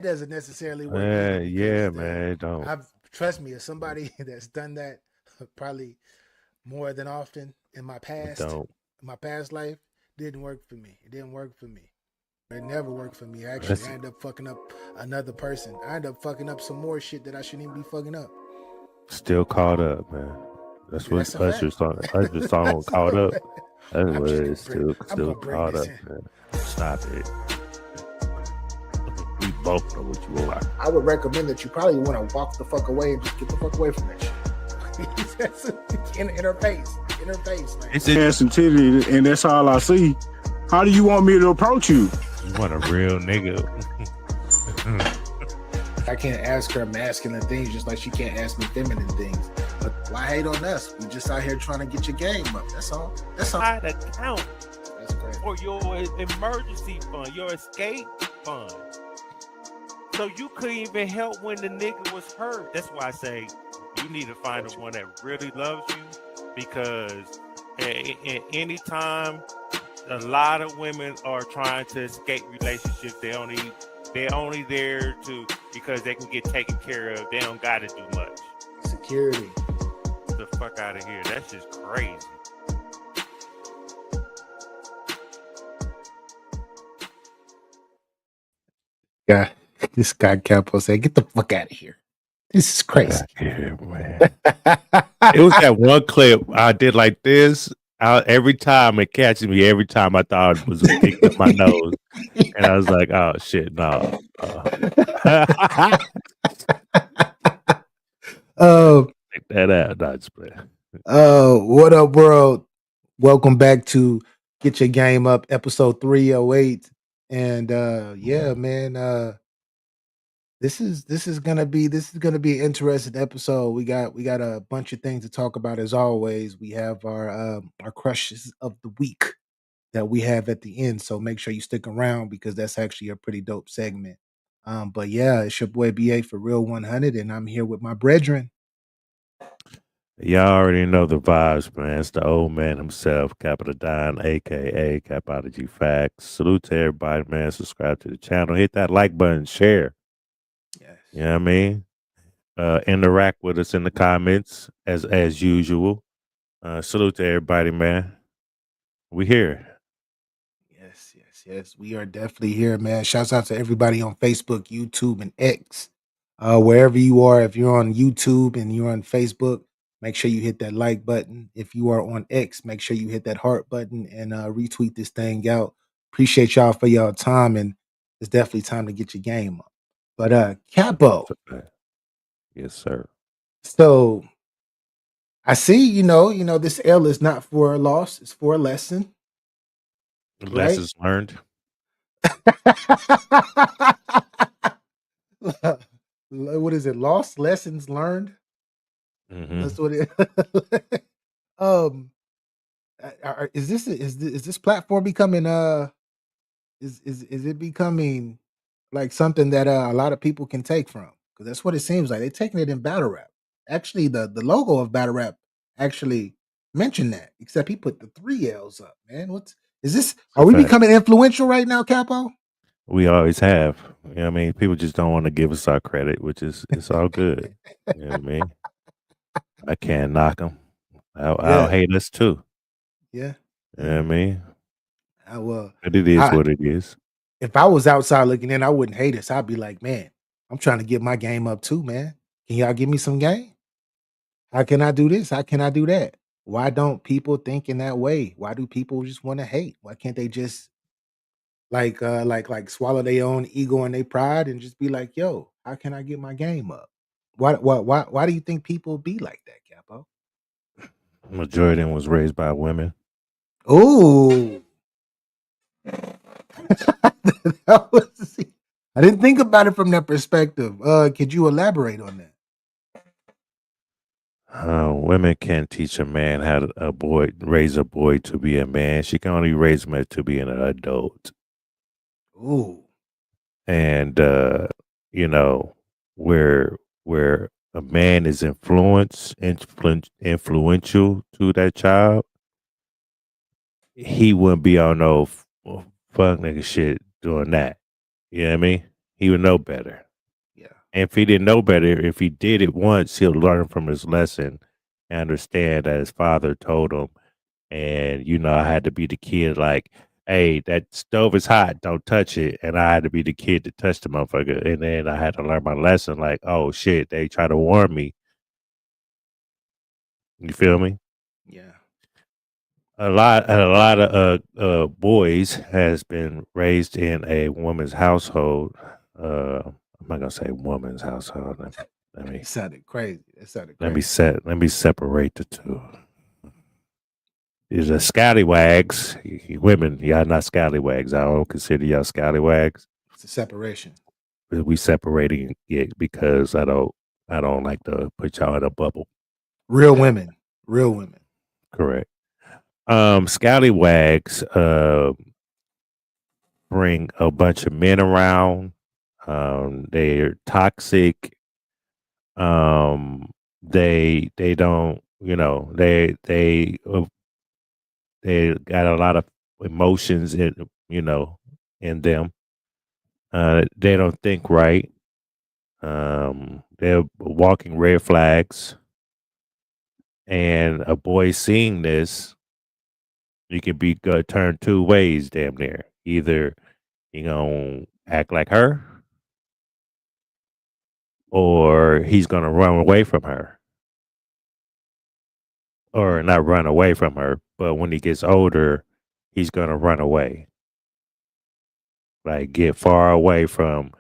doesn't necessarily work either Yeah, because man. Don't. I've trust me, as somebody that's done that probably more than often It don't. in my past life, didn't work for me. It didn't work for me. It never worked for me. Actually, That's I ended up fucking up another person. I ended up fucking up some more shit that I shouldn't even be fucking up. still caught up, man. That's what That's a fact. Usher's song. Usher's song That's caught a up. fact. That's I'm what just it gonna is. bring. I'm Still gonna bring caught this up, in. man. Stop it. We both know what you are. I would recommend that you probably want to walk the fuck away and just get the fuck away from that shit. in her face, man. It's ass and titty, and that's all I see. How do you want me to approach you? You want a real nigga? I can't ask her masculine things just like she can't ask me feminine things. But why hate on us? We just out here trying to get your game up. That's all. That's all. Side account That's crazy. for your emergency fund, your escape fund. So you couldn't even help when the nigga was hurt. That's why I say you need to find the one that really loves you, because at any time a lot of women are trying to escape relationships. They're only there to because they can get taken care of. They don't got to do much. Security. Get the fuck out of here. That's just crazy. Yeah, this guy Capo said, "Get the fuck out of here. This is crazy." Yeah, man. It was that one clip I did like this. Every time it catches me, every time I thought it was picking up my nose, and I was like, "Oh shit, no." Take that out, not play. What up, world? Welcome back to Get Your Game Up, episode 308. And yeah, man, this is gonna be an interesting episode. We got a bunch of things to talk about as always. We have our crushes of the week that we have at the end. So make sure you stick around because that's actually a pretty dope segment. But yeah, it's your boy BA for Real 100, and I'm here with my brethren. Y'all already know the vibes, man. It's the old man himself, Capital Don, aka Capology Facts. Salute to everybody, man. Subscribe to the channel. Hit that like button, share. Yes. You know what I mean? Interact with us in the comments as usual. Salute to everybody, man. We here. Yes. We are definitely here, man. Shouts out to everybody on Facebook, YouTube, and X. Wherever you are, if you're on YouTube and you're on Facebook, make sure you hit that like button. If you are on X, make sure you hit that heart button and retweet this thing out. Appreciate y'all for y'all time, and it's definitely time to get your game up. But Capo, Yes, sir. so I see, this L is not for a loss, it's for a lesson, right? Lessons learned. What is it? Lost lessons learned. Mm-hmm. That's what it. um, is this platform becoming is it becoming like something that a lot of people can take from? Because that's what it seems like. They're taking it in battle rap. Actually, the logo of battle rap actually mentioned that, except he put the three L's up. Man, what's is this? It's a Are we fact. becoming influential right now, Capo? We always have. You know what I mean? People just don't want to give us our credit, which is it's all good. You know what I mean? I can't knock them. I'll Yeah, hate us too. yeah, You know yeah. what I mean? Well, But it is I what it is. if I was outside looking in, I wouldn't hate us. I'd be like, man, I'm trying to get my game up too, man. Can y'all give me some game? How can I do this? How can I do that? Why don't people think in that way? Why do people just want to hate? Why can't they just like swallow their own ego and their pride and just be like, yo, how can I get my game up? Why do you think people be like that, Capo? Majority of them was raised by women. Oh, I didn't think about it from that perspective. Could you elaborate on that? Women can't teach a man how to raise a boy to be a man. She can only raise him to be an adult. Ooh, And you know, where a man is influential to that child, he wouldn't be on no fuck nigga shit doing that. You know what I mean? he would know better. Yeah. And if he didn't know better, if he did it once, he'll learn from his lesson and understand that his father told him. And, I had to be the kid like, hey, that stove is hot, don't touch it. And I had to be the kid to touch the motherfucker. And then I had to learn my lesson like, oh shit, they try to warn me. You feel me? Yeah. A lot of boys has been raised in a woman's household. I'm not gonna say woman's household. Let It me sounded crazy. It sounded let me crazy. let me separate the two. These are scallywags. Women, y'all not scallywags. I don't consider y'all scallywags. It's a separation. But we separating it because I don't like to put y'all in a bubble. Real women. Real women. Correct. Scallywags bring a bunch of men around. They're toxic. They don't, they got a lot of emotions in them. They don't think right. They're walking red flags. And a boy seeing this, you can be turned two ways, damn near. Either you gonna act like her, or he's gonna run away from her, or Mm. not run away from her. But when he gets older, he's gonna run away, like get far away from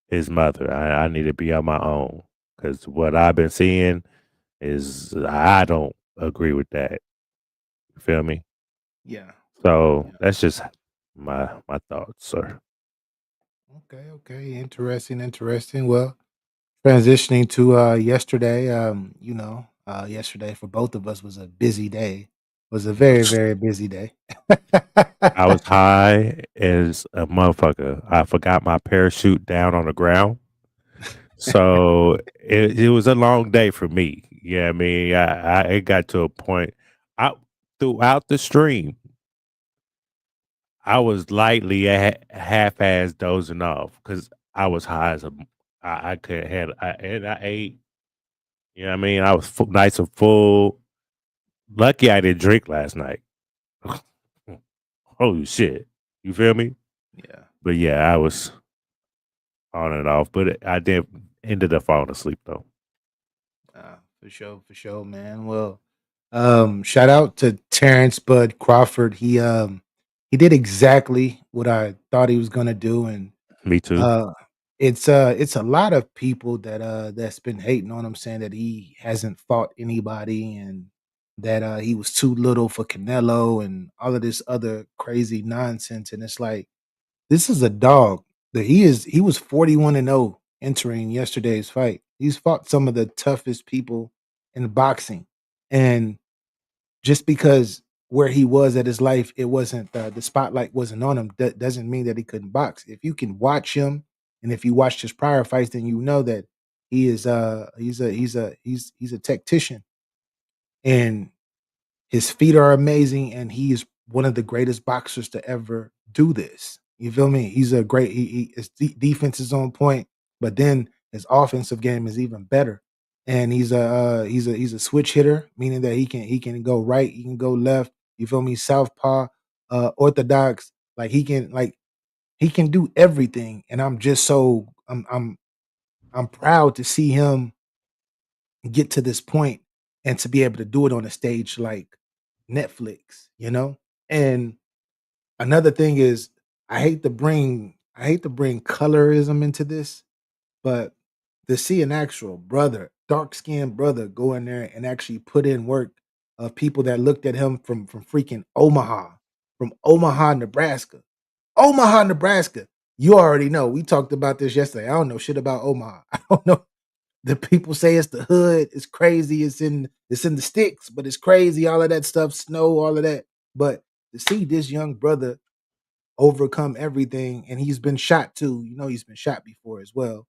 his mother. I need to be on my own because what I've been seeing is I don't agree with that. You feel me? Yeah. So Yeah. that's just my thoughts, sir. Okay. Okay. Interesting. Interesting. Well, transitioning to yesterday, yesterday for both of us was a busy day. Was a very, very busy day. I was high as a motherfucker. I forgot my parachute down on the ground. So it was a long day for me. Yeah, I mean, it got to a point. I throughout the stream, I was lightly half-ass dozing off because I was high as I couldn't handle. And I ate. You know what I mean? I was nice and full. Lucky I didn't drink last night. Holy shit! You feel me? Yeah. But yeah, I was on and off, but I did ended up falling asleep though. For sure, man. Well, shout out to Terrence Bud Crawford. He did exactly what I thought he was gonna do, and Me too. uh, it's a lot of people that's been hating on him, saying that he hasn't fought anybody and that he was too little for Canelo and all of this other crazy nonsense. And it's like this is a dog that he was 41-0 entering yesterday's fight. He's fought some of the toughest people in boxing. And just because where he was at his life, it wasn't the spotlight wasn't on him, that doesn't mean that he couldn't box. If you can watch him and if you watched his prior fights, then you know that he is he's a tactician and his feet are amazing, and he is one of the greatest boxers to ever do this. You feel me? He's a great his defense is on point, but then his offensive game is even better. And he's a switch hitter, meaning that he can go right, he can go left. You feel me? Southpaw, orthodox, like he can do everything. And I'm just so I'm proud to see him get to this point and to be able to do it on a stage like Netflix, you know? And another thing is I hate to bring colorism into this, but to see an actual brother, dark-skinned brother go in there and actually put in work of people that looked at him from freaking Omaha, from Omaha, Nebraska. Omaha, Nebraska. You already know. We talked about this yesterday. I don't know shit about Omaha. I don't know. The people say it's the hood, it's crazy, it's in the sticks, but it's crazy, all of that stuff, snow, all of that. But to see this young brother overcome everything, and he's been shot too, he's been shot before as well.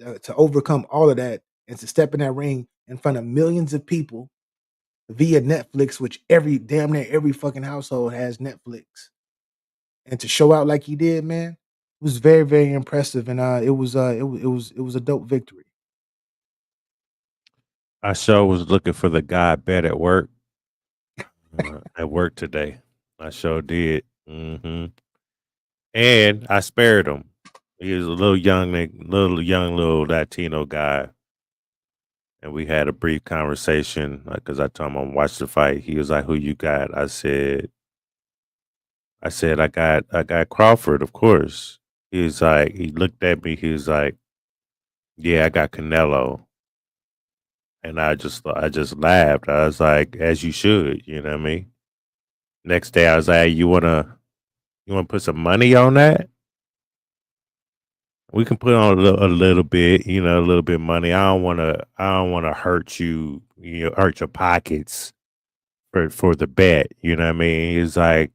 To overcome all of that and to step in that ring in front of millions of people via Netflix, which every damn near every fucking household has Netflix, and to show out like he did, man. was very, very impressive, and it was a dope victory. I sure was looking for the guy I bet at work today. I sure did. And I spared him. He was a little little Latino guy, and we had a brief conversation because I told him I'm watch the fight. He was like, "Who you got?" I got Crawford, of course. He looked at me. He was like, "Yeah, I got Canelo." And I just laughed. I was like, "As you should," you know what I mean. Next day, I was like, you wanna put some money on that? We can put on a little bit, a little bit of money. I don't wanna hurt you, hurt your pockets for the bet. You know what I mean? He's like,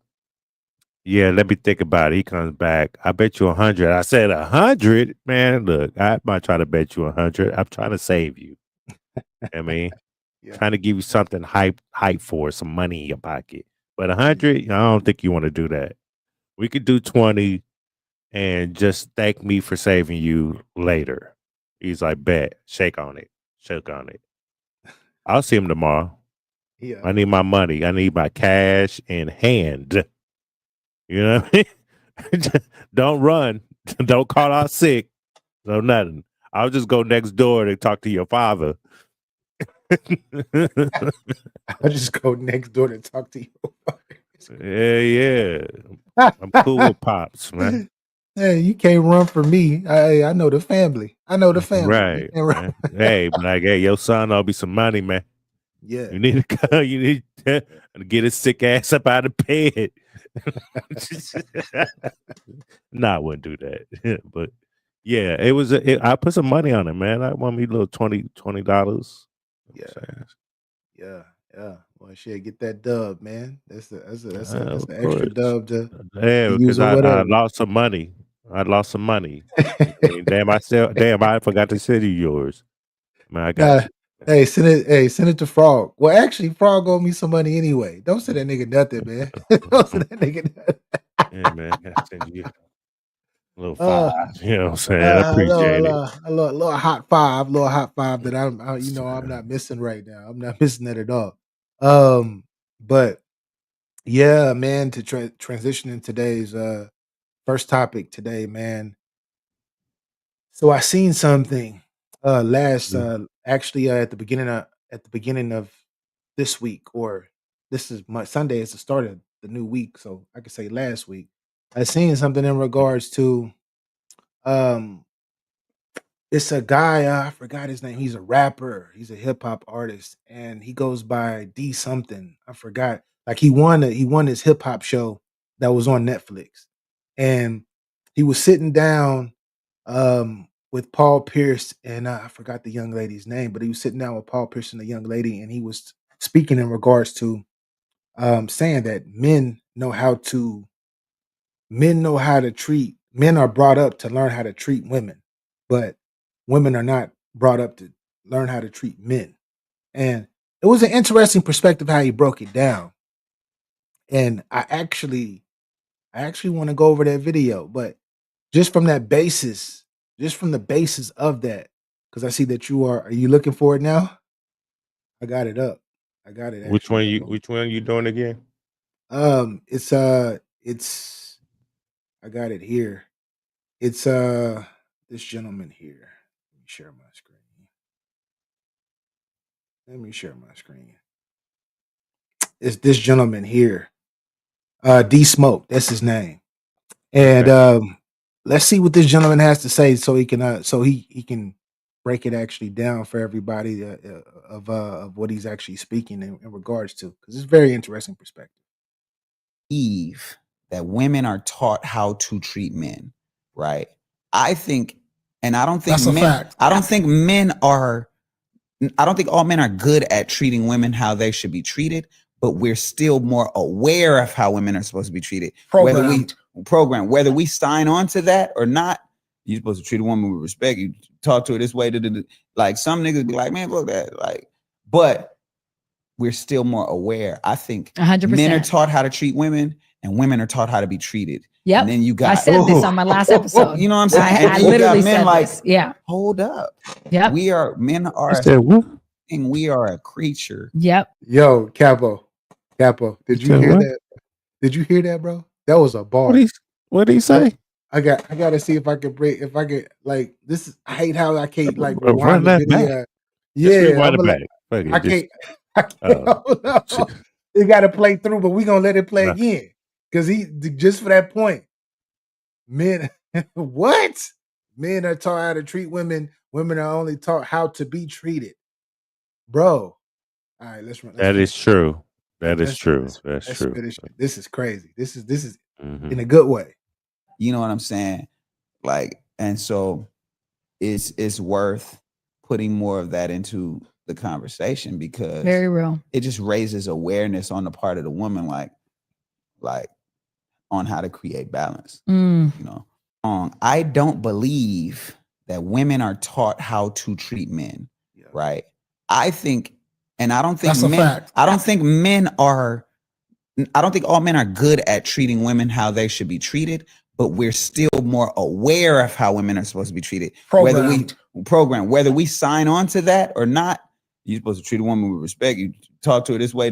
yeah, let me think about it. He comes back. I bet you 100. I said 100, man. Look, I'm not trying to bet you 100. I'm trying to save you. I mean, Yeah. trying to give you something hype for some money in your pocket. But Mm. 100, I don't think you want to do that. We could do 20 and just thank me for saving you later. He's like, bet, shake on it. Shake on it. I'll see him tomorrow. Yeah. I need my money. I need my cash in hand. You know what I mean? Don't run. Don't call out sick. No nothing. I'll just go next door to talk to your father. I'll just go next door to talk to Yeah. I'm cool with pops, man. you. Hey, you can't run from me. I know the family. I know the family. You Right, can't run. man. Hey, but like, hey, your son ought to be some money, man. Yeah. You need to go. You need to get his sick ass up out of bed. Nah, I wouldn't do that. But yeah, I put some money on it, man. I want me a little $20. Yeah. Yeah. Yeah. Well, shit, get that dub, man. That's Of an extra course. dub to Yeah, use because or I whatever. lost some money. I lost some money. I mean, damn, I forgot to send you yours. Man, I got Nah, you. hey, send it. Hey, send it to Frog. Well, actually, Frog owe me some money anyway. Don't send that nigga nothing, man. Don't send that nigga nothing. Yeah, man, I gotta send you a little Uh, 5. You know what I'm saying? I appreciate it. little little hot five that I'm not missing right now. I'm not missing that at all. But yeah, man, to transition in today's first topic today, man. So I seen something last actually at the beginning of this week, or this is my Sunday is the start of the new week, so I could say last week. I seen something in regards to um it's a guy, I forgot his name. He's a rapper. He's a hip hop artist, and he goes by D something. I forgot. Like he won his hip hop show that was on Netflix, and he was sitting down with Paul Pierce and I forgot the young lady's name, but he was sitting down with Paul Pierce and the young lady, and he was speaking in regards to saying that men are brought up to learn how to treat women, but women are not brought up to learn how to treat men. And it was an interesting perspective how he broke it down. And I actually want to go over that video, but just from that basis, just from the basis of that, because I see that are you looking for it now? I got it up. I got it actually up. Which one you doing again? It's I got it here. It's this gentleman here. Let me share my screen. Let me share my screen. It's this gentleman here. D Smoke, that's his name. And Okay. let's see what this gentleman has to say so he can break it actually down for everybody of what he's actually speaking in regards to, because it's very interesting perspective. Eve that women are taught how to treat men, right? I think, and I don't think That's a men, fact. I don't think men are, I don't think all men are good at treating women how they should be treated, but we're still more aware of how women are supposed to be treated. Whether we sign on to that or not, you're supposed to treat a woman with respect. You talk to her this way. Like some niggas be like, man, fuck that. Like, but we're still more aware. I think 100%. men are taught how to treat women and women are taught how to be treated. Yep. And then you got. I said this on my last episode. You know what I'm saying? And I then you got literally men said like, this. Yeah. hold up. Yep. Men are You said what? and we are a creature. Yep. Yo, Capo, did you said hear what? that? Did you hear that, bro? That was a bar. What did he say? I gotta see if I could like this is I hate how I can't like Run rewind the that back. video. Just Yeah, rewind I'm it like back. Fuck I it. Just, can't hold up. shit. It gotta play through, but we gonna let it play Nah. again. Cause just for that point, men what? Men are taught how to treat women. Women are only taught how to be treated. Bro. All right, let's That finish. is true. That is Let's- true. let's That's true. finish it. This is crazy. This is Mhm. in a good way. You know what I'm saying? Like, and so it's worth putting more of that into the conversation because Very real. it just raises awareness on the part of the woman, like on how to create balance. Mm. You know, I don't believe that women are taught how to treat men. Yeah. Right? I think, and I don't think That's a men. fact. I don't think men are. I don't think all men are good at treating women how they should be treated, but we're still more aware of how women are supposed to be treated. Whether we sign on to that or not, you're supposed to treat a woman with respect. You talk to her this way.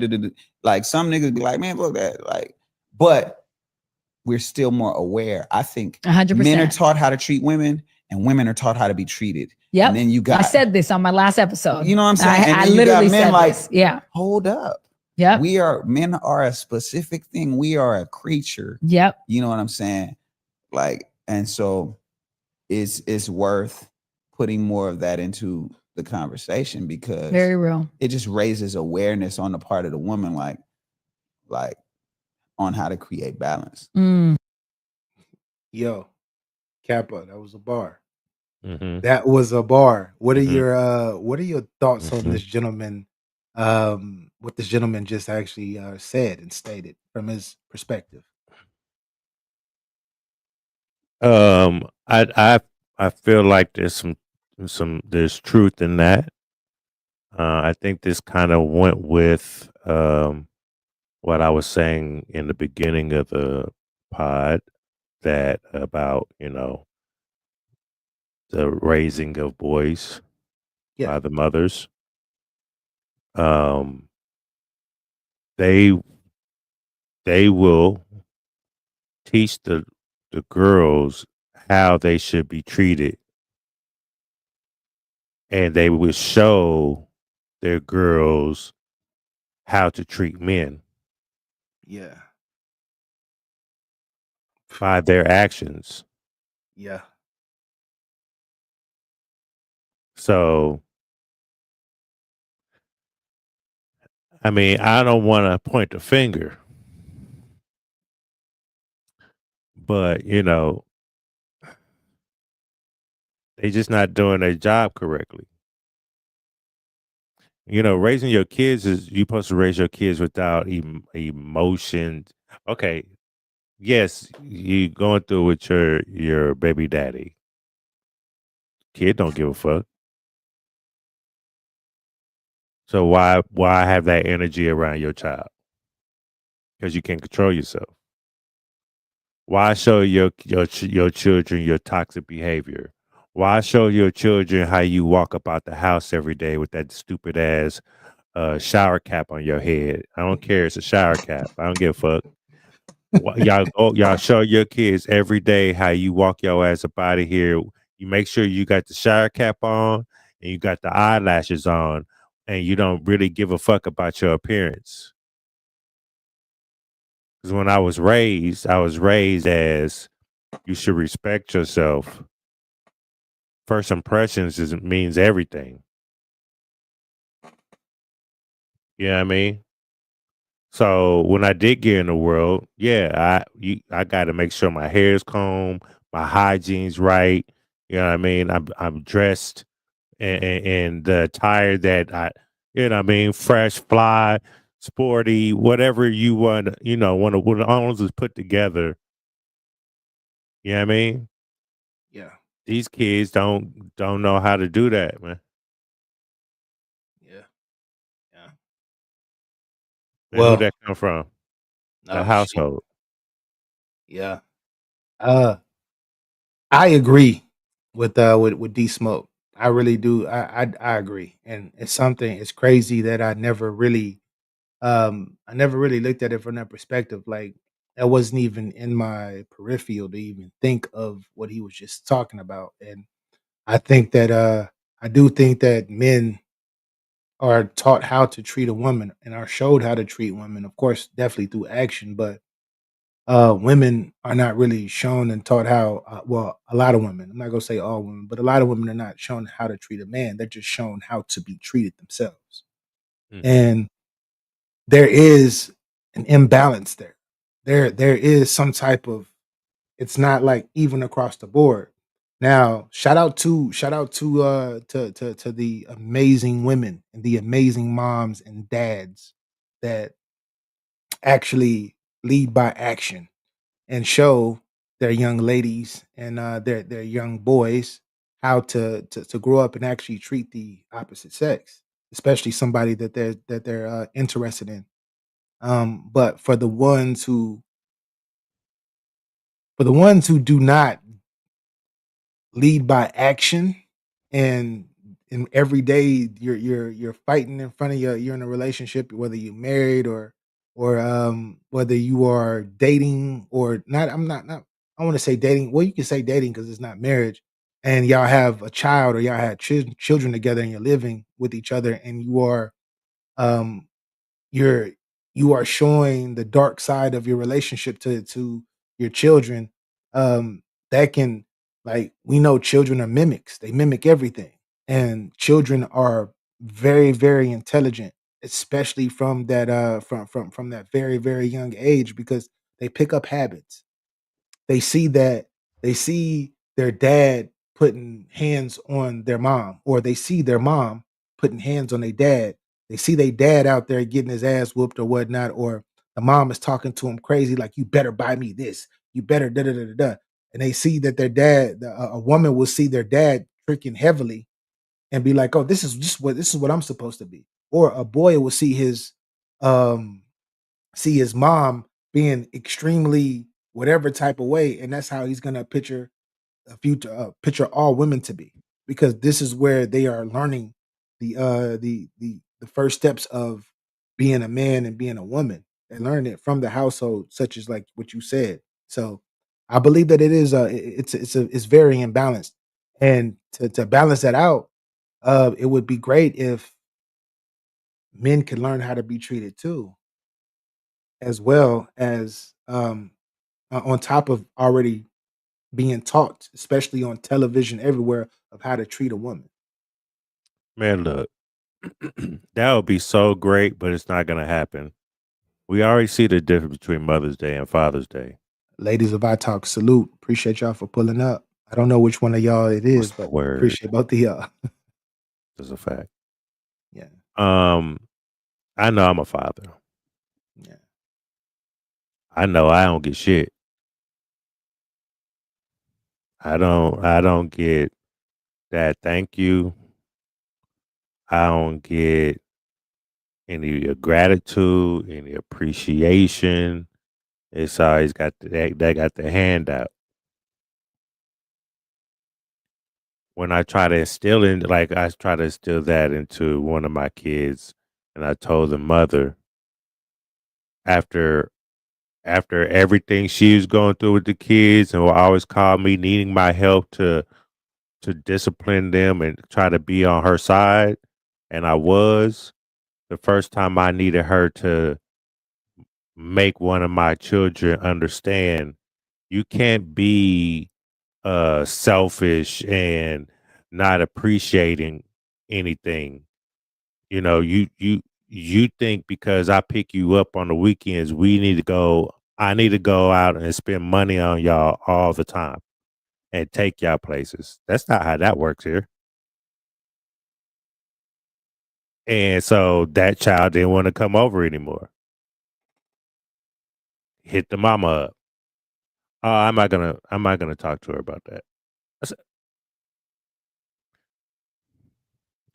Like some niggas be like, man, fuck that. Like, but we're still more aware. I think 100%. men are taught how to treat women and women are taught how to be treated. Yep. And then you got. I said this on my last episode. You know what I'm saying? And I then you got literally men said like, this. Yeah. hold up. Yep. Men are a specific thing. We are a creature. Yep. You know what I'm saying? Like, and so it's worth putting more of that into the conversation because Very real. it just raises awareness on the part of the woman, like on how to create balance. Mm. Yo, Kappa, that was a bar. Mhm. That was a bar. What are Mhm. your thoughts on Mhm. this gentleman? What this gentleman just actually said and stated from his perspective. I feel like there's there's truth in that. I think this kind of went with what I was saying in the beginning of the pod that about the raising of boys Yeah. by the mothers. They will teach the girls how they should be treated, and they will show their girls how to treat men Yeah. by their actions. Yeah. So, I mean, I don't want to point the finger, but they just not doing their job correctly. Raising your kids is you're supposed to raise your kids without emotion. Okay, yes, you going through with your baby daddy. Kid don't give a fuck. So why have that energy around your child? Because you can't control yourself. Why show your children your toxic behavior? Why show your children how you walk about the house every day with that stupid ass shower cap on your head? I don't care. It's a shower cap. I don't give a fuck. Y'all show your kids every day how you walk your ass up out of here. You make sure you got the shower cap on and you got the eyelashes on, and you don't really give a fuck about your appearance. Because when I was raised as you should respect yourself. First impressions means everything. You know what I mean? So when I did get in the world, yeah, I got to make sure my hair is combed, my hygiene's right. You know what I mean? I'm dressed and the attire that what I mean, fresh, fly, sporty, whatever you want. When all is put together. You know what I mean? Yeah. These kids don't know how to do that, man. Yeah. Yeah. And who that come from? The shit. household. Yeah. Uh, I agree with D Smoke. I really do. I agree, and it's something. It's crazy that I never really looked at it from that perspective. Like that wasn't even in my peripheral to even think of what he was just talking about. And I think that I do think that men are taught how to treat a woman and are showed how to treat women. Of course, definitely through action, but women are not really shown and taught how. Well, a lot of women. I'm not gonna say all women, but a lot of women are not shown how to treat a man. They're just shown how to be treated themselves. Mhm. And there is an imbalance there. There is some type of, it's not like even across the board. Now, shout out to the amazing women and the amazing moms and dads that actually lead by action and show their young ladies and their young boys how to grow up and actually treat the opposite sex, especially somebody that they're interested in. But for the ones who do not lead by action, and in every day you're fighting in front of you're in a relationship, whether you're married or whether you are dating or not. I'm not I want to say dating. Well, you can say dating because it's not marriage, and y'all have a child or y'all have children together and you're living with each other, and um you're you are showing the dark side of your relationship to your children. That can, like, we know children are mimics. They mimic everything. And children are very, very intelligent, especially from that from that very, very young age, because they pick up habits. They see that they see their dad putting hands on their mom, or they see their mom putting hands on their dad. They see their dad out there getting his ass whooped or whatnot, or the mom is talking to him crazy, like, "You better buy me this. You better da da da da da." And they see that their dad, a woman will see their dad drinking heavily and be like, "Oh, this is what I'm supposed to be." Or a boy will um see his mom being extremely whatever type of way, and that's how he's gonna picture all women to be, because this is where they are learning the first steps of being a man and being a woman. They learn it from the household, such as like what you said. So I believe that it is it's very imbalanced, and to balance that out, it would be great if men could learn how to be treated too, as well as on top of already being taught, especially on television everywhere, of how to treat a woman. Man, look, that would be so great, but it's not gonna happen. We already see the difference between Mother's Day and Father's Day. Ladies of I Talk, salute. Appreciate y'all for pulling up. I don't know which one of y'all it is, What's the but word? appreciate both of y'all. That's a fact. Yeah, Um, I know I'm a father. yeah. I know I don't get shit. I don't get that thank you. I don't get any gratitude, any appreciation. It's always got they got the handout. When I try to instill in, like, I try to instill that into one of my kids, and I told the mother after everything she was going through with the kids, and will always call me needing my help to discipline them and try to be on her side, and I was. The first time I needed her to make one of my children understand, you can't be selfish and not appreciating anything. You think because I pick you up on the weekends, I need to go out and spend money on y'all all the time and take y'all places. That's not how that works here. And so that child didn't want to come over anymore. Hit the mama up. Oh, I'm not gonna talk to her about that. I said,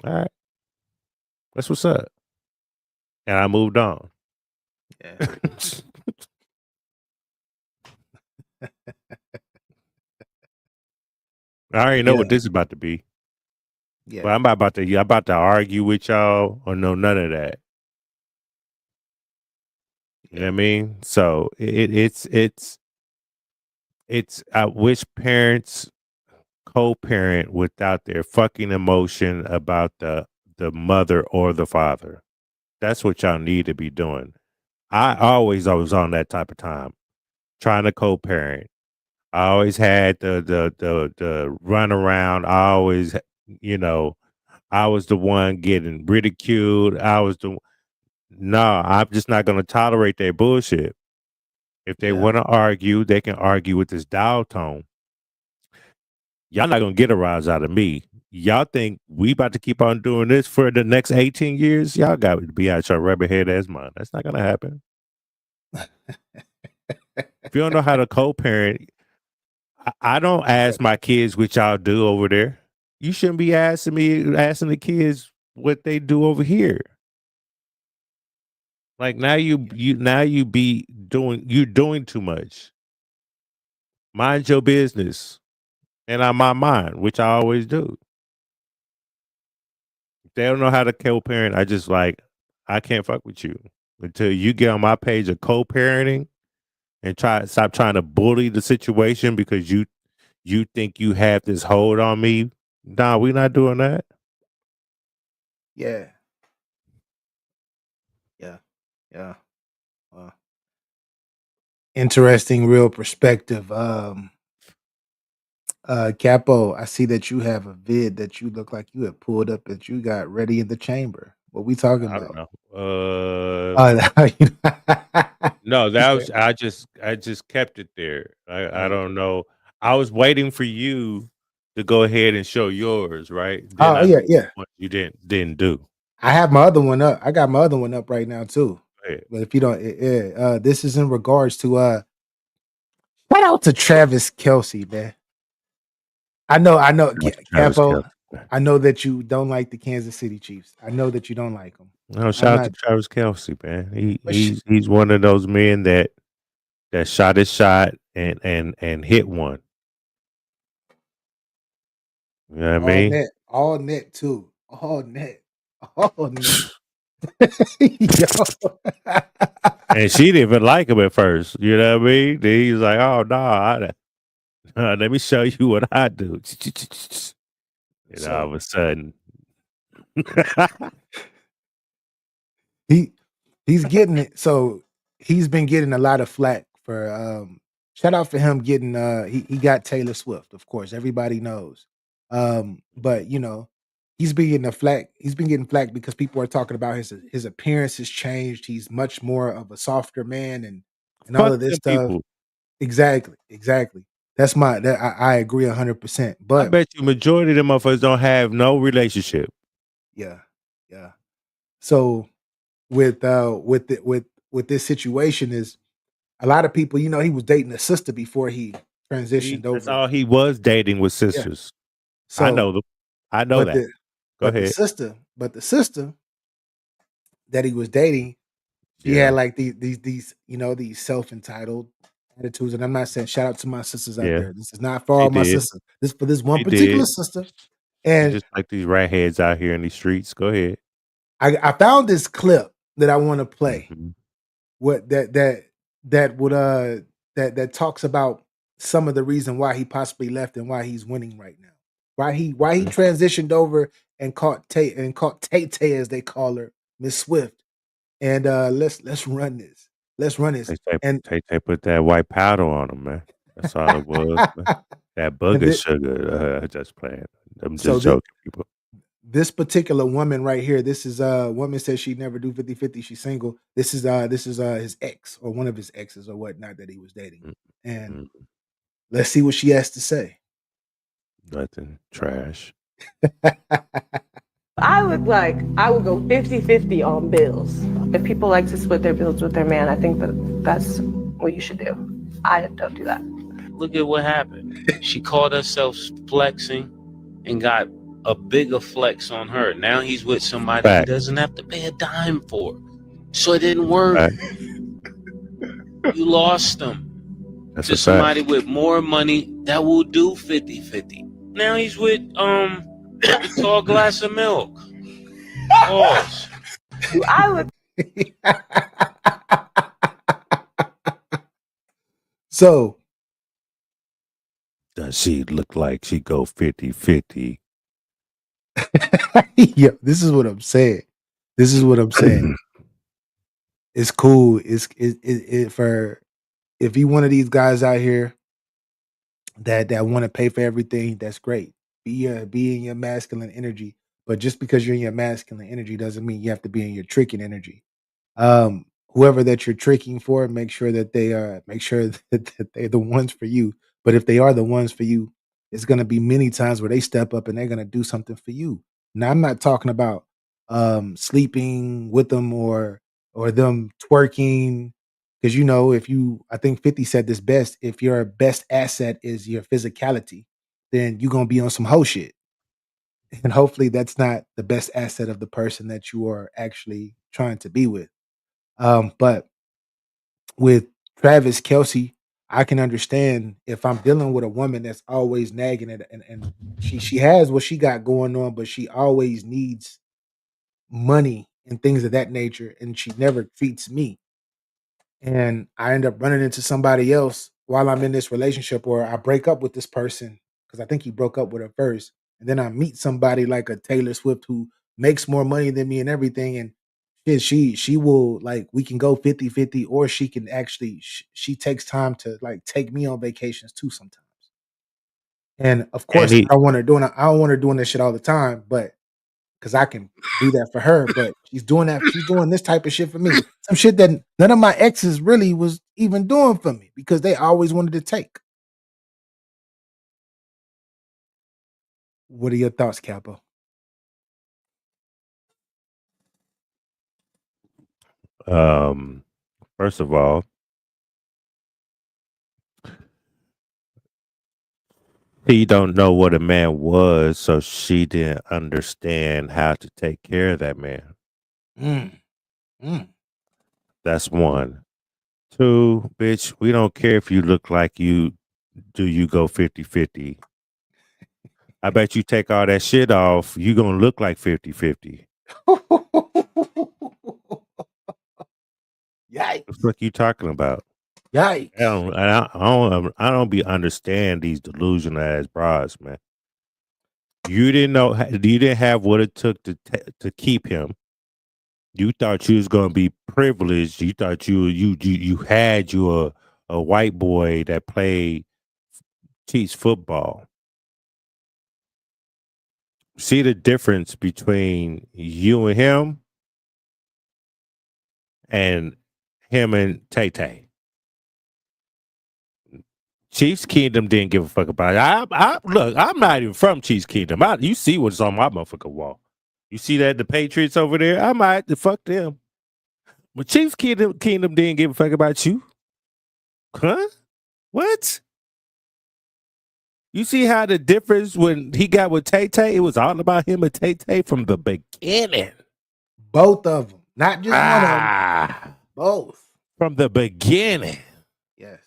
all right, that's what's up. And I moved on. Yeah. I already know Yeah. what this is about to be. Yeah. But I'm about to argue with y'all or no none of that. You know what I mean? So it's I wish parents co-parent without their fucking emotion about the mother or the father. That's what y'all need to be doing. I was on that type of time, trying to co-parent. I always had the run around. I always, I was the one getting ridiculed. No, I'm just not going to tolerate their bullshit. If they Yeah. want to argue, they can argue with this dial tone. Y'all not going to get a rise out of me. Y'all think we about to keep on doing this for the next 18 years? Y'all got to be out your rubber head ass mind. That's not going to happen. If you don't know how to co-parent, I don't ask my kids what y'all do over there. You shouldn't be asking the kids what they do over here. Like now you're doing too much. Mind your business. And I'm my mind, which I always do. If they don't know how to co-parent, I can't fuck with you until you get on my page of co-parenting and stop trying to bully the situation because you think you have this hold on me. Nah, we're not doing that. Yeah. Yeah. Interesting, real perspective. Capo, I see that you have a vid that you look like you have pulled up that you got ready in the chamber. What we talking I don't about? No, that was I just kept it there. I don't know. I was waiting for you to go ahead and show yours, right? Then Oh I yeah, know yeah. what you didn't do. I have my other one up. I got my other one up right now too. Go ahead. But if you don't, this is in regards to shout out to Travis Kelsey, man. I know, Travis Capo. Kelce. I know that you don't like the Kansas City Chiefs. I know that you don't like them. No, I'm shout out not. to Travis Kelsey, man. But He's one of those men that shot his shot and hit one. You know what I mean? all net too, all net, all net. Yo. And she didn't even like him at first. You know what I mean? Then he's like, "Oh no, let me show you what I do." And all of a sudden, he's getting it. So he's been getting a lot of flack for shout out for him getting he got Taylor Swift, of course. Everybody knows. But he's been getting flack because people are talking about his appearance has changed. He's much more of a softer man and all fuck of this them stuff. people. Exactly. That's I agree 100%. I But bet you majority of them motherfuckers don't have no relationship. yeah. So with this situation is a lot of people, he was dating a sister before he transitioned That's over. all he was dating with Yeah. sisters. I So, know them. I know but that. Go the ahead. sister that he was dating, she Yeah. had like these self-entitled attitudes. And I'm not saying shout out to my sisters out Yeah. there. This is not for She all my did. sisters. This for this one She particular did. sister. She And just like these rat heads out here in these streets. Go ahead. I found this clip that I want to play. Mhm. What that would that talks about some of the reason why he possibly left and why he's winning right now. Why he Mhm. transitioned over and caught Tay Tay as they call her, Miss Swift. And let's run this. Let's run this. And They put that white powder on them, man. That's all it was, man. That and booger sugar. Just playing. I'm so just joking, people. this particular woman right here, this is woman says she'd never do 50-50, she's single. This is his ex or one of his exes or whatnot that he was dating. And Mm-hmm. let's see what she has to say. Nothing. Trash. I would go 50-50 on bills. If people like to split their bills with their man, I think that's what you should do. I don't do that. Look at what happened. She called herself flexing and got a bigger flex on her. Now he's with somebody he doesn't have to pay a dime for. So it didn't work. You lost them. That's to somebody with more money that will do 50-50. Now he's with the tall glass of milk. Pause. I would So Does she look like she go 50-50? yeah, this is what I'm saying. This is what I'm saying. It's cool. It for if you one of these guys out here that want to pay for everything, that's great. Be in your masculine energy. But just because you're in your masculine energy doesn't mean you have to be in your tricking energy. Whoever that you're tricking for, make sure that they're the ones for you. But if they are the ones for you, it's gonna be many times where they step up and they're gonna do something for you. Now I'm not talking about sleeping with them or them twerking. Because if I think 50 said this best, if your best asset is your physicality, then you're gonna be on some hoe shit. And hopefully that's not the best asset of the person that you are actually trying to be with. But with Travis Kelsey, I can understand if I'm dealing with a woman that's always nagging it and she has what she got going on, but she always needs money and things of that nature, and she never treats me. And I end up running into somebody else while I'm in this relationship, or I break up with this person because I think he broke up with her first. And then I meet somebody like a Taylor Swift who makes more money than me and everything. And shit, she will like we can go 50-50, or she can actually she takes time to like take me on vacations too sometimes. And of And course, he I don't want her doing this shit all the time, but because I can do that for her, but she's doing this type of shit for me. Some shit that none of my exes really was even doing for me because they always wanted to take. What are your thoughts, Capo? first of all, he don't know what a man was, so she didn't understand how to take care of that man. Mm, mm. That's one. Two, bitch, we don't care if you look like you go 50-50. I bet you take all that shit off, you gonna look like 50-50. What the Yikes! fuck you talking about? Yikes! I don't be understand these delusional ass bras, man. You didn't have what it took to keep him. You thought you was gonna be privileged. You thought you had a white boy that played teach football. See the difference between you and him and Tay Tay. Chiefs Kingdom didn't give a fuck about it. Look, I'm not even from Chiefs Kingdom. You see what's on my motherfucking wall. You see that the Patriots over there? I might fuck them. But Chiefs Kingdom didn't give a fuck about you. Huh? What? You see how the difference when he got with Tay Tay? It was all about him and Tay Tay from the beginning. Both of them, not just one of them. Both. From the beginning. Yes.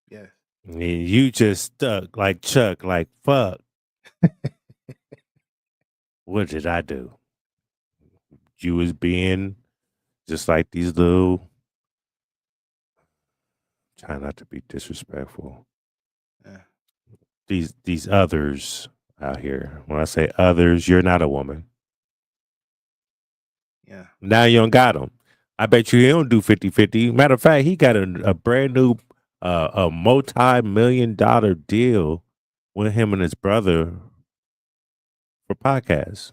Yes. And you just stuck like Chuck, like fuck. What did I do? You was being just like these little. Try not to be disrespectful. Yeah. These others out here. When I say others, you're not a woman. Yeah. Now you don't got them. I bet you he don't do 50-50. Matter of fact, he got a brand new a multi-million-dollar deal with him and his brother for podcasts.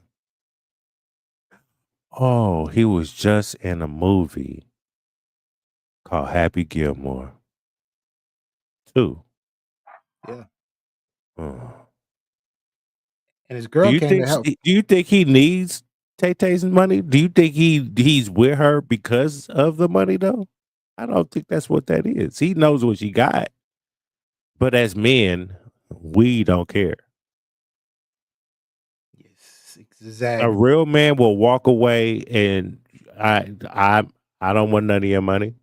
Oh, he was just in a movie called Happy Gilmore 2. Yeah. Oh. And his girl came to help. Do you think he needs Tay Tay's money? Do you think he's with her because of the money though? I don't think that's what that is. He knows what she got. But as men, we don't care. Yes, A exactly. real man will walk away and I don't want none of your money.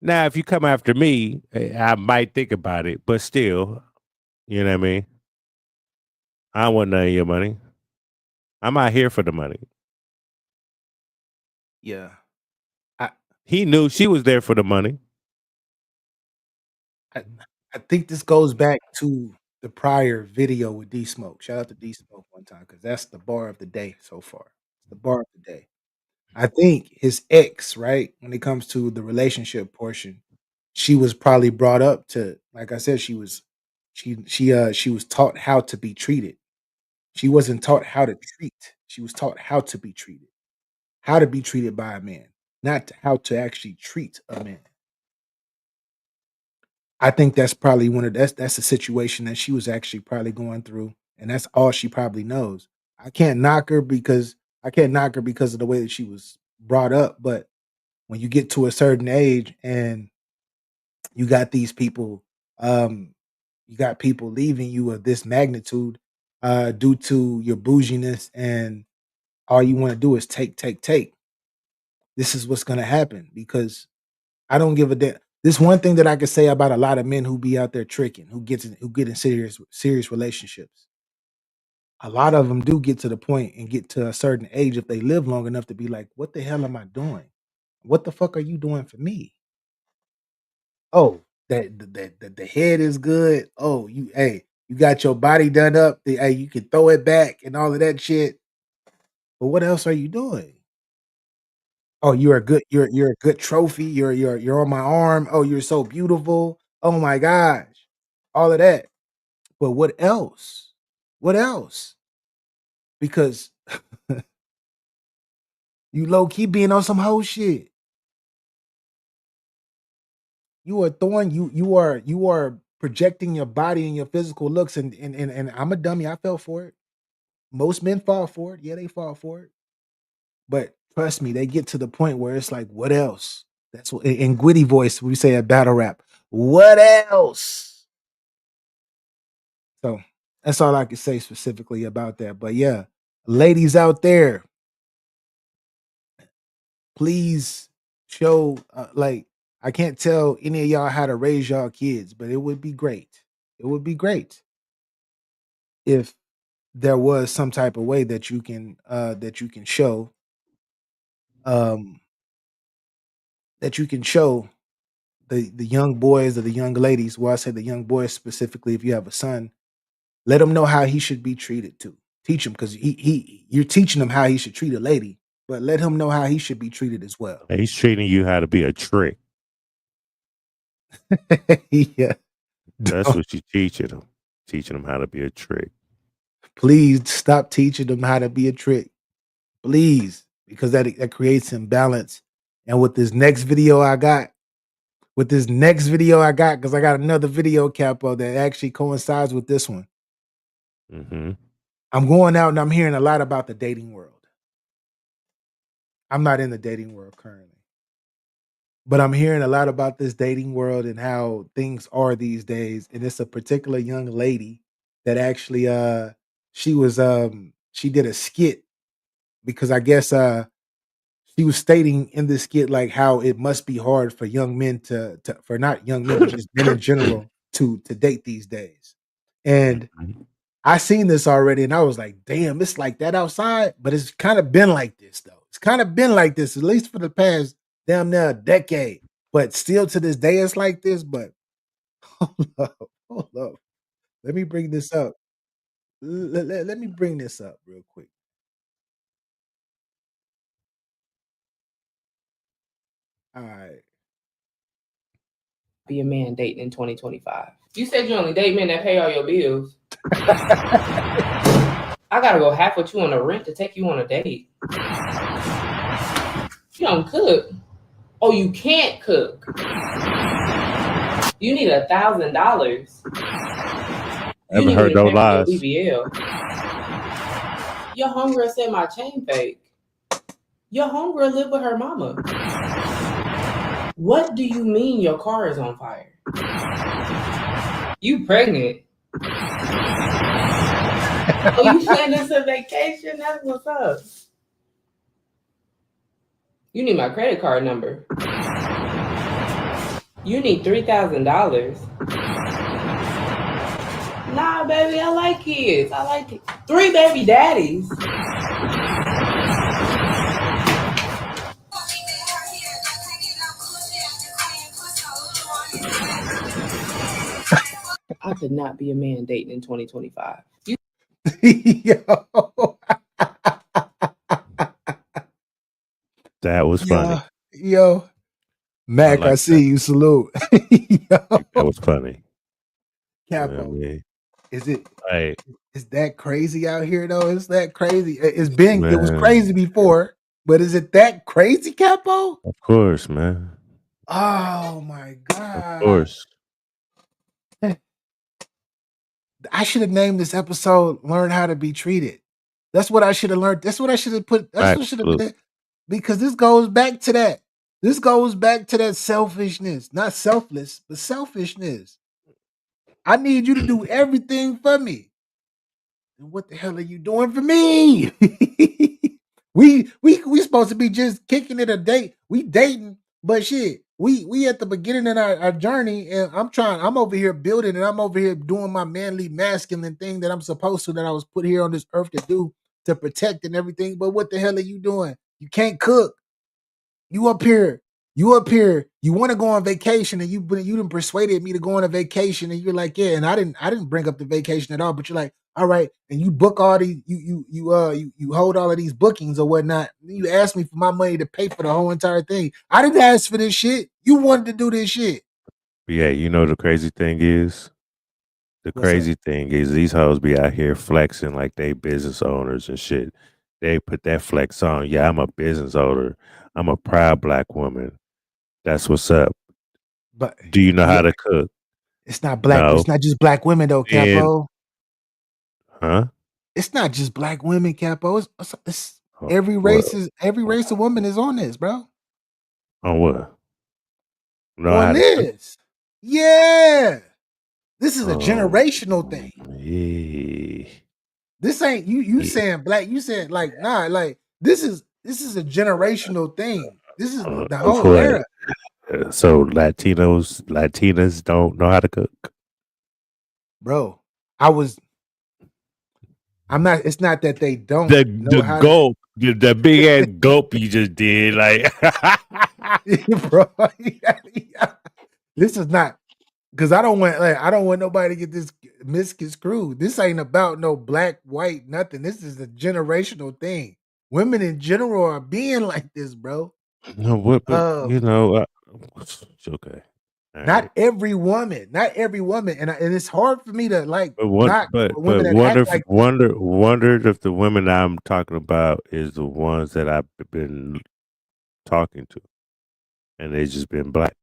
Now, if you come after me, I might think about it, but still, You know what I mean? I don't want none of your money. I'm not here for the money. Yeah. He knew she was there for the money. I think this goes back to the prior video with D Smoke. Shout out to D Smoke one time because that's the bar of the day so far. It's the bar of the day. I think his ex, right, when it comes to the relationship portion, she was probably brought up to, like I said, she was taught how to be treated. She wasn't taught how to treat. She was taught how to be treated. How to be treated by a man, not how to actually treat a man. I think that's probably that's a situation that she was actually probably going through, and that's all she probably knows. I can't knock her because of the way that she was brought up, but when you get to a certain age and you got these people, you got people leaving you of this magnitude due to your bouginess, and all you want to do is take, take, take. This is what's going to happen because I don't give a damn. This one thing that I could say about a lot of men who be out there tricking, who get in serious relationships. A lot of them do get to the point and get to a certain age if they live long enough to be like, "What the hell am I doing? What the fuck are you doing for me?" Oh, the head is good. Oh, you got your body done up. Hey, you can throw it back and all of that shit. But what else are you doing? Oh, you're a good trophy. You're on my arm. Oh, you're so beautiful. Oh my gosh. All of that. But what else? What else? Because you low key being on some whole shit. You are throwing you are projecting your body and your physical looks and I'm a dummy. I fell for it. Most men fall for it. Yeah, they fall for it. But trust me, they get to the point where it's like, what else? That's what in Gwitty voice we say at battle rap. What else? So that's all I can say specifically about that. But yeah, ladies out there, please show like I can't tell any of y'all how to raise y'all kids, but it would be great. It would be great if there was some type of way that you can show um that you can show the young boys or the young ladies. Well, I say the young boys specifically. If you have a son, let him know how he should be treated too. Teach him because you're teaching him how he should treat a lady, but let him know how he should be treated as well. He's treating you how to be a trick. Yeah, That's what you teaching him. Teaching him how to be a trick. please stop teaching them how to be a trick, please, because that creates imbalance. And with this next video I got, because I got another video capo that actually coincides with this one. Mm-hmm. I'm going out and I'm hearing a lot about the dating world. I'm not in the dating world currently, but I'm hearing a lot about this dating world and how things are these days. And it's a particular young lady that actually she did a skit because I guess she was stating in this skit like how it must be hard for young men to for not young men but just men in general to date these days. And Mm-hmm. I seen this already and I was like, damn, it's like that outside, but it's kind of been like this though. It's kind of been like this at least for the past damn near a decade. But still to this day it's like this, but hold up, hold up. Let me bring this up. Let me bring this up real quick. All right. Be a man dating in 2025. You said you only date men that pay all your bills. I gotta go half with you on the rent to take you on a date. You don't cook. Oh, you can't cook. You need $1,000. You Haven't need me heard to no pay for your lies. BBL. Your homegirl said my chain fake. Your homegirl live with her mama. What do you mean your car is on fire? You pregnant? Oh, you planning this a vacation? That's what's up. You need my credit card number. You need $3,000. Nah, baby, I like kids. I like 3 baby daddies. I could not be a man dating in 2025. Yo. That was funny. Yo. Mac, I like see you. Salute. That Yo. was funny. You know what I Capo. mean? Is it Hey, is that crazy out here though? Is that crazy? It was man. crazy before, but is it that crazy, Capo? Of course, man. Oh my Of God. course. I should have named this episode Learn How to Be Treated. That's what I should have learned. That's what I should have put. That's what should have Absolutely. been, because this goes back to that. This goes back to that selfishness. Not selfless, but selfishness. I need you to do everything for me. And what the hell are you doing for me? we supposed to be just kicking it a date. We dating, but shit, we at the beginning of our journey, and I'm over here building, and I'm over here doing my manly masculine thing that I'm supposed to, that I was put here on this earth to do, to protect and everything. But what the hell are you doing? You can't cook. You up here. You up here. You want to go on vacation, and you done persuaded me to go on a vacation, and you're like, yeah, and I didn't bring up the vacation at all, but you're like, all right, and you book all these, you hold all of these bookings or whatnot. And you ask me for my money to pay for the whole entire thing. I didn't ask for this shit. You wanted to do this shit. Yeah, you know the crazy thing is? The What's up? crazy thing is these hoes be out here flexing like they business owners and shit. They put that flex on. Yeah, I'm a business owner. I'm a proud black woman. That's what's up. But Do you know yeah, how to cook? it's not black. No. It's not just black women though, And Capo. huh? It's not just black women, Capo. It's Oh, every what? race of woman is on this, bro. On what? Know On how to cook? this. Yeah. This is a Um, generational thing. yeah. This ain't you Yeah. saying black, you saying like, nah, like this is a generational thing. This is the whole What? era. So Latinas don't know how to cook. Bro, I'm not, it's not that they don't know The how to gulp, the big ass gulp you just did, like bro. This is not, because I don't want nobody to get this misconstrued. This ain't about no black, white, nothing. This is a generational thing. Women in general are being like this, bro. no what, but Um, it's okay. All not right. every woman, and it's hard for me to like But one, knock women but that act like this. wondered if the women I'm talking about is the ones that I've been talking to, and they just been black.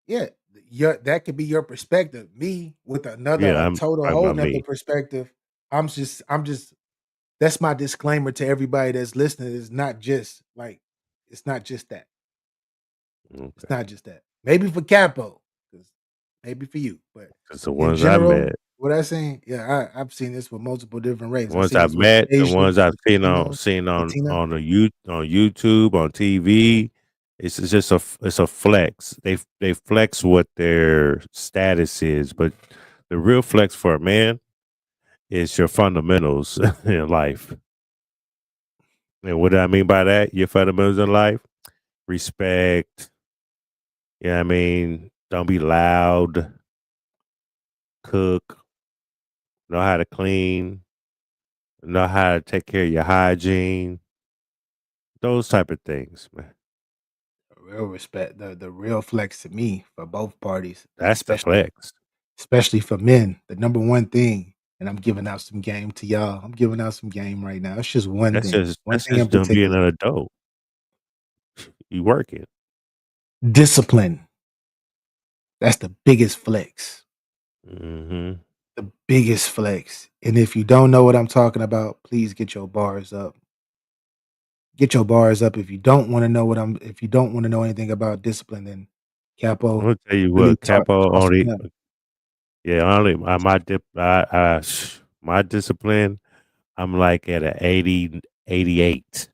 Yeah, that could be your perspective. Me with another, Yeah, a I'm total talking whole about nother me. perspective. I'm just. That's my disclaimer to everybody that's listening. It's not just that. It's Okay, not just that. Maybe for Capo, 'cause maybe for you, but because the in ones I general, met, what I saying, yeah, I've seen this with multiple different the races. I've ones seen I this with met, the Asians, ones I've with Latinos, seen Latina. on on YouTube, on TV. It's just it's a flex. They flex what their status is, but the real flex for a man is your fundamentals in life. And what do I mean by that? Your fundamentals in life: respect. You know what I mean? Don't be loud. Cook. Know how to clean. Know how to take care of your hygiene. Those type of things, man. Real respect, the real flex to me for both parties, That's the flex. especially for men. The number one thing, and I'm giving out some game to y'all. I'm giving out some game right now. It's just one That's thing in just them being particular. an adult. You working. Discipline. That's the biggest flex. Mm-hmm. The biggest flex. And if you don't know what I'm talking about, please get your bars up. Get your bars up. If you don't want to know anything about discipline, then I'm Capo gonna tell you really what, Capo toss only me up, only my discipline, I'm like at a 80, 88.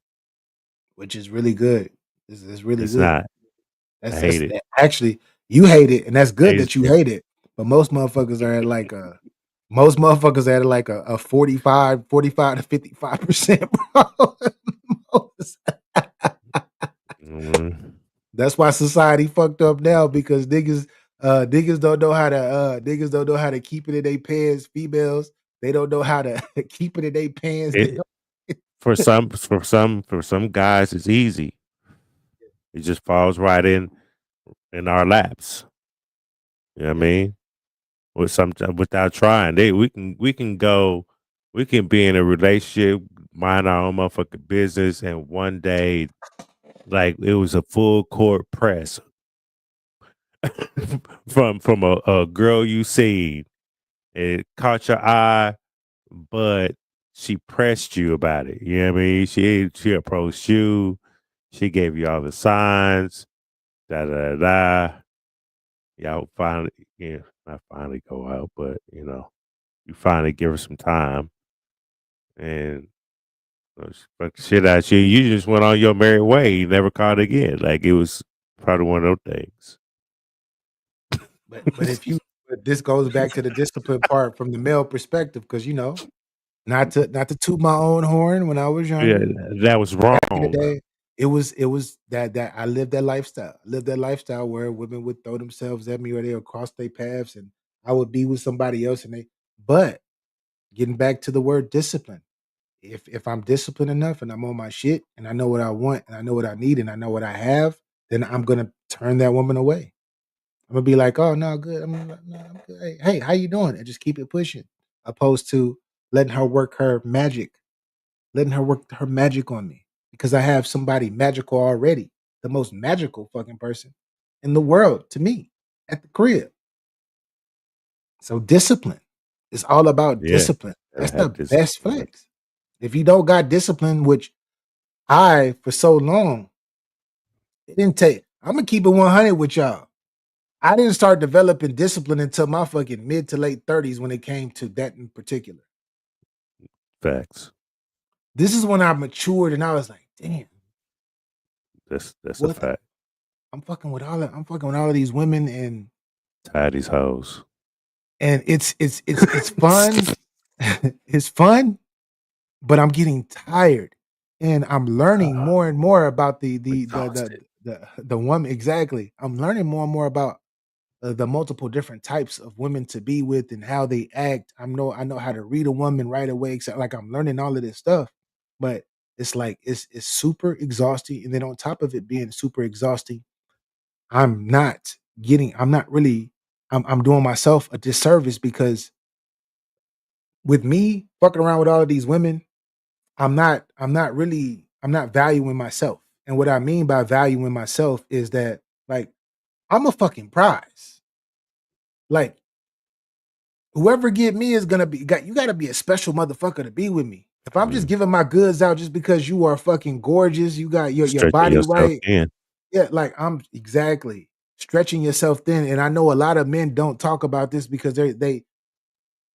which is really good. This is really It's good. not. I That's hate it. actually, you hate it, and that's good 80 that you hate it. But most motherfuckers are at like a Most motherfuckers had like a 45 to 55%, bro. Most. That's why society fucked up now because niggas don't know how to keep it in their pants. Females, they don't know how to keep it in their pants. For some guys, it's easy. It just falls right in our laps. You know what I mean? Without trying, we can be in a relationship, mind our own motherfucking business, and one day, like it was a full court press from a girl you seen. It caught your eye, but she pressed you about it. You know what I mean? She approached you. She gave you all the signs. Da da da. Y'all finally, not finally go out, but you finally give her some time, and she fucked the shit out you. You just went on your merry way. You never caught again. Like it was probably one of those things. But this goes back to the discipline part from the male perspective, because not to toot my own horn when I was Yeah, younger. that was Back in the wrong. day, it was that I lived that lifestyle. I lived that lifestyle where women would throw themselves at me or they would cross their paths and I would be with somebody else but getting back to the word discipline. If I'm disciplined enough and I'm on my shit and I know what I want and I know what I need and I know what I have, then I'm gonna turn that woman away. I'm gonna be like, oh no, good. No, I'm good. Hey, how you doing? And just keep it pushing. Opposed to letting her work her magic, letting her work her magic on me. Because I have somebody magical already, the most magical fucking person in the world to me at the crib. So discipline. It's all about Yeah, discipline. gotta That's the have best discipline. flex. If you don't got discipline, which I for so long, it didn't take. I'm gonna keep it 100 with y'all. I didn't start developing discipline until my fucking mid to late 30s when it came to that in particular. Facts. This is when I matured and I was like, damn, That's a what fact. I'm fucking with I'm fucking with all of these women and Tired these hoes. it's fun. It's fun, but I'm getting tired. And I'm learning more and more about Exhausted. the woman. Exactly. I'm learning more and more about the multiple different types of women to be with and how they act. I know how to read a woman right away. Except like I'm learning all of this stuff, but it's like it's super exhausting. And then on top of it being super exhausting, I'm not really. I'm doing myself a disservice because with me fucking around with all of these women, I'm not valuing myself. And what I mean by valuing myself is that like I'm a fucking prize. Like whoever get me is gonna be you gotta be a special motherfucker to be with me. If I'm just giving my goods out just because you are fucking gorgeous, you got your Stretching body yourself right. in. Yeah, like I'm exactly stretching yourself thin. And I know a lot of men don't talk about this because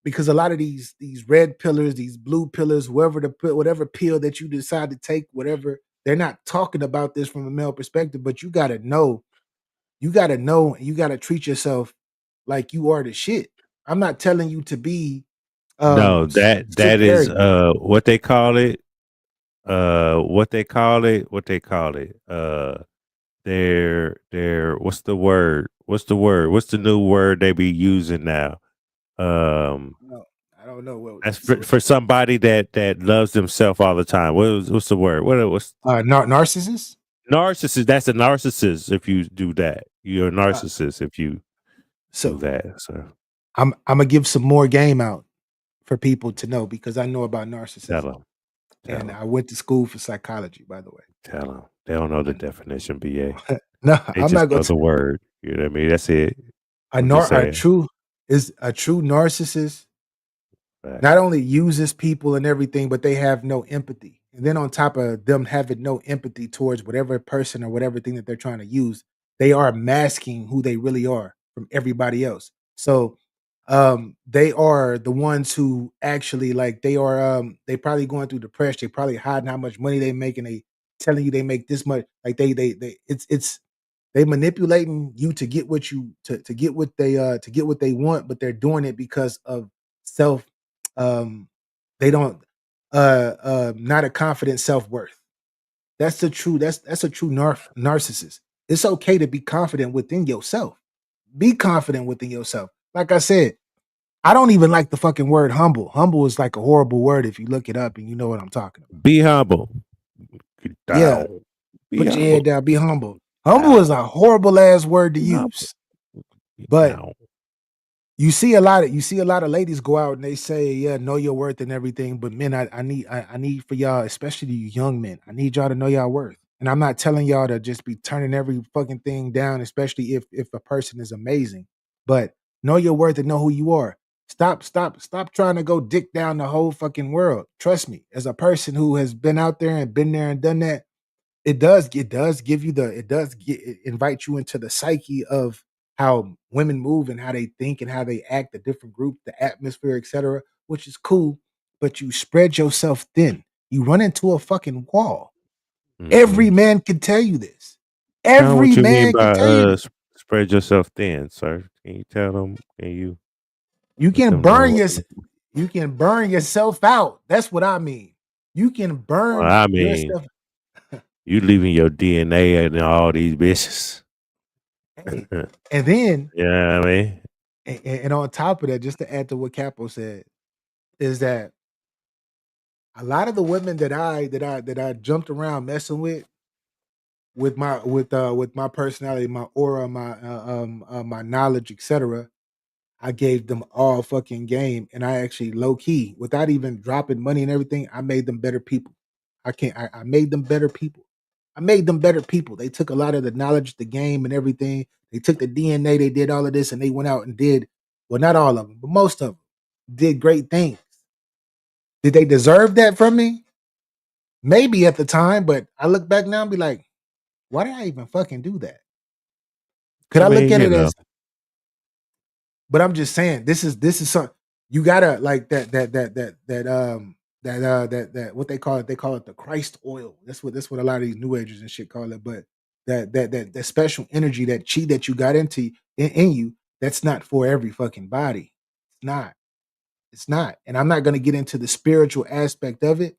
because a lot of these red pillars, these blue pillars, whatever pill that you decide to take, whatever, they're not talking about this from a male perspective, but and you gotta treat yourself like you are the shit. I'm not telling you to be No, sit that is arrogant. what they call it. What they call it. They're what's the word? What's the word? What's the new word they be using now? Um No, I don't know that's for somebody that loves themselves all the time. What's the word? What's narcissist. narcissist? That's a narcissist if you do that. You're a Uh, narcissist if you do so that. So I'm gonna give some more game out for people to know because I know about tell narcissism them. Tell and them. I went to school for psychology, by the way. Tell them. They don't know the And definition, BA. no, They I'm just not going know to. the word. You know what I mean? That's it. I'm just A saying. true narcissist not Facts. only uses people and everything, but they have no empathy. And then on top of them having no empathy towards whatever person or whatever thing that they're trying to use, they are masking who they really are from everybody else. So they are the ones who actually like they probably going through depression, they probably hiding how much money they make and they telling you they make this much. Like they it's they manipulating you to get what you to get what they want, but they're doing it because of self they don't not a confident self-worth. That's a true narcissist. It's okay to be confident within yourself. Be confident within yourself. Like I said, I don't even like the fucking word humble. Humble is like a horrible word if you look it up and you know what I'm talking about. Be humble. Get Yeah. down. Be Put your humble. head down, be humble. Humble Down. is a horrible ass word to Be humble. use. Get But down. you see a lot of ladies go out and they say, yeah, know your worth and everything. But men, I need for y'all, especially you young men, I need y'all to know y'all worth. And I'm not telling y'all to just be turning every fucking thing down, especially if a person is amazing. But know your worth and know who you are. Stop trying to go dick down the whole fucking world. Trust me, as a person who has been out there and been there and done that, it does give you it invite you into the psyche of how women move and how they think and how they act, the different group, the atmosphere, etc., which is cool. But you spread yourself thin. You run into a fucking wall. Every Mm-hmm. man can tell you this. Tell 'em what Every you mean man can by tell you this. spread yourself thin, sir. Can you tell them? Can you You let can them know? you can burn yourself out. That's what I mean. You can Well, burn I mean, yourself. you leaving your DNA in all these bitches. Hey, and then You know what I mean? and on top of that, just to add to what Capo said, is that a lot of the women that I jumped around messing with my personality, my aura, my knowledge, etc. I gave them all fucking game, and I actually low key, without even dropping money and everything, I made them better people. I made them better people. I made them better people. They took a lot of the knowledge, the game, and everything. They took the DNA, they did all of this, and they went out and did, well, not all of them, but most of them did great things. Did they deserve that from me? Maybe at the time, but I look back now and be like, why did I even fucking do that? Could I I look mean, at you it know, as, but I'm just saying, this is some, you gotta like that what they call it the Christ oil. That's what a lot of these new agers and shit call it. But that special energy, that chi that you got in you, that's not for every fucking body. It's not. It's not. And I'm not gonna get into the spiritual aspect of it,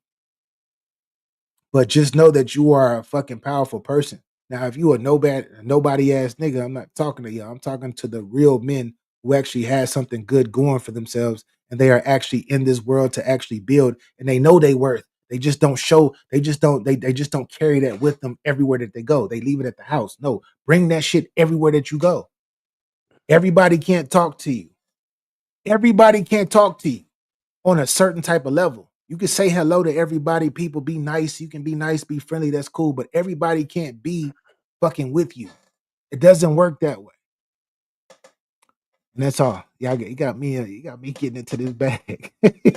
but just know that you are a fucking powerful person. Now, if you a nobody ass nigga, I'm not talking to you. I'm talking to the real men who actually has something good going for themselves, and they are actually in this world to actually build, and they know they worth. They just don't show. They just don't carry that with them everywhere that they go. They leave it at the house. No, bring that shit everywhere that you go. Everybody can't talk to you. Everybody can't talk to you on a certain type of level. You can say hello to everybody, people be nice, you can be nice, be friendly, that's cool, but everybody can't be fucking with you. It doesn't work that way. And that's all. Yeah, you got me getting into this bag.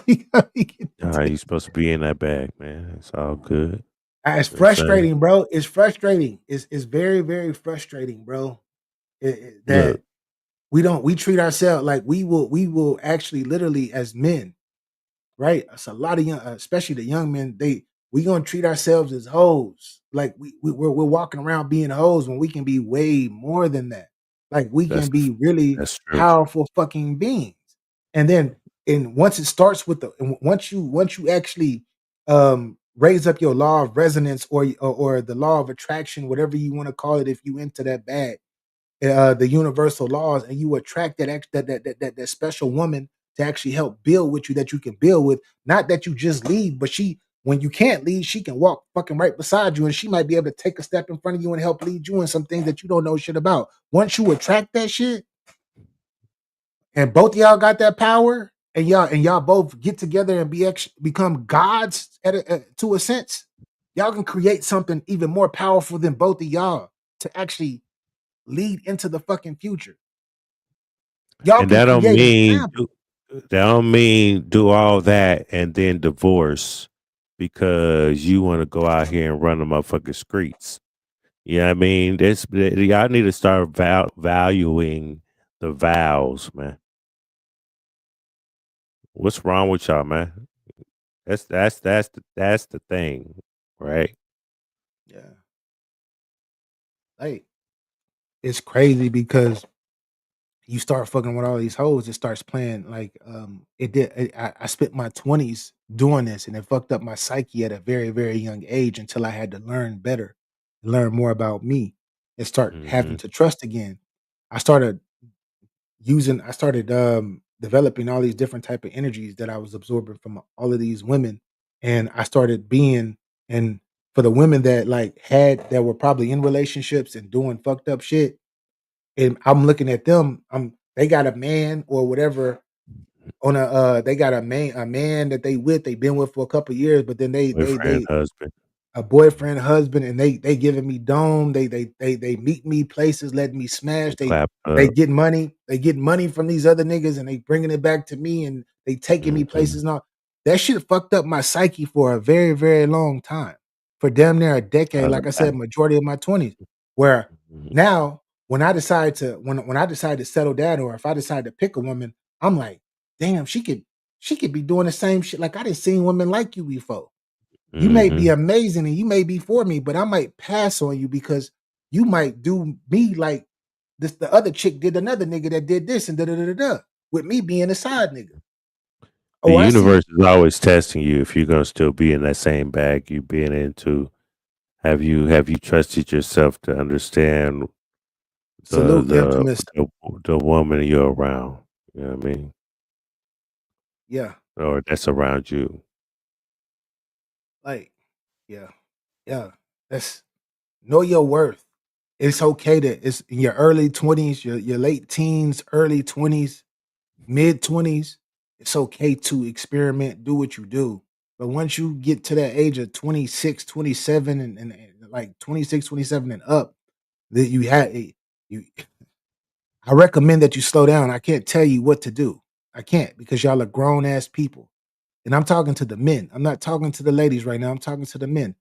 You got me getting into you supposed to be in that bag, man. It's all good. It's You know what I'm saying? frustrating, bro. It's frustrating. It's very, very frustrating, bro. Look, That we treat ourselves like we will actually literally as men, right? It's a lot of young, especially the young men. We gonna treat ourselves as hoes. Like we're walking around being hoes when we can be way more than that. Like we that's can be really that's true. powerful fucking beings. And then and once it starts with and once you actually raise up your law of resonance or the law of attraction, whatever you want to call it, if you into that bag, the universal laws, and you attract that special woman to actually help build with you, that you can build with. Not that you just lead, but when you can't lead, she can walk fucking right beside you, and she might be able to take a step in front of you and help lead you in some things that you don't know shit about. Once you attract that shit, and both of y'all got that power, and y'all both get together and become gods to a sense, y'all can create something even more powerful than both of y'all to actually lead into the fucking future. Y'all And can create an example. that don't mean do all that and then divorce because you want to go out here and run the motherfucking streets. You know what I mean? Y'all need to start valuing the vows, man. What's wrong with y'all, man? That's the thing, right? Yeah. Like, it's crazy because you start fucking with all these hoes, it starts playing like it did. I spent my 20s doing this, and it fucked up my psyche at a very, very young age until I had to learn better, learn more about me, and start having Mhm. to trust again. I started I started developing all these different type of energies that I was absorbing from all of these women, and I started being and for the women that like had that were probably in relationships and doing fucked up shit, and I'm looking at them, they got a man or whatever on they got a man that they've been with for a couple years, but then Boyfriend, husband. a boyfriend, husband, and they giving me dome. They meet me places, letting me smash. They clap They up. get money. They get money from these other niggas, and they bringing it back to me, and they taking me Mhm. places. And all that shit fucked up my psyche for a very, very long time, for damn near a decade. Like I said, majority of my 20s. Where Mhm. now, when I decide to when I decide to settle down, or if I decide to pick a woman, I'm like, damn, she could be doing the same shit. Like I didn't seen women like you before. You may be Mhm. amazing and you may be for me, but I might pass on you because you might do me like this. The other chick did another nigga that did this and da da da da da. With me being a side nigga. The Oh, I see. universe is always testing you if you're gonna still be in that same bag you've been into. Have you trusted yourself to understand the Salute, the infamous. the, the woman you're around? You know what I mean? Yeah, Or that's around you. like yeah, yeah. That's know your worth. It's okay to it's in your early 20s, your late teens, early 20s, mid 20s. It's okay to experiment, do what you do. But once you get to that age of 26, 27, and like 26, 27 and up, that you I recommend that you slow down. I can't tell you what to do. I can't because y'all are grown ass people. And I'm talking to the men. I'm not talking to the ladies right now. I'm talking to the men.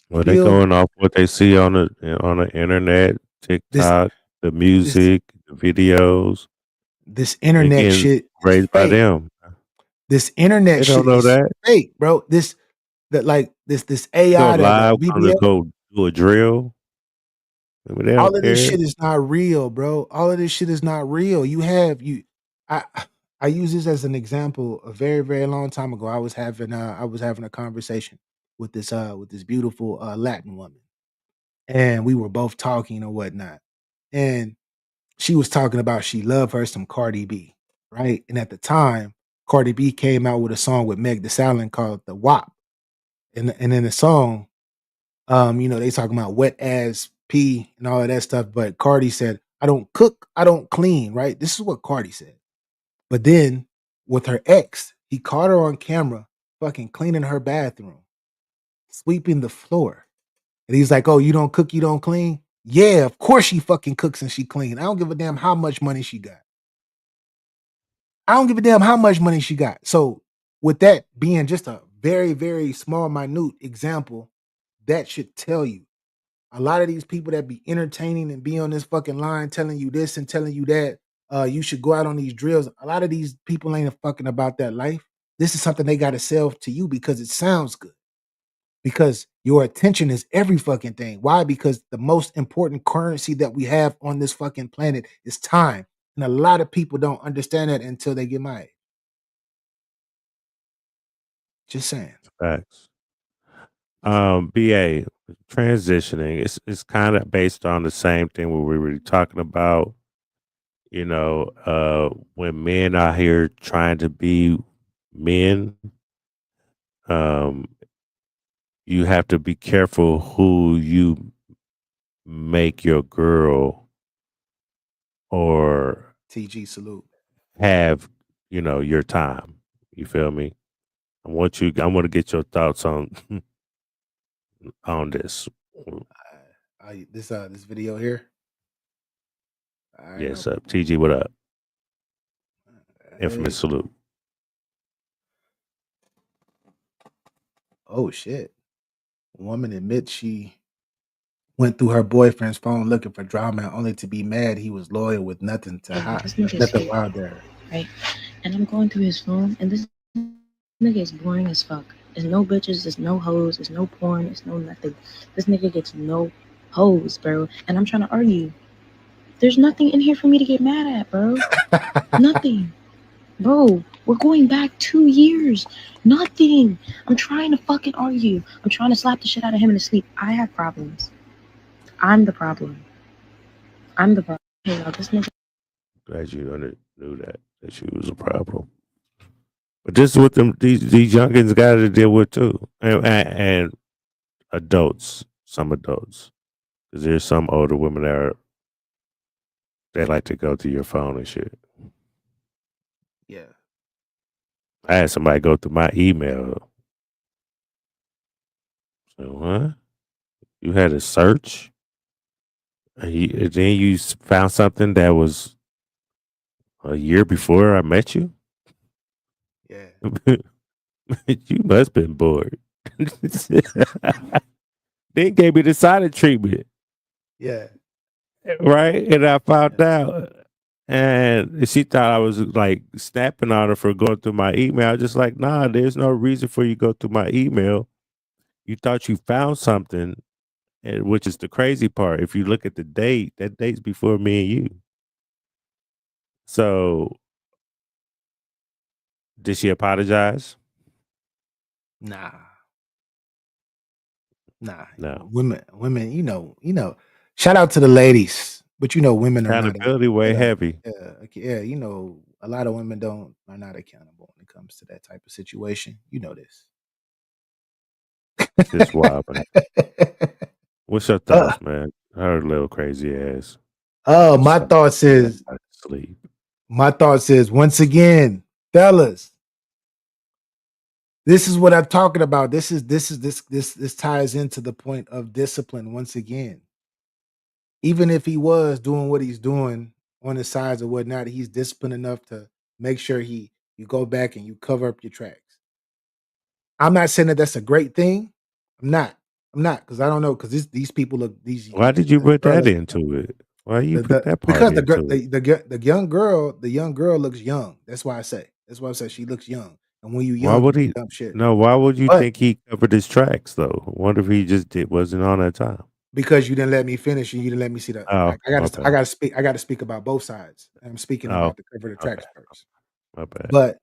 Well, they Build going off what they see on the internet, this TikTok, the this music, the videos. this They internet getting shit is raised by fake. them. This internet They shit don't know is that. fake, bro. This Go AI, the live, come to BBL, go do a drill. I mean, they all don't of this care. shit is not real, bro. All of this shit is not real. I I use this as an example. A very, very long time ago, I was having a conversation with this beautiful Latin woman, and we were both talking or whatnot. And she was talking about she loved her some Cardi B, right? And at the time, Cardi B came out with a song with Meg Thee Stallion called "The WAP," and in the song, they talking about wet ass pee and all of that stuff. But Cardi said, "I don't cook, I don't clean." Right? This is what Cardi said. But then with her ex, he caught her on camera, fucking cleaning her bathroom, sweeping the floor, and he's like, "Oh, you don't cook, you don't clean." Yeah, of course she fucking cooks and she clean. I don't give a damn how much money she got. I don't give a damn how much money she got. So, with that being just a very, very small, minute example, that should tell you a lot of these people that be entertaining and be on this fucking line telling you this and telling you that, you should go out on these drills. A lot of these people ain't fucking about that life. This is something they got to sell to you because it sounds good. Because your attention is every fucking thing. Why? Because the most important currency that we have on this fucking planet is time. And a lot of people don't understand that until they get my age. Just saying. Facts. BA transitioning. It's kind of based on the same thing what we were talking about. When men are here trying to be men, um, you have to be careful who you make your girl or TG salute. have, your time. You feel me? I want to get your thoughts on on this. This video here. All right, no Yes, up. TG, what up? Infamous hey. salute. Oh shit. Woman admits she went through her boyfriend's phone looking for drama only to be mad he was loyal with nothing to And hide. this nigga is Nothing fake, wild there. right? And I'm going through his phone, and this nigga is boring as fuck. There's no bitches, there's no hoes, there's no porn, there's no nothing. This nigga gets no hoes, bro. And I'm trying to argue. There's nothing in here for me to get mad at, bro. Nothing. Bro, we're going back 2 years. Nothing. I'm trying to fucking argue. I'm trying to slap the shit out of him in his sleep. I have problems. I'm the problem. I'm the problem. Hey, yo, this nigga. Glad you knew that she was a problem. But this is what these youngins got to deal with too, and adults, some adults, because there's some older women they like to go through your phone and shit. Yeah. I had somebody go through my email. So, what? You had a search, and then you found something that was a year before I met you. Yeah. You must have been bored. Then gave me the silent treatment. Yeah. Right? And I found out. And she thought I was like snapping on her for going through my email. I was just like, nah, there's no reason for you to go through my email. You thought you found something, which is the crazy part. If you look at the date, that date's before me and you. So did she apologize? Nah. Nah. No. Women, shout out to the ladies, but women are not Accountability way heavy. yeah, a lot of women are not accountable when it comes to that type of situation. You know this. It's just wild, man. What's your Uh, thoughts, man? Her little crazy ass. my thoughts is Sleep. once again, fellas, this is what I'm talking about. This ties into the point of discipline once again. Even if he was doing what he's doing on the sides or whatnot, he's disciplined enough to make sure you go back and you cover up your tracks. I'm not saying that that's a great thing. I'm not. Because I don't know. Because these people look these. Why did you put girl that look- into it? Why you the, put the that part because into it? the young girl looks young. That's why I say. That's why I say she looks young. And when you Why young, you would do he? dumb shit. No, why would you But think he covered his tracks though? What if he just wasn't on that time? because you didn't let me finish and you didn't let me see the. Oh, I my got to. I bad. got to speak. I got to speak about both sides. I'm speaking Oh, about the cover the my tracks bad. first. My bad. But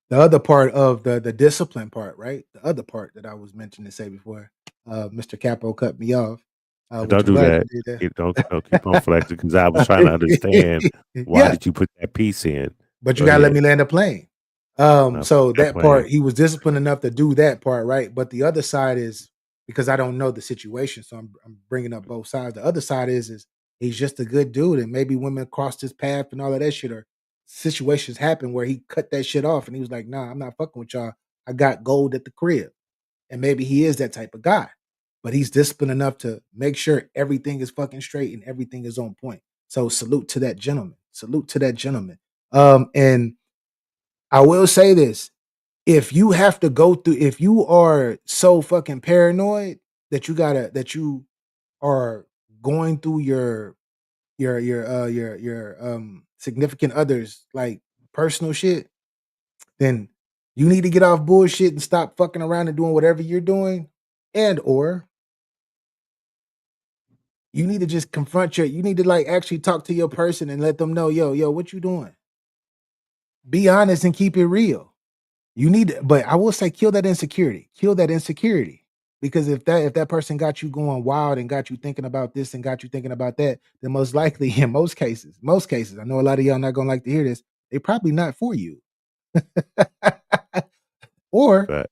the other part of the discipline part, right? The other part that I was mentioning to say before, Mr. Capo cut me off, which Don't I'm do glad that. you did Don't keep on flexing because I was trying to understand that. why Yeah, did you put that piece in. but you Go gotta let ahead. me land the plane. No, So that that plan. part, he was disciplined enough to do that part, right? But the other side is because I don't know the situation, so I'm bringing up both sides. The other side is he's just a good dude, and maybe women crossed his path and all of that shit, or situations happen where he cut that shit off, and he was like, "Nah, I'm not fucking with y'all. I got gold at the crib," and maybe he is that type of guy, but he's disciplined enough to make sure everything is fucking straight and everything is on point. So salute to that gentleman. Salute to that gentleman. And I will say this: if you have to go through, if you are so fucking paranoid that you are going through your significant others like personal shit, then you need to get off bullshit and stop fucking around and doing whatever you're doing, and or you need to just you need to like actually talk to your person and let them know, yo, what you doing? Be honest and keep it real. You need to, but I will say kill that insecurity. Kill that insecurity. Because if that person got you going wild and got you thinking about this and got you thinking about that, then most likely in most cases, I know a lot of y'all not gonna like to hear this, they probably not for you. Or But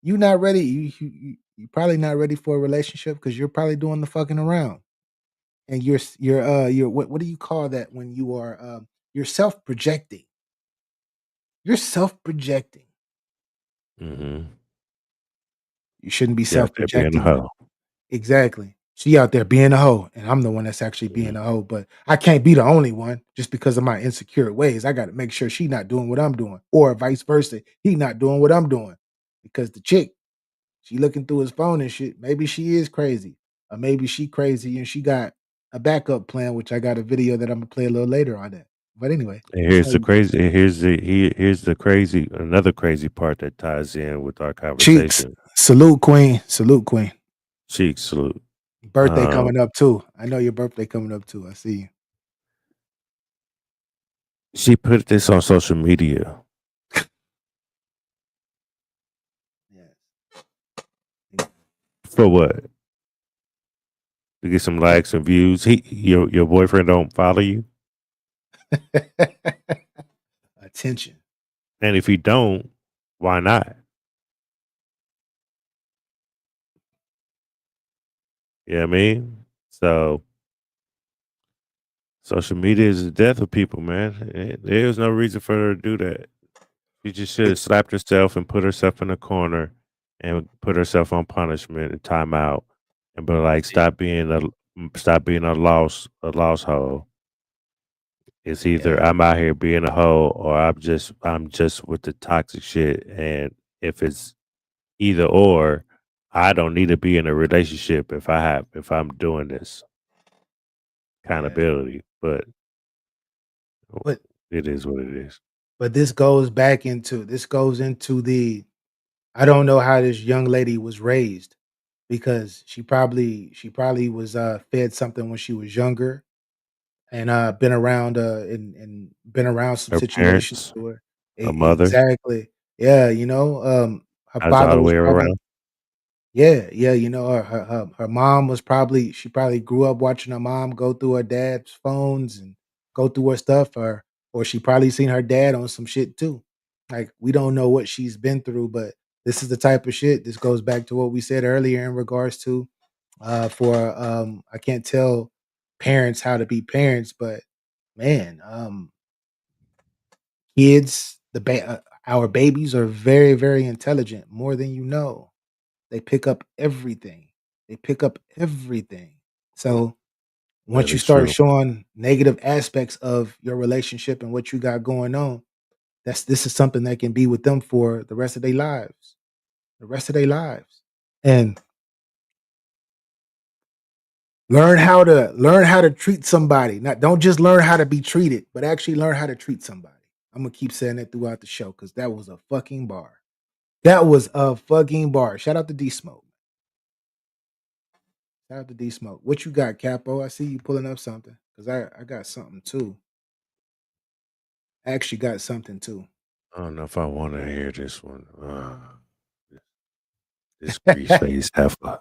you not ready, you probably not ready for a relationship because you're probably doing the fucking around. And you're what do you call that when you are you're self-projecting. You're self-projecting. mm-hmm. You shouldn't be She out there being a self-projecting. hoe. Exactly. She out there being a hoe, and I'm the one that's actually Mm-hmm. being a hoe, but I can't be the only one just because of my insecure ways. I got to make sure she not doing what I'm doing, or vice versa. He not doing what I'm doing because the chick, she looking through his phone and shit. Maybe she is crazy, or maybe she crazy and she got a backup plan, which I got a video that I'm gonna play a little later on that. But anyway, And here's the crazy. And here's the crazy. Another crazy part that ties in with our Cheeks, conversation. salute queen, salute queen. Cheeks salute. Birthday coming up too. I know your birthday coming up too. I see you. She put this on social media. For what? To get some likes and views. Your boyfriend don't follow you? Attention. And if he don't, why not? You know what I mean? So social media is the death of people, man. There's no reason for her to do that. She just should have slapped herself and put herself in a corner and put herself on punishment and timeout and be like, stop being a lost hoe. It's either I'm out here being a hoe or I'm just with the toxic shit. And if it's either or, I don't need to be in a relationship if I'm doing this accountability. But But it is what it is. But this goes into the I don't know how this young lady was raised because she probably was fed something when she was younger and been around and been around some Her situations parents, where her mother, exactly. Yeah, her that's all father the was way probably around. yeah, her mom was she probably grew up watching her mom go through her dad's phones and go through her stuff, or she probably seen her dad on some shit too. Like we don't know what she's been through, but this is the type of shit. This goes back to what we said earlier in regards to for I can't tell parents how to be parents, but man, kids, our babies are very, very intelligent, more than you know. They pick up everything. They pick up everything. So That once you is start true. showing negative aspects of your relationship and what you got going on, this is something that can be with them for the rest of their lives. The rest of their lives. And learn how to treat somebody. Not don't just learn how to be treated, but actually learn how to treat somebody. I'm gonna keep saying that throughout the show because that was a fucking bar. That was a fucking bar. Shout out to D Smoke. Shout out to D Smoke. What you got, Capo? I see you pulling up something. Cause I got something too. I actually got something too. I don't know if I want to hear this one. This grease face heifer.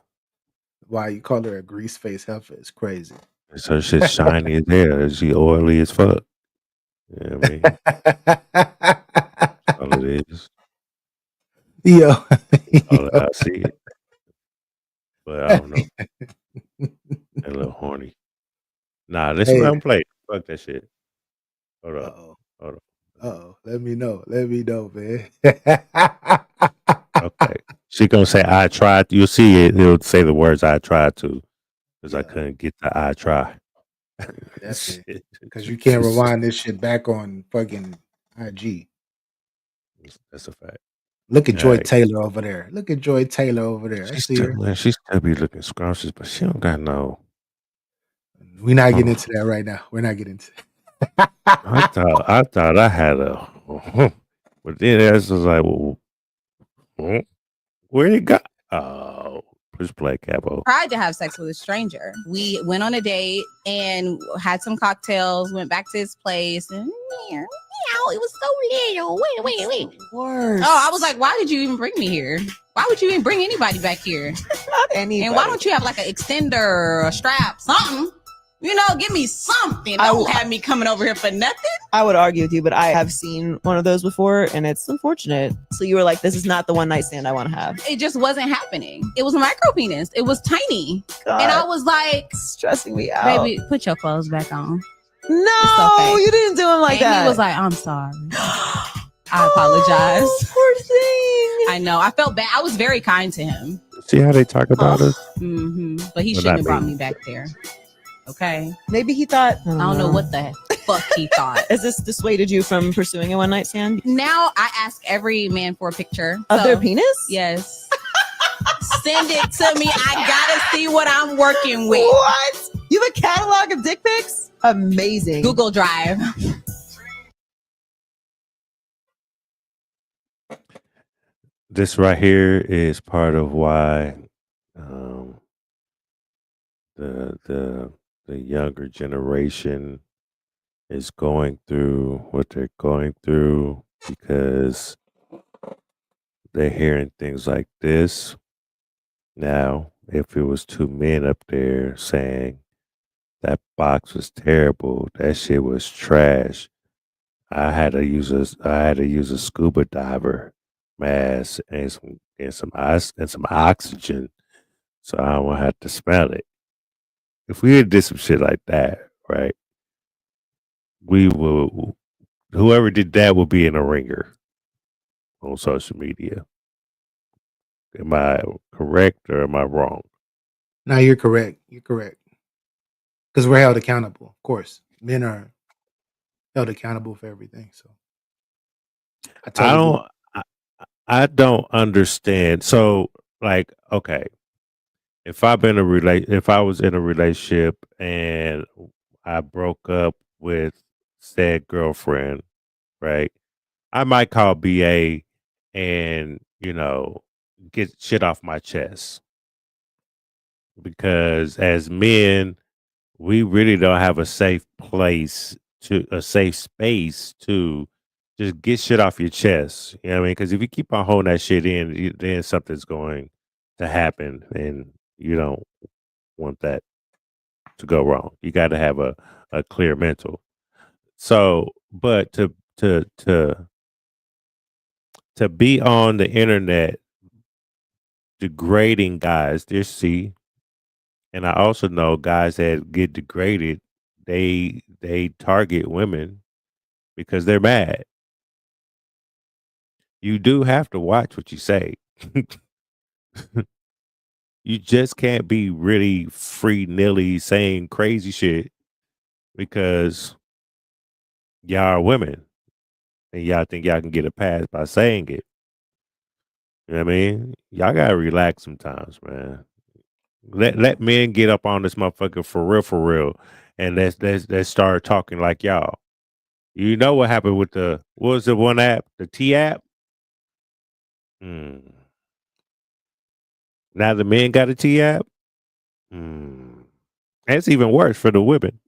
Why you call her a grease face heifer? It's crazy. It's her shit shiny as hell. She oily as fuck. You know what I mean? All it is. Yo, All I see it. But I don't know. A little horny. Nah, this one Hey, I'm playing. Fuck that shit. Hold up. uh-oh. Hold up. Uh-oh. Let me know. Let me know, man. Okay. She gonna say I tried. You'll see it. He'll say the words I tried to because I Yeah, couldn't get the I try. definitely. Shit. Because you can't rewind this shit back on fucking IG. That's a fact. Look at All Joy right. Taylor over there. Look at Joy Taylor over there. I see her. She still be looking scrumptious, but she don't got no. We're not getting Oh, into that right now. We're not getting into I thought I had a, but then it was like, well, where you got? Oh, please play Capo. Tried to have sex with a stranger. We went on a date and had some cocktails, went back to his place, and meow, it was so little. Wait. Worse. Oh, I was like, why did you even bring me here? Why would you even bring anybody back here? Not anybody. And why don't you have like an extender or a strap, something? You know, give me something. Don't have me coming over here for nothing. I would argue with you, but I have seen one of those before, and it's unfortunate. So you were like, "This is not the one night stand I want to have." It just wasn't happening. It was a micro penis. It was tiny, God, and I was like, stressing me out. "Baby, put your clothes back on." No, okay. you didn't do him like And that. he was like, "I'm sorry. I apologize." Poor thing. I know. I felt bad. I was very kind to him. See how they talk about us? But he Well, shouldn't not have brought me. me back there. Okay. Maybe he thought. I don't know what the fuck he thought. Has this dissuaded you from pursuing a one night stand? Now I ask every man for a picture Of their penis? Yes. Send it to me. I gotta see what I'm working with. What? You have a catalog of dick pics? Amazing. Google Drive. This right here is part of why the younger generation is going through what they're going through because they're hearing things like this. Now, if it was two men up there saying that box was terrible, that shit was trash, I had to use a scuba diver mask and some ice and some oxygen so I won't have to smell it. If we had did some shit like that, right? We will whoever did that will be in a ringer on social media. Am I correct or am I wrong? No, you're correct. You're correct. Because we're held accountable, of course. Men are held accountable for everything. So I I totally get it. don't I, I don't understand. So like, okay, if I was in a relationship and I broke up with said girlfriend, right? I might call BA and, get shit off my chest. Because as men, we really don't have a safe space to just get shit off your chest. You know what I mean? Because if you keep on holding that shit in, then something's going to happen, and you don't want that to go wrong. You got to have a clear mental. So, but to be on the internet degrading guys, there's C, and I also know guys that get degraded, they target women because they're mad. You do have to watch what you say. You just can't be really free nilly saying crazy shit because y'all are women and y'all think y'all can get a pass by saying it. You know what I mean? Y'all gotta relax sometimes, man. Let men get up on this motherfucker for real, and let's start talking like y'all. You know what happened with what was the one app, the T app? Hmm. Now the men got a T app. Hmm. That's even worse for the women.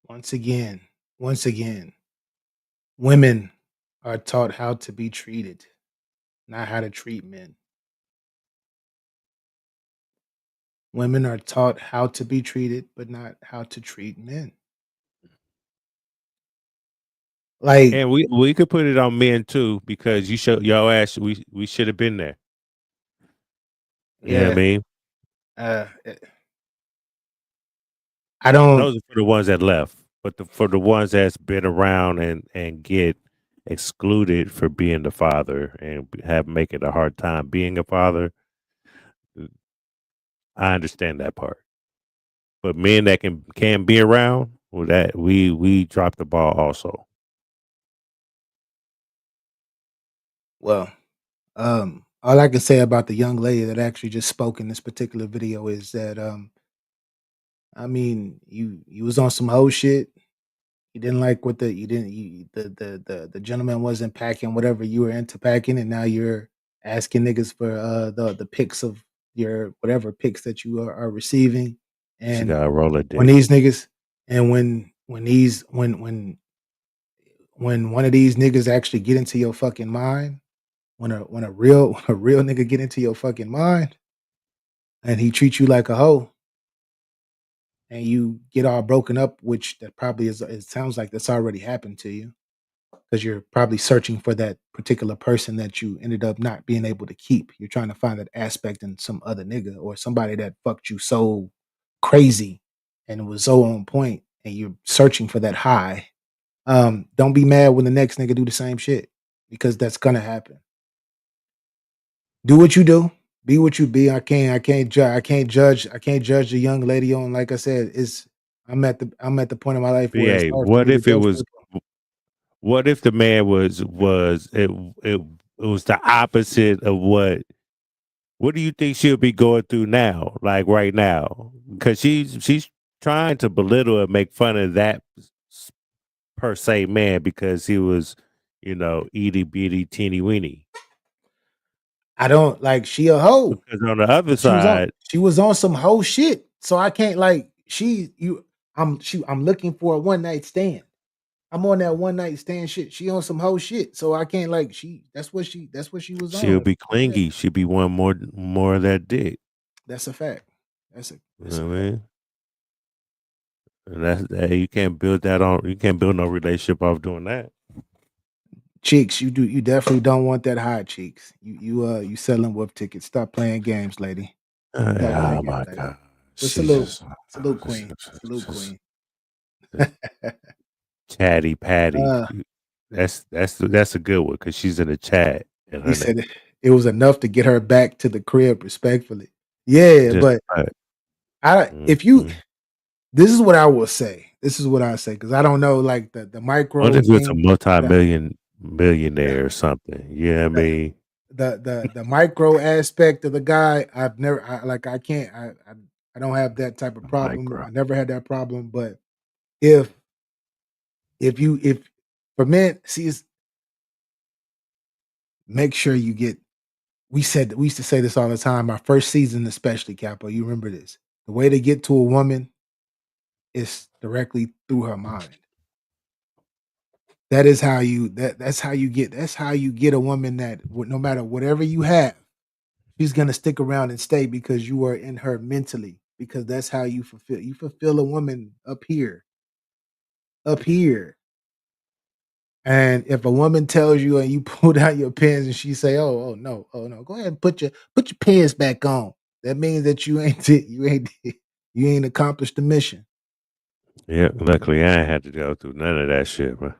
Once again, women are taught how to be treated, not how to treat men. Women are taught how to be treated, but not how to treat men. Like, And we could put it on men too because y'all ass we should have been there. You know what I yeah, mean? uh, I don't. Those are for the ones that left, but for the ones that's been around and get excluded for being the father and have make it a hard time being a father, I understand that part. But men that can be around, well, that we dropped the ball also. Well, all I can say about the young lady that actually just spoke in this particular video is that, I mean, you was on some hoe shit. You didn't like what the you didn't you, the gentleman wasn't packing whatever you were into packing, and now you're asking niggas for the pics of your whatever pics that you are receiving, She and got a roller when dick. these niggas and when these when one of these niggas actually get into your fucking mind, when a real a real nigga get into your fucking mind, and he treats you like a hoe, and you get all broken up, which that probably is it sounds like that's already happened to you because you're probably searching for that particular person that you ended up not being able to keep. You're trying to find that aspect in some other nigga or somebody that fucked you so crazy and was so on point, and you're searching for that high. Don't be mad when the next nigga do the same shit because that's gonna happen. Do what you do. Be what you be. I can't judge the young lady on. Like I said, I'm at the point in my life where it's BA, hard for me to judge people. what if the man it was the opposite of what do you think she'll be going through now, like right now? Because she's trying to belittle and make fun of that per se man because he was, itty bitty teeny weeny. I don't like she a hoe. Because on the other She was on side, she was on some hoe shit. So I can't like she you I'm looking for a one night stand. I'm on that one night stand shit. She on some whole shit. So I can't like that's what she was She'll on. be Yeah, clingy. She'll be wanting more of that dick. that's a fact. You That's a know what I fact. mean? And you can't build that on. You can't build no relationship off doing that. Cheeks, you definitely don't want that high cheeks. You selling wolf tickets. Stop playing games, lady. Stop playing Oh games, my lady. god, But she's just, salute just, queen. Salute just, queen. just chatty patty. uh That's a good one because she's in the chat and he her name said it was enough to get her back to the crib respectfully. Yeah, just but right. if you Mhm. this is what I will say. This is what I say because I don't know like the What micro if it's a thing. The, millionaire or something? You know what I the mean? the micro aspect of the guy, I've never I can't I don't have that type of problem. Micro. I never had that problem. But if if for men, see, make sure you get. We used to say this all the time. Our first season, especially Capo, you remember this. The way to get to a woman is directly through her mind. That is how you that's how you get a woman that no matter whatever you have, she's gonna stick around and stay because you are in her mentally. Because that's how you fulfill a woman up here. And if a woman tells you and you pull down your pants and she say, oh no, go ahead and put your pants back on. That means that you ain't accomplished the mission. Yeah, luckily I ain't had to go through none of that shit, man.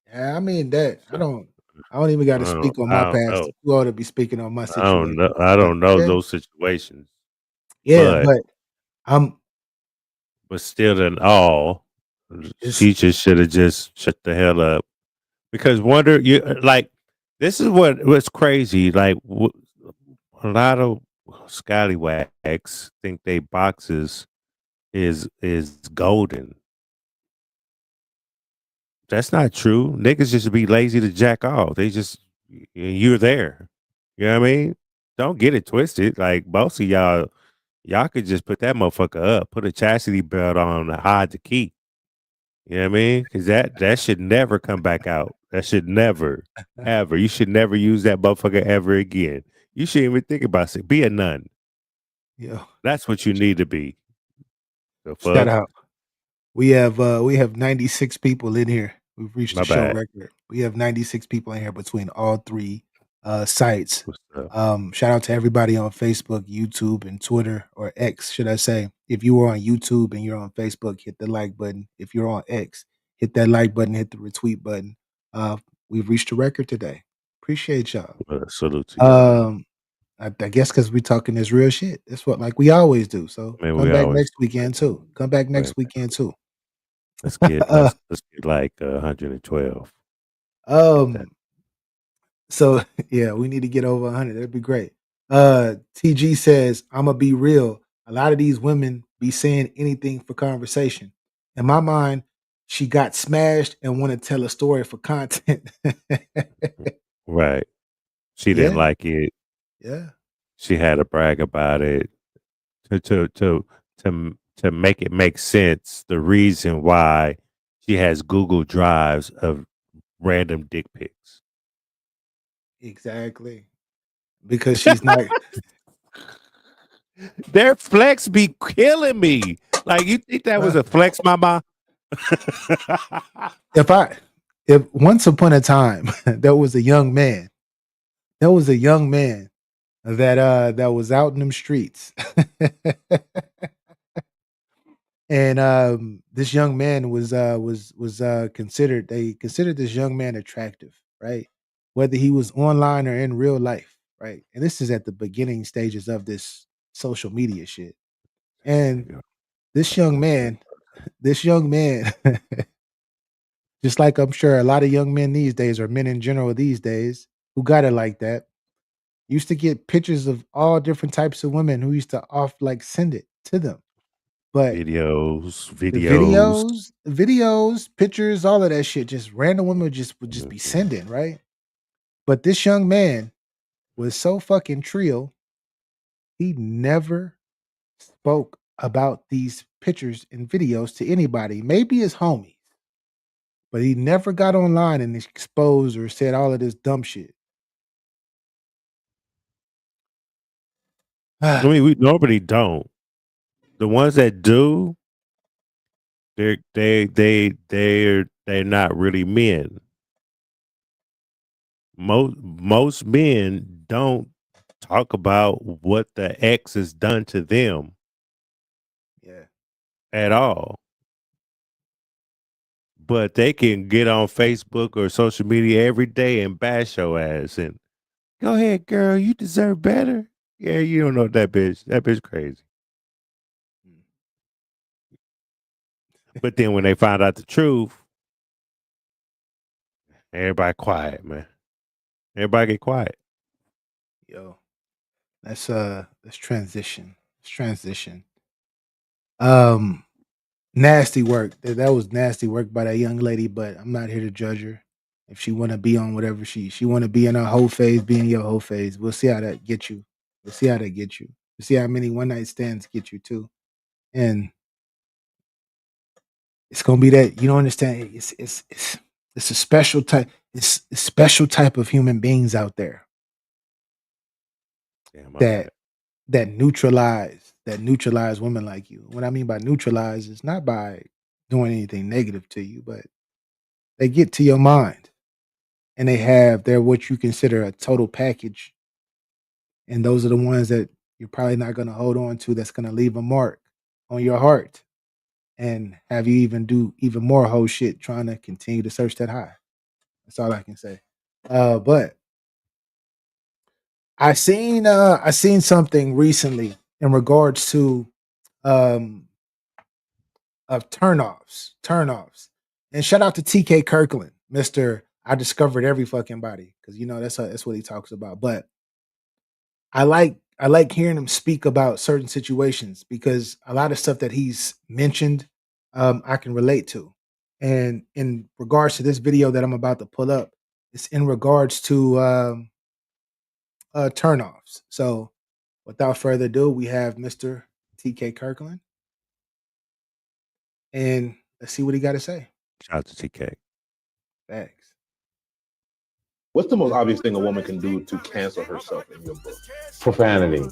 Yeah, I mean that So I don't even got to I speak on I my don't past. know. You ought to be speaking on my I don't situation. know. I But don't know yeah, those situations, yeah, but but I'm still in all, it's she just should have just shut the hell up. Because like this is what's crazy. Like a lot of scallywags think they boxes is golden. That's not true. Niggas just be lazy to jack off. They just you're there. You know what I mean? Don't get it twisted. Like most of y'all could just put that motherfucker up, put a chastity belt on to hide the key. You know what I mean? Because that should never come back out. That should never, ever. You should never use that motherfucker ever again. You shouldn't even think about it. Be a nun. yeah. That's what you need to be. The Shout fuck? out. We have 96 people in here. We've reached a My show bad. record. We have 96 people in here between all three sites. What's up? Shout out to everybody on Facebook, YouTube, and Twitter, or X, should I say. If you were on YouTube and you're on Facebook, hit the like button. If you're on X, hit that like button, hit the retweet button. We've reached a record today. Appreciate y'all. Salute to y'all. Um, I guess because we're talking this real shit. That's what like we always do. So Man, come we back always next weekend too. Come back man, next weekend too. let's get uh, let's get like 112. Get that. um, so yeah, we need to get over 100. That'd be great. TG says, I'ma be real. A lot of these women be saying anything for conversation. In my mind, she got smashed and want to tell a story for content. Right. She didn't Yeah, like it. yeah, She had to brag about it to make it make sense. The reason why she has Google Drives of random dick pics. exactly. Because she's not. Their flex be killing me. Like you think that was uh, a flex, mama? if I, if once upon a time there was a young man, there was a young man that was out in them streets. And this young man was considered they considered this young man attractive, right? Whether he was online or in real life, right? And this is at the beginning stages of this social media shit. And this young man, this young man, just like I'm sure a lot of young men these days, or men in general these days, who got it like that, used to get pictures of all different types of women who used to like send it to them. But videos, the videos. videos, pictures, all of that shit, just random women would just be Mhm. sending, right? But this young man was so fucking trill, he never spoke about these pictures and videos to anybody, maybe his homies, but he never got online and exposed or said all of this dumb shit. I mean, we normally don't. The ones that do, they're not really men. Most men don't talk about what the ex has done to them Yeah. at all. But they can get on Facebook or social media every day and bash your ass and go ahead, girl, you deserve better. Yeah, you don't know that bitch. That bitch crazy. But then when they find out the truth, everybody quiet, man. Everybody get quiet. Yo, let's transition. Let's transition. Nasty work. That was nasty work by that young lady, but I'm not here to judge her. If she want to be on whatever she want to be in her whole phase, be in your whole phase. We'll see how that gets you. We'll see how that gets you. We'll see how many one night stands get you too. And it's gonna be that you don't understand. It's a special type. It's a special type of human beings out there that neutralize women like you. What I mean by neutralize is not by doing anything negative to you, but they get to your mind and they're what you consider a total package. And those are the ones that you're probably not going to hold on to that's going to leave a mark on your heart and have you even do even more whole shit trying to continue to search that high. That's all I can say. But I seen something recently in regards to um of turnoffs. And shout out to TK Kirkland, Mr. I discovered every fucking body because that's what he talks about. But I like hearing him speak about certain situations because a lot of stuff that he's mentioned I can relate to. And in regards to this video that I'm about to pull up, it's in regards to turnoffs. So without further ado, we have Mr. TK Kirkland. And let's see what he got to say. Shout out to TK. Thanks. What's the most obvious thing a woman can do to cancel herself in your book? Profanity.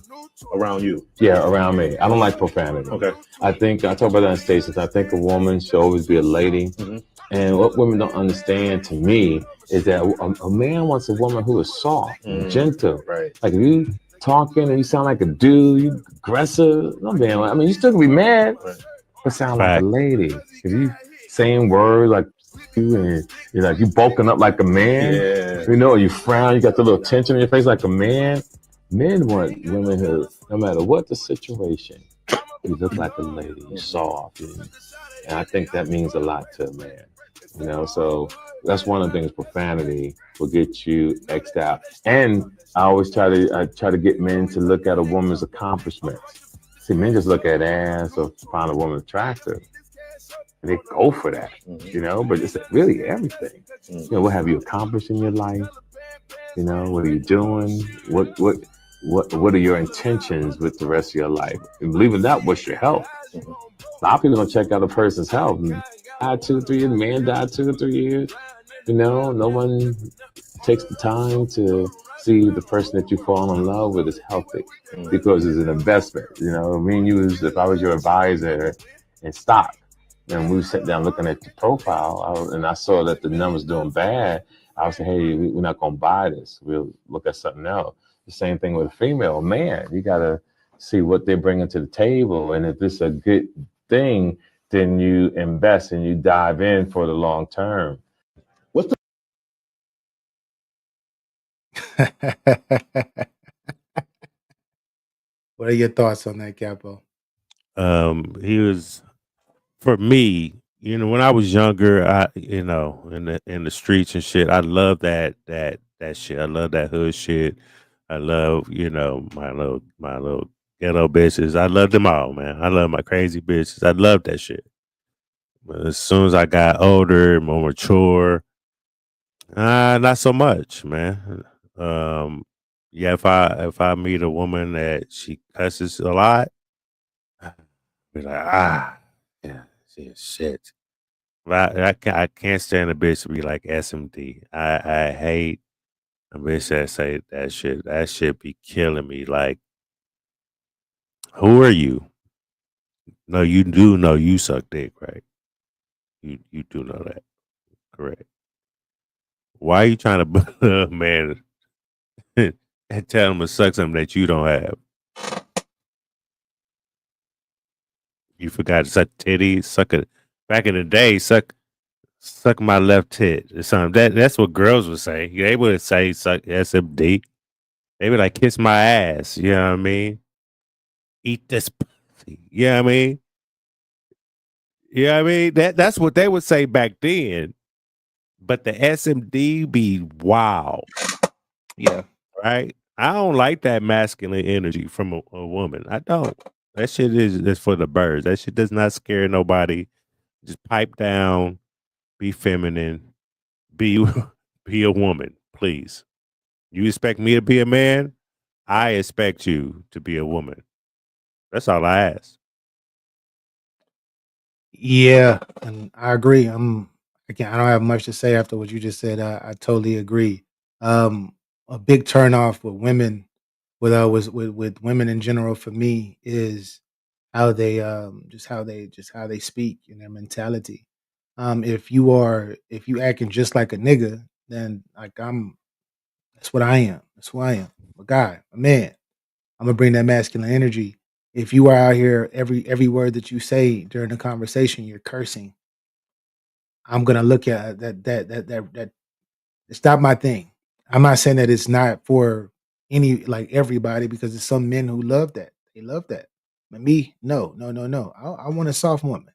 Around you? Yeah, around me. I don't like profanity. Okay. I talk about that in stations. I think a woman should always be a lady. Mm-hmm. And what women don't understand to me is that a man wants a woman who is soft and gentle. Right. Like if you talking and you sound like a dude, you aggressive. No man, I mean you still can be mad, but sound like a lady. If you saying words like you and you're like you bulking up like a man, you frown, you got the little tension in your face like a man. Men want women who, no matter what the situation, you look like a lady, you're soft, and I think that means a lot to a man. So that's one of the things. Profanity will get you X'd out, and I always try to get men to look at a woman's accomplishments. See, men just look at ass or find a woman attractive. And they go for that, but it's really everything. What have you accomplished in your life? What are you doing? What are your intentions with the rest of your life? And believe it or not, what's your health? A lot of people don't check out a person's health. Died 2 or 3 years, man died 2 or 3 years. No one takes the time to see the person that you fall in love with is healthy because it's an investment. Me and you, if I was your advisor in stock, and we sat down looking at the profile, and I saw that the numbers doing bad, I would say, hey, we're not going to buy this. We'll look at something else. The same thing with a female. Man, you got to see what they're bringing to the table. And if it's a good thing, then you invest and you dive in for the long term. What's What are your thoughts on that, Capo? He was, for me, when I was younger, in the streets and shit, I love that shit. I love that hood shit. I love, my little ghetto bitches. I love them all, man. I love my crazy bitches. I love that shit. But as soon as I got older, more mature, not so much, man. Yeah, if I meet a woman that she cusses a lot, be like, Yeah, shit. I can't stand a bitch to be like SMD. I hate a bitch that say that shit. That shit be killing me. Like, who are you? No, you do know you suck dick, right? You do know that, correct? Why are you trying to put a man and tell him to suck something that you don't have? You forgot to suck titties, suck it. Back in the day, suck my left tit or something. That's what girls would say. They would say suck SMD. They would like kiss my ass. You know what I mean? Eat this pussy. You know what I mean? You know what I mean? That's what they would say back then. But the SMD be wow. Yeah. Right? I don't like that masculine energy from a woman. I don't. That shit is for the birds. That shit does not scare nobody. Just pipe down, be feminine, be be a woman, please. You expect me to be a man? I expect you to be a woman. That's all I ask. Yeah, and I agree. I don't have much to say after what you just said. I totally agree. A big turnoff with women, with women in general for me is how they just how they speak and their mentality. If you acting just like a nigga, then like that's what I am. That's who I am. I'm a guy, a man. I'm gonna bring that masculine energy. If you are out here, every word that you say during the conversation, you're cursing. I'm gonna look at that. It's not my thing. I'm not saying that it's not for any like everybody because there's some men who love that. They love that. But me, no, no, no, no. I want a soft woman.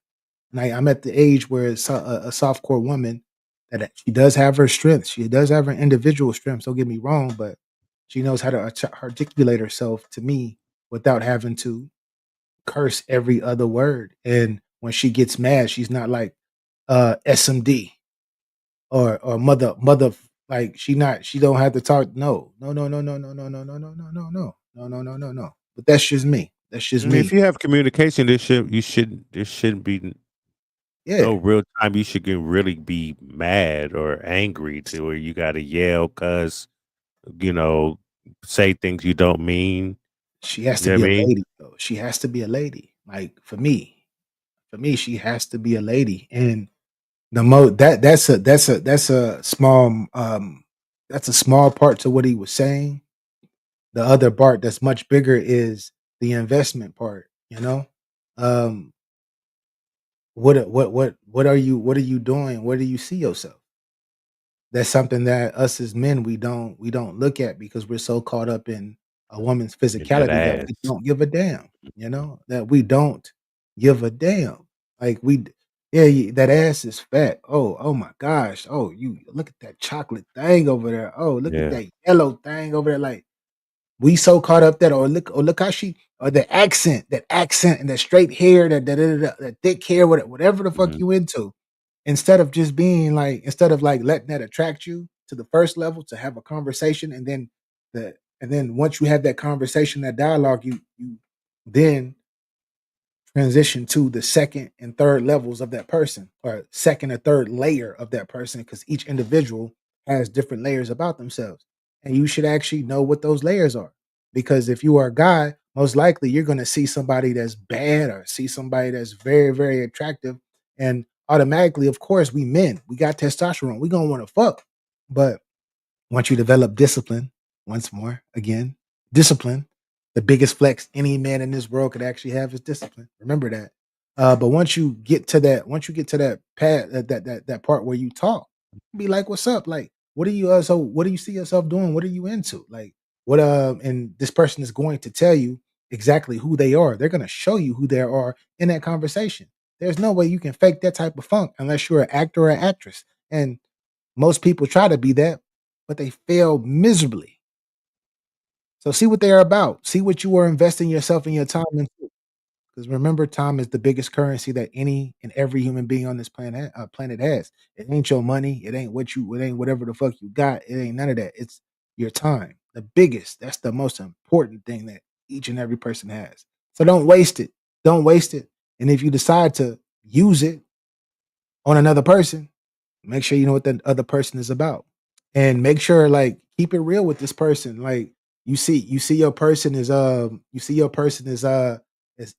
And I'm at the age where it's a soft core woman that she does have her strengths. She does have her individual strengths. Don't get me wrong, but she knows how to articulate herself to me without having to curse every other word. And when she gets mad, she's not like SMD or like she don't have to talk. No, no, no, no, no, no, no, no, no, no, no, no, no, no, no, no, no, no. But that's just me. That's just If me. you have communication, there shouldn't be no Yeah. real time you should get really be mad or angry to where you gotta yell, cuss, you know, say things you don't mean. She has You to know be what I a mean? lady though. She has to be a lady. Like for me, she has to be a lady. And that's a small that's a small part to what he was saying. The other part that's much bigger is the investment part, you know? Um what are you doing? Where do you see yourself? That's something that us as men we don't look at because we're so caught up in a woman's In that physicality that we ass. don't give a damn, you know? That we don't give a damn. Like yeah, that ass is fat. Oh my gosh. Oh, you look at that chocolate thing over there. Oh, look at Yeah. that yellow thing over there. Like we so caught up that or look how she or the accent, that accent and that straight hair, that thick hair, whatever the fuck Mhm. you into. Instead of just being like, instead of like letting that attract you to the first level to have a conversation, and then once you have that conversation, that dialogue, you then transition to the second and third levels of that person, or second or third layer of that person, because each individual has different layers about themselves. And you should actually know what those layers are. Because if you are a guy, most likely you're going to see somebody that's bad or see somebody that's very, very attractive. And automatically, of course, we men, we got testosterone. We going to want to fuck. But once you develop discipline, once more, again, discipline, the biggest flex any man in this world could actually have is discipline. Remember that. But once you get to that path, that part where you talk, be like, "What's up? Like, what are you? So, what do you see yourself doing? What are you into? Like, what? And this person is going to tell you exactly who they are. They're going to show you who they are in that conversation. There's no way you can fake that type of funk unless you're an actor or an actress. And most people try to be that, but they fail miserably. So see what they're about. See what you are investing yourself and your time into. Because remember, time is the biggest currency that any and every human being on this planet has. It ain't your money. It ain't it ain't whatever the fuck you got. It ain't none of that. It's your time. The biggest. That's the most important thing that each and every person has. So don't waste it. Don't waste it. And if you decide to use it on another person, make sure you know what the other person is about. And make sure, like, keep it real with this person. Like, you see your person is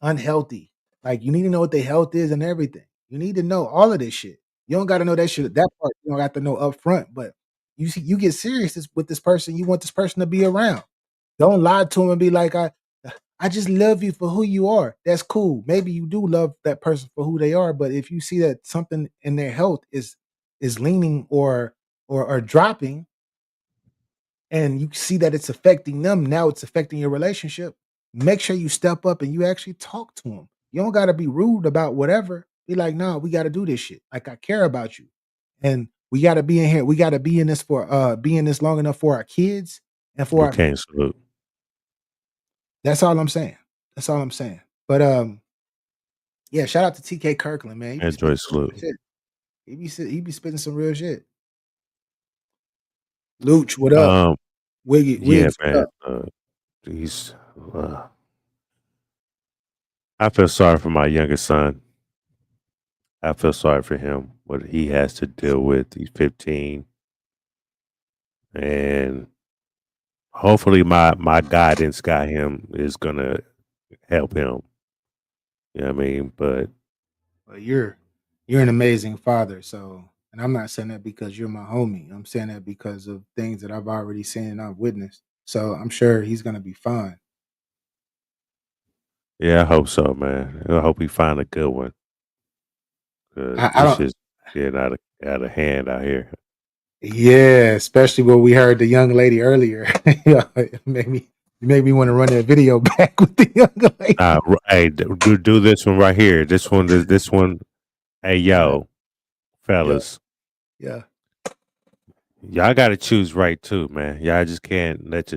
unhealthy. Like, you need to know what their health is and everything. You need to know all of this shit. You don't gotta know that shit, that part you don't have to know up front, but you get serious with this person, you want this person to be around. Don't lie to him and be like, I just love you for who you are. That's cool. Maybe you do love that person for who they are, but if you see that something in their health is leaning or dropping, and you see that it's affecting them, now it's affecting your relationship, make sure you step up and you actually talk to them. You don't gotta be rude about whatever. Be like, no, we gotta do this shit. Like, I care about you. And we gotta be in here. We gotta be in this be in this long enough for our kids and for our Okay, salute. that's all I'm saying. That's all I'm saying. But yeah, shout out to TK Kirkland, man. He be Enjoy spitting some salute. real shit. He be spitting some real shit. Luch, what up? Yeah, Wiggs, what man. up? He's. I feel sorry for my youngest son. I feel sorry for him, what he has to deal with. He's 15, and hopefully, my guidance got him is gonna help him. You know what I mean? But Well, you're an amazing father. So, and I'm not saying that because you're my homie. I'm saying that because of things that I've already seen and I've witnessed. So I'm sure he's gonna be fine. yeah, I hope so, man. I hope he find a good one. Cause I this don't. is getting out of hand out here. Yeah, especially what we heard the young lady earlier. Yeah, it made me want to run that video back with the young lady. Hey, do this one right here. This one. Hey, yo, Yeah, fellas, yeah. y'all got to choose right too, man. Y'all just can't let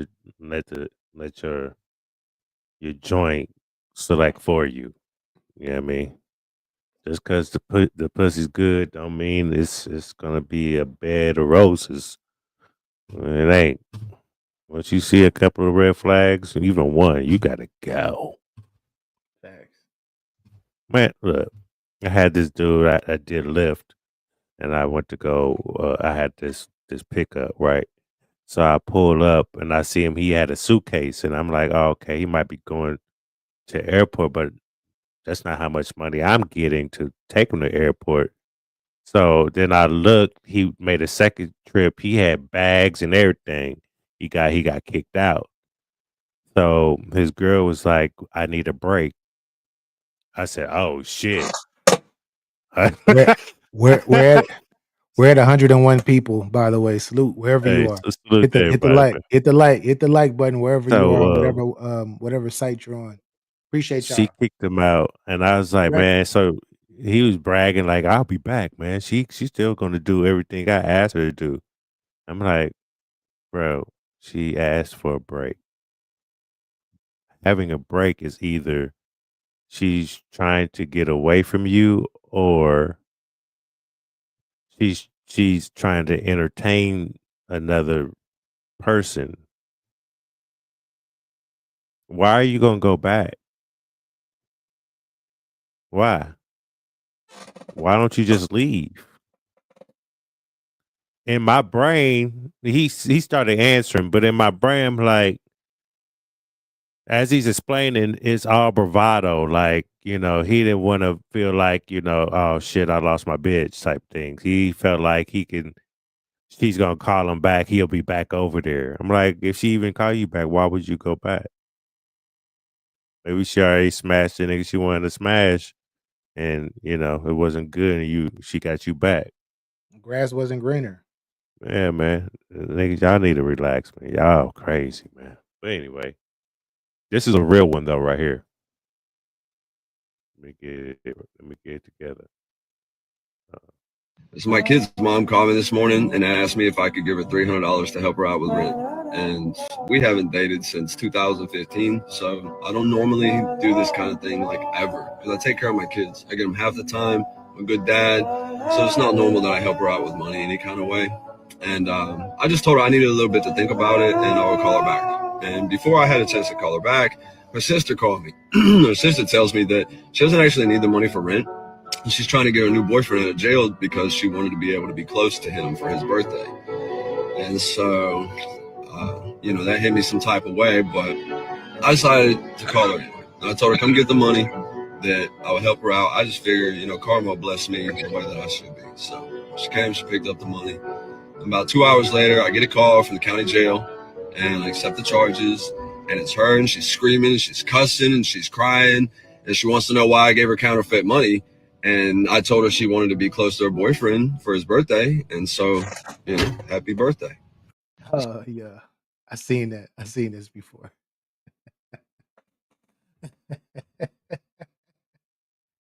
your joint select for you. You know what I mean? Just because the pussy's good, don't mean it's gonna be a bed of roses. It ain't. Once you see a couple of red flags, even one, you gotta go. Thanks. Man, look, I had this dude. I did Lyft, and I went to go. I had this pickup, right? So I pull up and I see him. He had a suitcase, and I'm like, oh, okay, he might be going to airport, but that's not how much money I'm getting to take him to airport. So then I looked. He made a second trip. He had bags and everything. He got kicked out. So his girl was like, "I need a break." I said, "Oh shit." We're we're at we're at 101 people, by the way. Salute wherever you Hey, are. so salute to Hit the everybody, like, man. hit the like button wherever you are, So whatever site you're on. Appreciate she y'all. kicked him out, and I was like, Right. man. So he was bragging like, "I'll be back, man." She's still gonna do everything I asked her to do. I'm like, bro, she asked for a break. Having a break is either she's trying to get away from you, or she's trying to entertain another person. Why are you gonna go back? Why? Why don't you just leave? In my brain, he started answering, but in my brain, I'm like, as he's explaining, it's all bravado. Like, you know, he didn't want to feel like, you know, oh shit, I lost my bitch type things. He felt like she's gonna call him back. He'll be back over there. I'm like, if she even call you back, why would you go back? Maybe she already smashed the nigga she wanted to smash, and you know it wasn't good, and she got you back. Grass wasn't greener. Yeah, man, niggas, y'all need to relax, man. Y'all crazy, man. But anyway, this is a real one though, right here. Let me get it together. So my kid's mom called me this morning and asked me if I could give her $300 to help her out with rent. And we haven't dated since 2015, so I don't normally do this kind of thing like ever, because I take care of my kids. I get them half the time. I'm a good dad, so it's not normal that I help her out with money any kind of way. And I just told her I needed a little bit to think about it, and I would call her back. And before I had a chance to call her back, her sister called me. Her sister tells me that she doesn't actually need the money for rent. she's trying to get a new boyfriend out of jail because she wanted to be able to be close to him for his birthday. And so, that hit me some type of way, but I decided to call her anyway. I told her, come get the money, that I would help her out. I just figured, karma blessed me the way that I should be. So she came, she picked up the money. About 2 hours later, I get a call from the county jail, and I accept the charges, and it's her, and she's screaming, she's cussing, and she's crying, and she wants to know why I gave her counterfeit money. And I told her she wanted to be close to her boyfriend for his birthday, and so, happy birthday. Yeah. I seen that. I seen this before.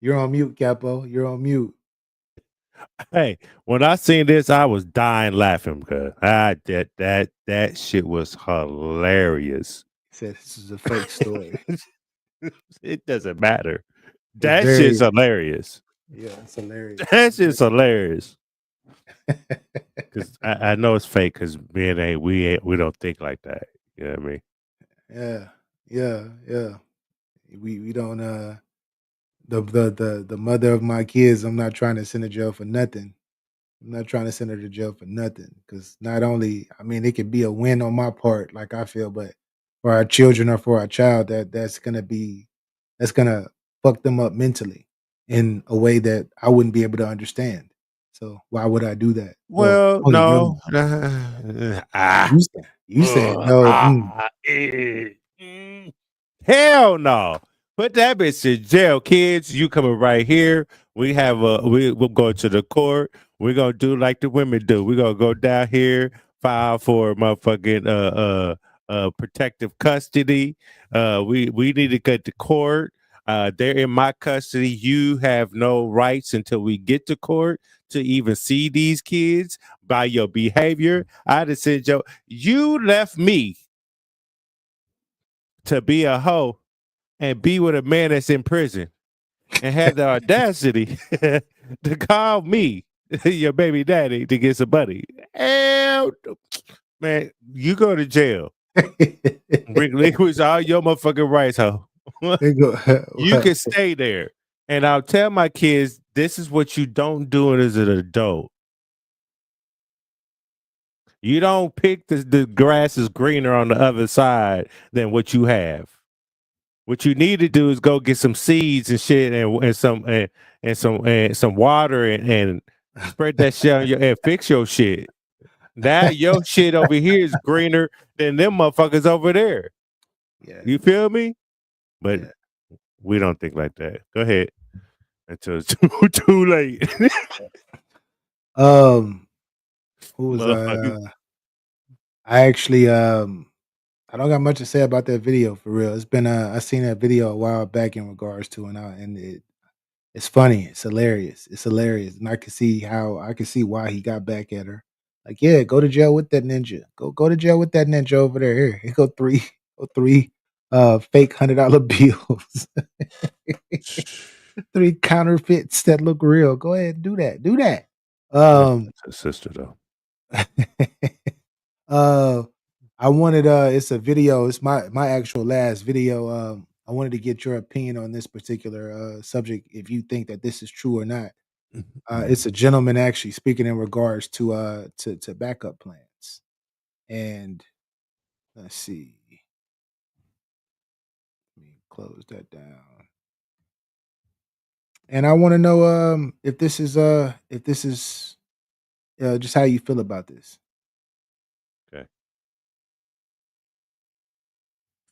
You're on mute, Capo. You're on mute. Hey, when I seen this, I was dying laughing because that shit was hilarious. He said this is a fake story. It doesn't matter. That shit's hilarious. Yeah, it's hilarious. That shit's hilarious. Because I know it's fake because we don't think like that. You know what I mean? Yeah. We don't the mother of my kids, I'm not trying to send her to jail for nothing. I'm not trying to send her to jail for nothing. Because not only, I mean, it could be a win on my part, like I feel, but for our children or for our child, that's gonna fuck them up mentally in a way that I wouldn't be able to understand. So why would I do that? Well, only no. You said no. Hell no. Put that bitch in jail, kids. You coming right here. We'll go to the court. We're gonna do like the women do. We're gonna go down here, file for motherfucking protective custody. We need to get to court. They're in my custody. You have no rights until we get to court to even see these kids by your behavior. I just said, Joe, you left me to be a hoe and be with a man that's in prison and have the audacity to call me your baby daddy to get some money. Hell, man, you go to jail. Relinquish all your motherfucking rights, hoe. You can stay there. And I'll tell my kids, this is what you don't do as an adult. You don't pick the grass is greener on the other side than what you have. What you need to do is go get some seeds and shit and some water and spread that shit on and fix your shit. Now your shit over here is greener than them motherfuckers over there. Yeah. You feel me? But we don't think like that. Go ahead. Until it's too late. Who was I actually I don't got much to say about that video for real. It's been I seen that video a while back in regards to it's funny, it's hilarious, and I can see why he got back at her. Like, yeah, go to jail with that ninja. Go to jail with that ninja over there. Here go three fake $100 bills. 3 counterfeits that look real. Go ahead and do that. Do that. That's a sister though. I wanted it's a video. It's my actual last video. I wanted to get your opinion on this particular subject, if you think that this is true or not. It's a gentleman actually speaking in regards to backup plans. And let's see. Let me close that down. And I want to know if this is just how you feel about this. Okay.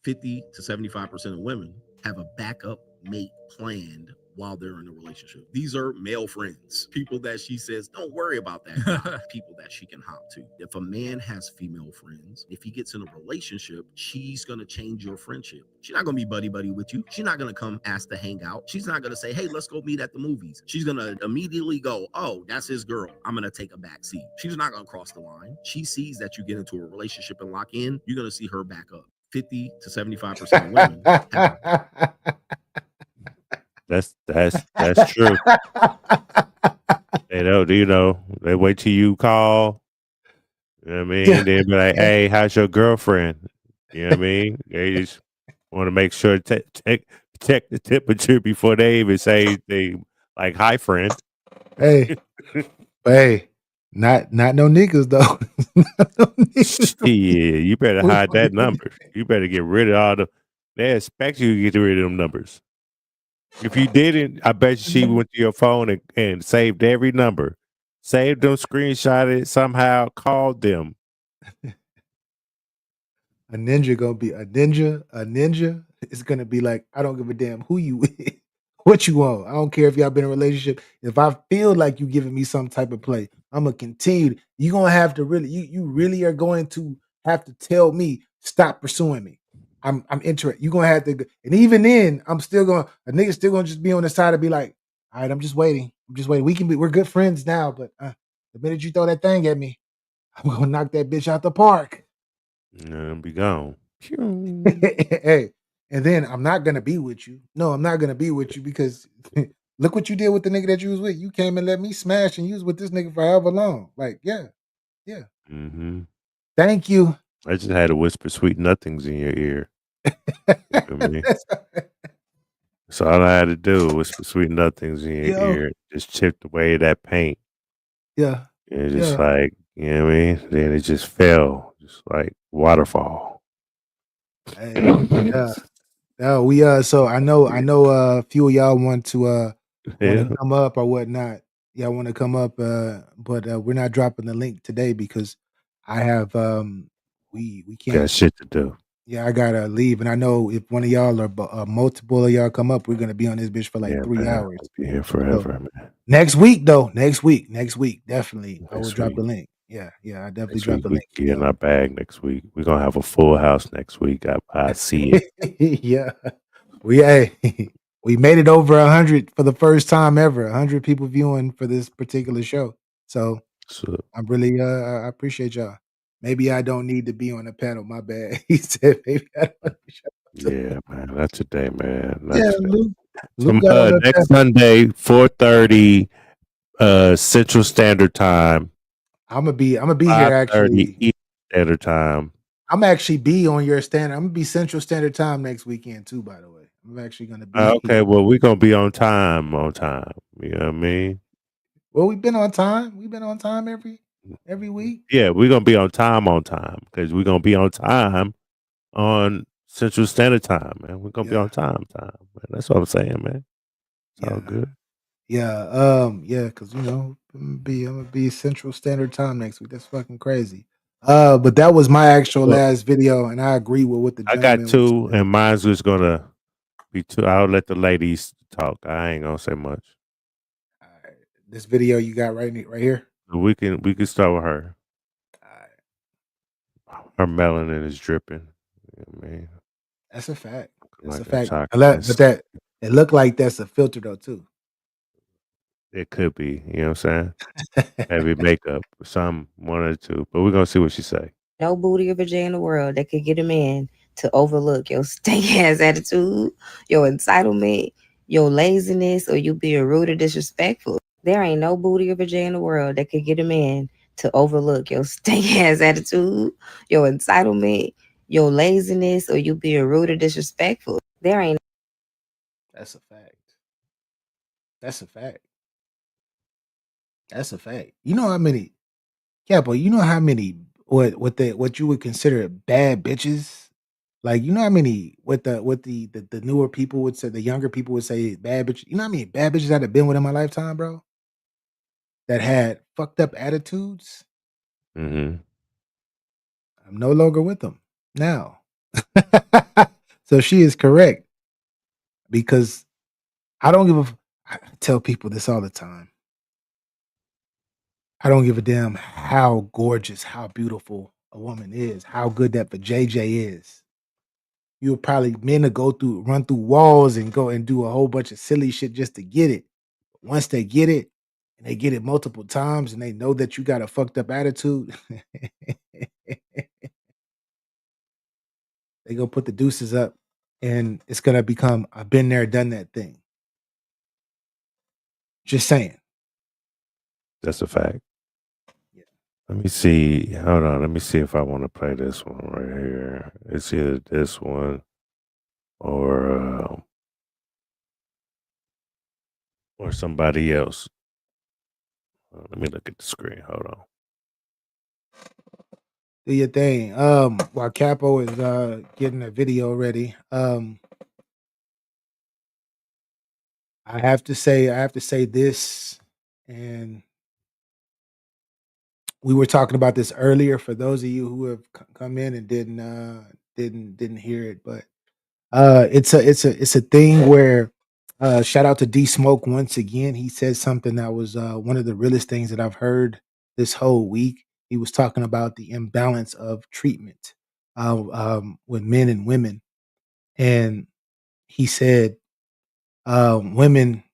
50 to 75% of women have a backup mate planned while they're in a relationship. These are male friends, people that she says, don't worry about that guy, people that she can hop to. If a man has female friends, if he gets in a relationship, she's going to change your friendship. She's not going to be buddy-buddy with you. She's not going to come ask to hang out. She's not going to say, hey, let's go meet at the movies. She's going to immediately go, oh, that's his girl. I'm going to take a back seat. She's not going to cross the line. She sees that you get into a relationship and lock in, you're going to see her back up. 50 to 75% of women have That's true. They wait till you call. You know what I mean? They'll be like, hey, how's your girlfriend? You know what I mean? They just want to make sure check the temperature before they even say anything Like, hi, friend. Hey, hey, not no niggas though. Not no niggas. Yeah, you better hide that number. You better get rid of all the. They expect you to get rid of them numbers. If you didn't, I bet you she went to your phone and saved every number, saved them, screenshot it, somehow called them. A ninja gonna be a ninja. A ninja is gonna be like, I don't give a damn who you with, what you want. I don't care if y'all been in a relationship. If I feel like you giving me some type of play, I'm gonna continue. You gonna have to really, you really are going to have to tell me stop pursuing me. I'm interested. You gonna have to, and even then, I'm still gonna a nigga still gonna just be on the side and be like, all right, I'm just waiting. I'm just waiting. We're good friends now, but the minute you throw that thing at me, I'm gonna knock that bitch out the park. And be gone. Hey, and then I'm not gonna be with you. No, I'm not gonna be with you because look what you did with the nigga that you was with. You came and let me smash, and you was with this nigga for however long. Like, yeah. Mm-hmm. Thank you. I just had to whisper sweet nothings in your ear. You feel me? So all I had to do was whisper sweet nothings in your Yo. ear, just chipped away that paint. Yeah. And it's just Yeah. like, you know what I mean? Then it just fell, just like waterfall. Hey, yeah. No, we so I know a few of y'all want to Yeah. come up or whatnot. Y'all want to come up, but we're not dropping the link today because I have we can't. Got shit to do. Yeah, I gotta leave, and I know if one of y'all or multiple of y'all come up, we're gonna be on this bitch for like Yeah, 3 man. hours. I'll be here So, forever, man. next week though, next week, definitely, I will Next drop week. the link. Yeah, I definitely Next drop week the we link. get in our bag next week. We're gonna have a full house next week. I see it. Yeah, we made it over 100 for the first time ever. 100 people viewing for this particular show. So So, I'm really I appreciate y'all. Maybe I don't need to be on the panel. My bad. He said maybe I don't need to show up to yeah, man. Not today, man. Not Yeah, today. Luke got on the Next panel. Sunday, 4:30 Central Standard Time. I'm gonna be here 5:30 actually. Eastern Standard Time. I'm actually be on your standard. I'm gonna be Central Standard Time next weekend too. By the way, I'm actually gonna be. Okay, well, we're gonna be on time. You know what I mean? Well, we've been on time. We've been on time every week. Yeah, we're gonna be on time because we're gonna be on time on Central Standard Time, man. We're gonna be on time, man. That's what I'm saying, man. It's all good. Yeah, because I'm gonna be Central Standard Time next week. That's fucking crazy. But that was my actual Well, last video, and I agree with what the I got gentleman was 2, saying. and mine's just gonna be 2. I'll let the ladies talk. I ain't gonna say much. This video you got right here. We can start with her. Her melanin is dripping. You know what I mean? That's a fact. That's Like a a fact. chocolate. But that it looked like that's a filter though too. It could be, you know what I'm saying? Maybe makeup or some one or two. But we're gonna see what she say. No booty or vagina in the world that could get a man to overlook your stank ass attitude, your entitlement, your laziness, or you being rude or disrespectful. There ain't no booty or vagina in the world that could get a man to overlook your stank ass attitude, your entitlement, your laziness, or you being rude or disrespectful. There ain't. That's a fact. That's a fact. That's a fact. You know how many Capo, you know how many what you would consider bad bitches? Like, you know how many what the newer people would say, the younger people would say bad bitch. You know how many bad bitches I'd have been with in my lifetime, bro? That had fucked up attitudes. Mm-hmm. I'm no longer with them now. So she is correct because I don't give a. I tell people this all the time. I don't give a damn how gorgeous, how beautiful a woman is, how good that for JJ is. You'll probably men to run through walls and go and do a whole bunch of silly shit just to get it. Once they get it, and they get it multiple times, and they know that you got a fucked up attitude, they go put the deuces up, and it's gonna become a been there, done that thing. Just saying. That's a fact. Let me see. Hold on. Let me see if I want to play this one right here. It's either this one or or somebody else. Let me look at the screen. Hold on. Do your thing. While Capo is getting a video ready, I have to say this, and we were talking about this earlier. For those of you who have come in and didn't hear it, but it's a thing where shout out to D Smoke once again. He said something that was one of the realest things that I've heard this whole week. He was talking about the imbalance of treatment with men and women, and he said women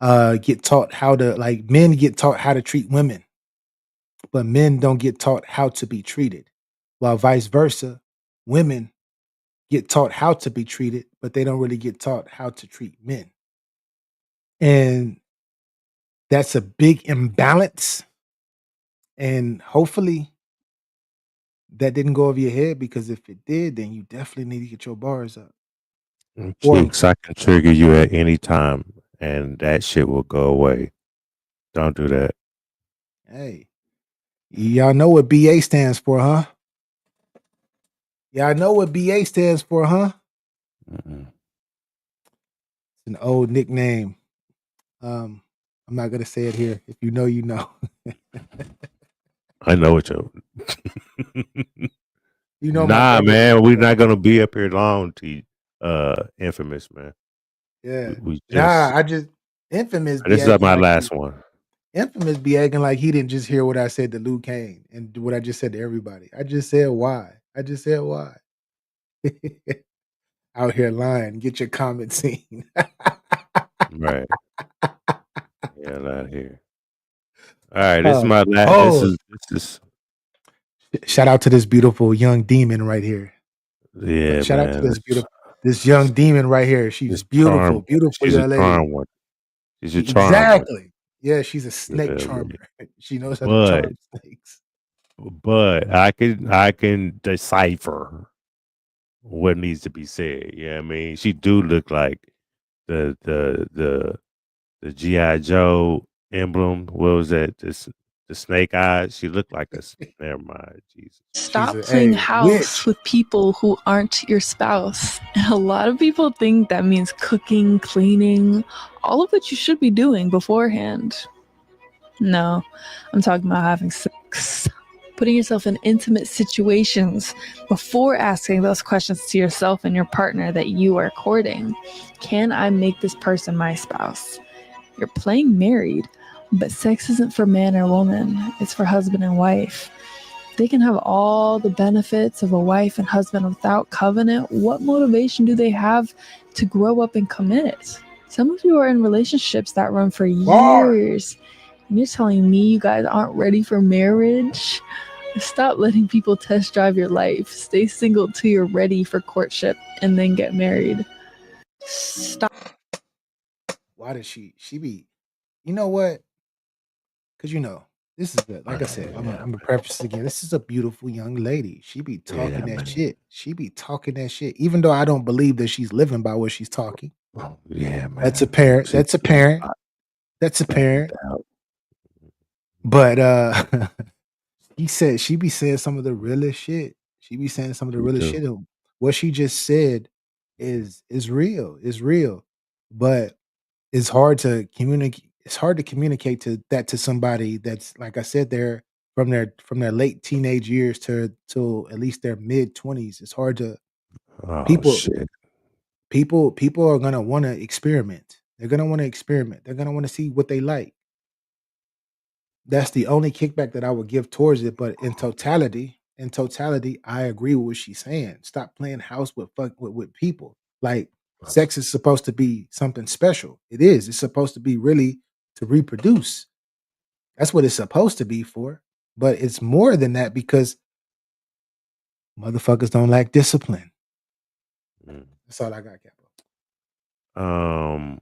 get taught how to like men get taught how to treat women, but men don't get taught how to be treated, while vice versa, women get taught how to be treated, but they don't really get taught how to treat men. And that's a big imbalance. And hopefully that didn't go over your head, because if it did, then you definitely need to get your bars up. Or Cheeks, I can trigger you at any time, and that shit will go away. Don't do that. hey, y'all know what BA stands for, huh? Y'all know what BA stands for, huh? Mm-mm. It's an old nickname. I'm not gonna say it here. If you know, you know. I know what you. You know my Nah, brother. man, we're not gonna be up here long. Infamous, man. Yeah. We Nah, just. I just Infamous be This is acting my like he last one. Infamous be acting like he didn't just hear what I said to Luke Kane and what I just said to everybody. I just said why. I just said why. Out here lying. Get your comment seen. Right. Yeah, out here. All right, this is Oh, my last. oh, This is. shout out to this beautiful young demon right here. Yeah, Shout out to man. this young demon right here. She's This beautiful, charm. beautiful She's a young lady. charm one. She's a charm one. Exactly. Yeah, she's a snake Yeah, charmer. She knows how to but charm snakes. I can decipher what needs to be said. Yeah, I mean, she do look like the the the the GI Joe emblem. What was that? The snake eyes. She looked like a. Never mind. Jesus. She's Stop a playing witch. house with people who aren't your spouse. And a lot of people think that means cooking, cleaning, all of which you should be doing beforehand. No, I'm talking about having sex. Putting yourself in intimate situations before asking those questions to yourself and your partner that you are courting. Can I make this person my spouse? You're playing married, but sex isn't for man or woman, it's for husband and wife. They can have all the benefits of a wife and husband without covenant. What motivation do they have to grow up and commit? Some of you are in relationships that run for years. And you're telling me you guys aren't ready for marriage? Stop letting people test drive your life. Stay single till you're ready for courtship and then get married. Stop. Why does she be, you know what? Because this is good. Like I said, I'm gonna preface this again. This is a beautiful young lady. She be talking that shit. She be talking that shit. Even though I don't believe that she's living by what she's talking. Yeah, man. That's apparent. That's apparent. That's apparent. But he said she be saying some of the realest shit. She be saying some of the realest shit. And what she just said is real. Is real. But it's hard to communicate. It's hard to communicate to somebody that's, like I said, they're from their late teenage years to at least their mid-20s. It's hard to Oh people shit. people are gonna want to experiment. They're gonna want to experiment. They're gonna want to see what they like. That's the only kickback that I would give towards it. But in totality, I agree with what she's saying. Stop playing house with people. Like, sex is supposed to be something special. It is. It's supposed to be really to reproduce. That's what it's supposed to be for. But it's more than that, because motherfuckers don't lack discipline. That's all I got, Capo.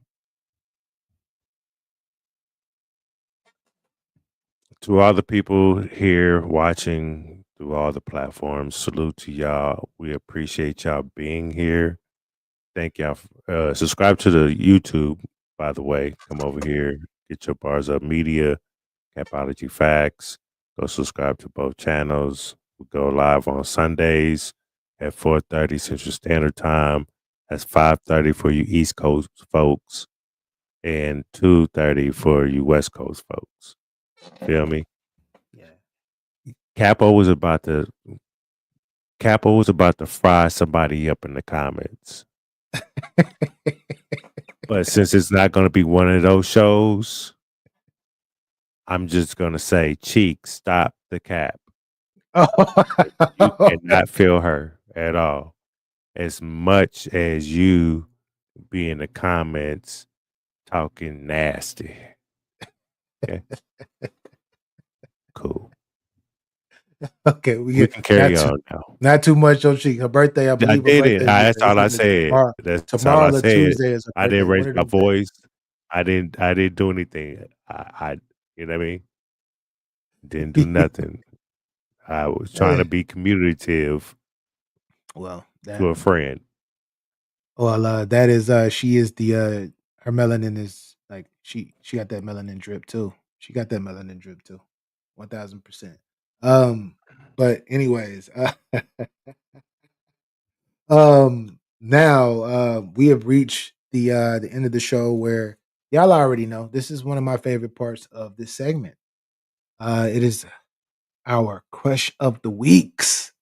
To all the people here watching through all the platforms, salute to y'all. We appreciate y'all being here. Thank y'all. Subscribe to the YouTube. by the way. Come over here, get your Bars Up Media, Capology Facts. Go subscribe to both channels. We go live on Sundays at 4:30 Central Standard Time. That's 5:30 for you East Coast folks and 2:30 for you West Coast folks. Feel me? Yeah. Capo was about to fry somebody up in the comments. But since it's not going to be one of those shows, I'm just going to say, Cheek, stop the cap. You cannot feel her at all. As much as you be in the comments talking nasty. Okay. Cool. Okay, We can carry on now. Not too much on Cheek. Her birthday, I believe. I Her did it. birthday That's all I said. That's all tomorrow I or said. Tuesday is her I didn't birthday. raise One of my them days. voice. I didn't do anything. I you know what I mean? Didn't do nothing. I was trying to be communicative. Well, to a friend. Well, that is she is the her melanin is like she got that melanin drip too. She got that melanin drip too. 1000%. But anyways, now we have reached the end of the show where y'all already know this is one of my favorite parts of this segment. It is our crush of the weeks.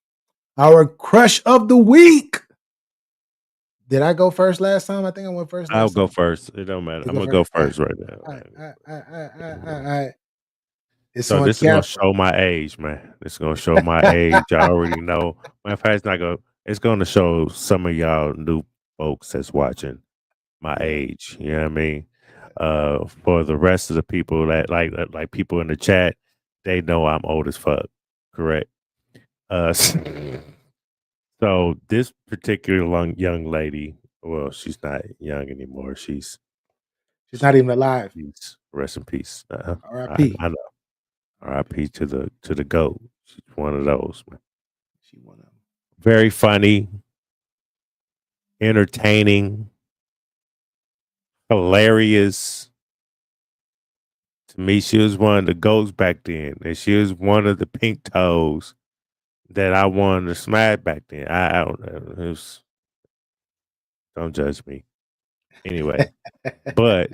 Our crush of the week. Did I go first last time? I think I went first I'll last go time. first. It don't matter. You I'm go gonna go first? first right now. Alright. It's So on this is gonna Capo. show my age, man. This is gonna show my age. I already know. Matter of fact, it's gonna show some of y'all new folks that's watching my age. You know what I mean? For the rest of the people that like people in the chat, they know I'm old as fuck. Correct. So this particular young lady, well, she's not young anymore. She's not even alive. Rest in peace. R.I.P. I know. R.I.P. to the GOAT. She's one of those, man. She one of them. Very funny, entertaining, hilarious. To me, she was one of the GOATs back then, and she was one of the pink toes that I wanted to smash back then. I don't know. Don't judge me. Anyway, but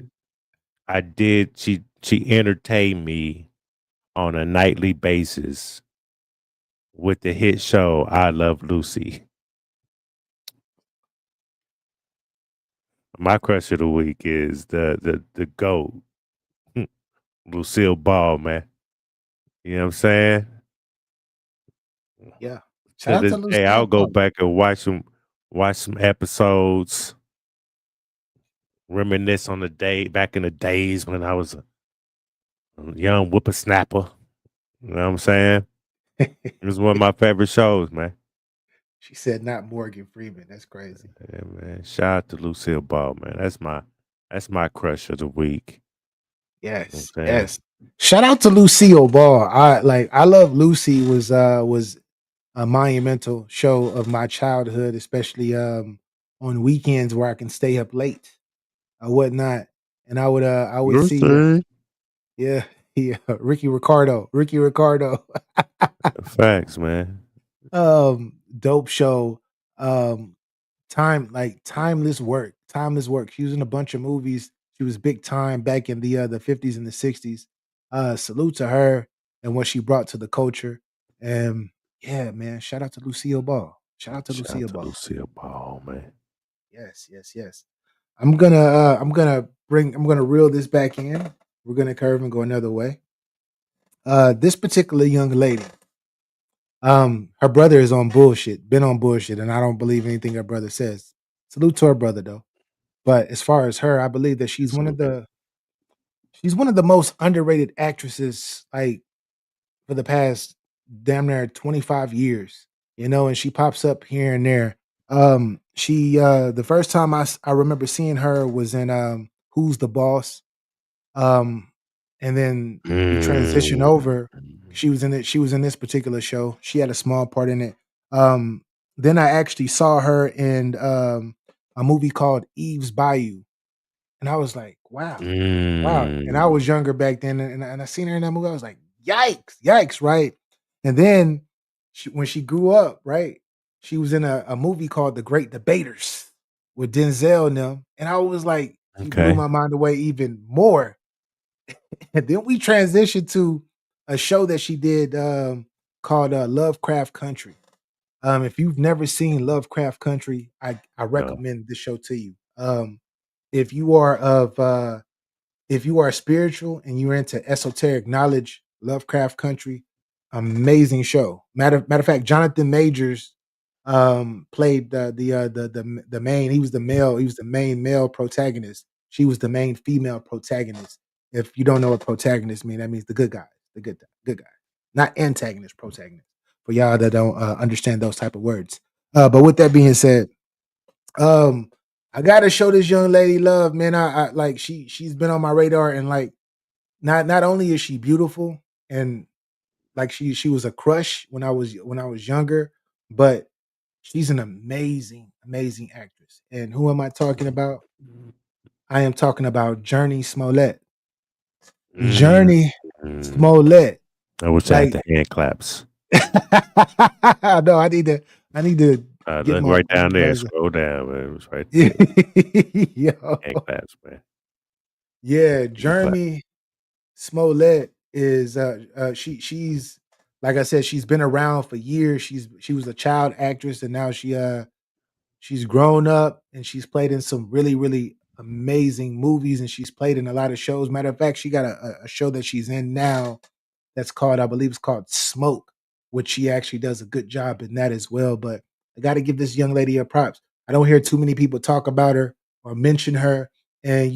I did. She entertained me on a nightly basis with the hit show I Love Lucy. My crush of the week is the GOAT, Lucille Ball, man. You know what I'm saying? Yeah. To Shout out this to day, Lucille I'll go Ball. back and watch some episodes, reminisce on the day back in the days when I was a young whippersnapper. You know what I'm saying? It was one of my favorite shows, man. She said not Morgan Freeman. That's crazy. Yeah, man. Shout out to Lucille Ball, man. That's my crush of the week. Yes. You know what I'm saying? Yes. Shout out to Lucille Ball. I Love Lucy was a monumental show of my childhood, especially on weekends where I can stay up late or whatnot. And I would see yeah, Ricky Ricardo. Facts, man. Dope show. Timeless work. She was in a bunch of movies. She was big time back in the 50s and the 60s. Salute to her and what she brought to the culture. And yeah, man, shout out to Lucille Ball. Shout out to Lucille Ball. Lucille Ball, man. Yes. I'm gonna reel this back in. We're gonna curve and go another way. This particular young lady, her brother is on bullshit, been on bullshit, and I don't believe anything her brother says. Salute to her brother though. But as far as her, I believe that she's one of the most underrated actresses, like for the past damn near 25 years, and she pops up here and there. She the first time I remember seeing her was in Who's the Boss? And then we transition over. She was in it. She was in this particular show. She had a small part in it. Then I actually saw her in a movie called Eve's Bayou, and I was like, wow, wow. And I Mm. was younger back then, and I seen her in that movie. I was like, yikes, yikes, right? And then when she grew up, right, she was in a movie called The Great Debaters with Denzel and them, and I was like, she blew Okay. my mind away even more. And then we transitioned to a show that she did called Lovecraft Country. If you've never seen Lovecraft Country, I No. recommend this show to you. If you are of if you are spiritual and you're into esoteric knowledge, Lovecraft Country, amazing show. Matter of fact, Jonathan Majors played the main. He was the main male protagonist. She was the main female protagonist. If you don't know what protagonist mean, that means the good guy, good guy, not antagonist, protagonist. For y'all that don't understand those type of words. But with that being said, um, I gotta show this young lady love, man. I like she's been on my radar, and like not only is she beautiful, and like she was a crush when I was younger, but she's an amazing actress. And who am I talking about? I am talking about Journey Smollett. Mm. Journey Mm. Smollett. I wish I had Like the hand claps. no, I need to get Look my right down there. brother. Scroll down, man. It was right there. Yo. Hand claps, man. Yeah, Hand clap. Journey Smollett is she's like I said, she's been around for years. She was a child actress, and now she's grown up and she's played in some really amazing movies, and she's played in a lot of shows. Matter of fact, she got a show that she's in now that's called, I believe it's called Smoke, which she actually does a good job in that as well. But I got to give this young lady her props. I don't hear too many people talk about her or mention her. And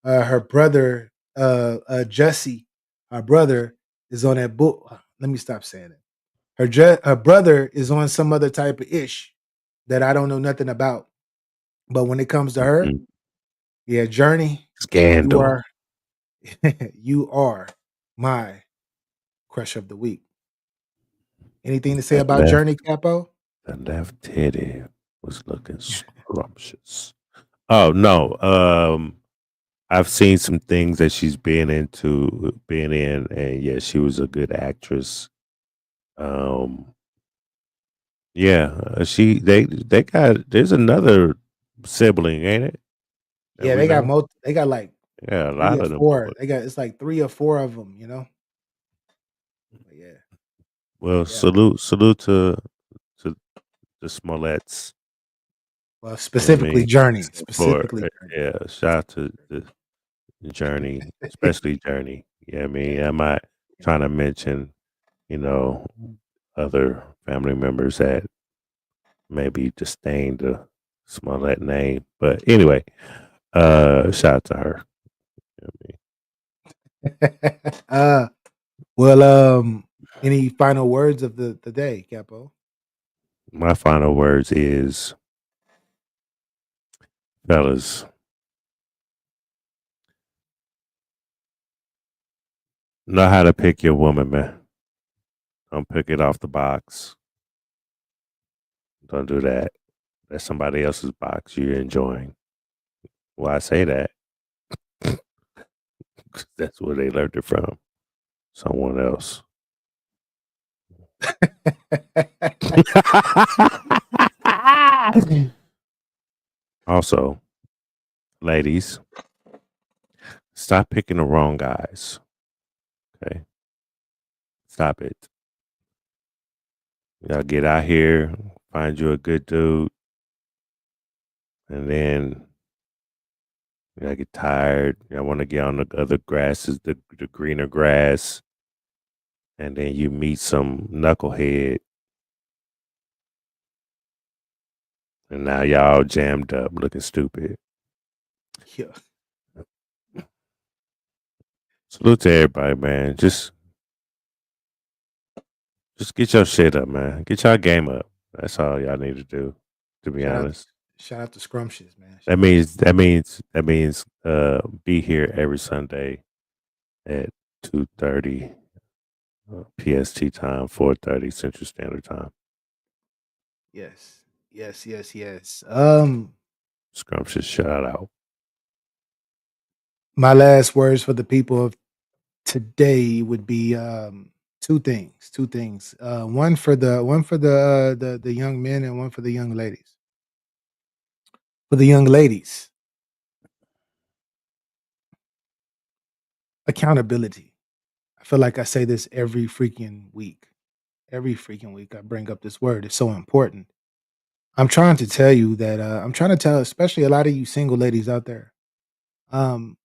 her brother, Jesse, her brother is on that book. Let me stop saying it. Her brother is on some other type of ish that I don't know nothing about. But when it comes to her, Mm. yeah, Journey, you Scandal. are you are my crush of the week. Anything to say That about left, Journey, Capo? that left titty was looking scrumptious. Oh no. I've seen some things that she's been in, and yeah, she was a good actress. Um, yeah, they got there's another sibling, ain't it? That Yeah, we know. they got like Yeah, a 3 lot or of them 4. boys. It's like 3 or 4 of them, you know? But yeah, Well, yeah. salute to the Smollett's. Well, You know what I specifically mean? Journey, For specifically Journey. yeah, shout out to the Journey, especially Journey. Yeah, I mean, Yeah. I'm not trying to mention, you know, other family members that maybe disdain the Smollett name. But anyway, shout out to her. You know Uh, well, any final words of the day, Capo? my final words is, fellas, know how to pick your woman, man. Don't pick it off the box. Don't do that. That's somebody else's box you're enjoying. Why I say that? 'Cause that's where they learned it from. Someone else. Also, ladies, stop picking the wrong guys. Okay. Stop it. Y'all get out here, find you a good dude, and then y'all get tired. Y'all want to get on the other grasses, the greener grass, and then you meet some knucklehead, and now y'all jammed up, looking stupid. Yeah. Salute to everybody, man. Just get your shit up, man. Get y'all game up. That's all y'all need to do. To be Shout out to honest, shout out to Scrumptious, man. that Shout out to means be here every Sunday at 2:30 PST time, 4:30 Central Standard Time. Yes. Yes. Scrumptious shout out. My last words for the people of today would be two things. Two things. One for the young men and one for the young ladies. For the young ladies, accountability. I feel like I say this every freaking week. Every freaking week I bring up this word. It's so important. I'm trying to tell you that I'm trying to tell especially a lot of you single ladies out there. Um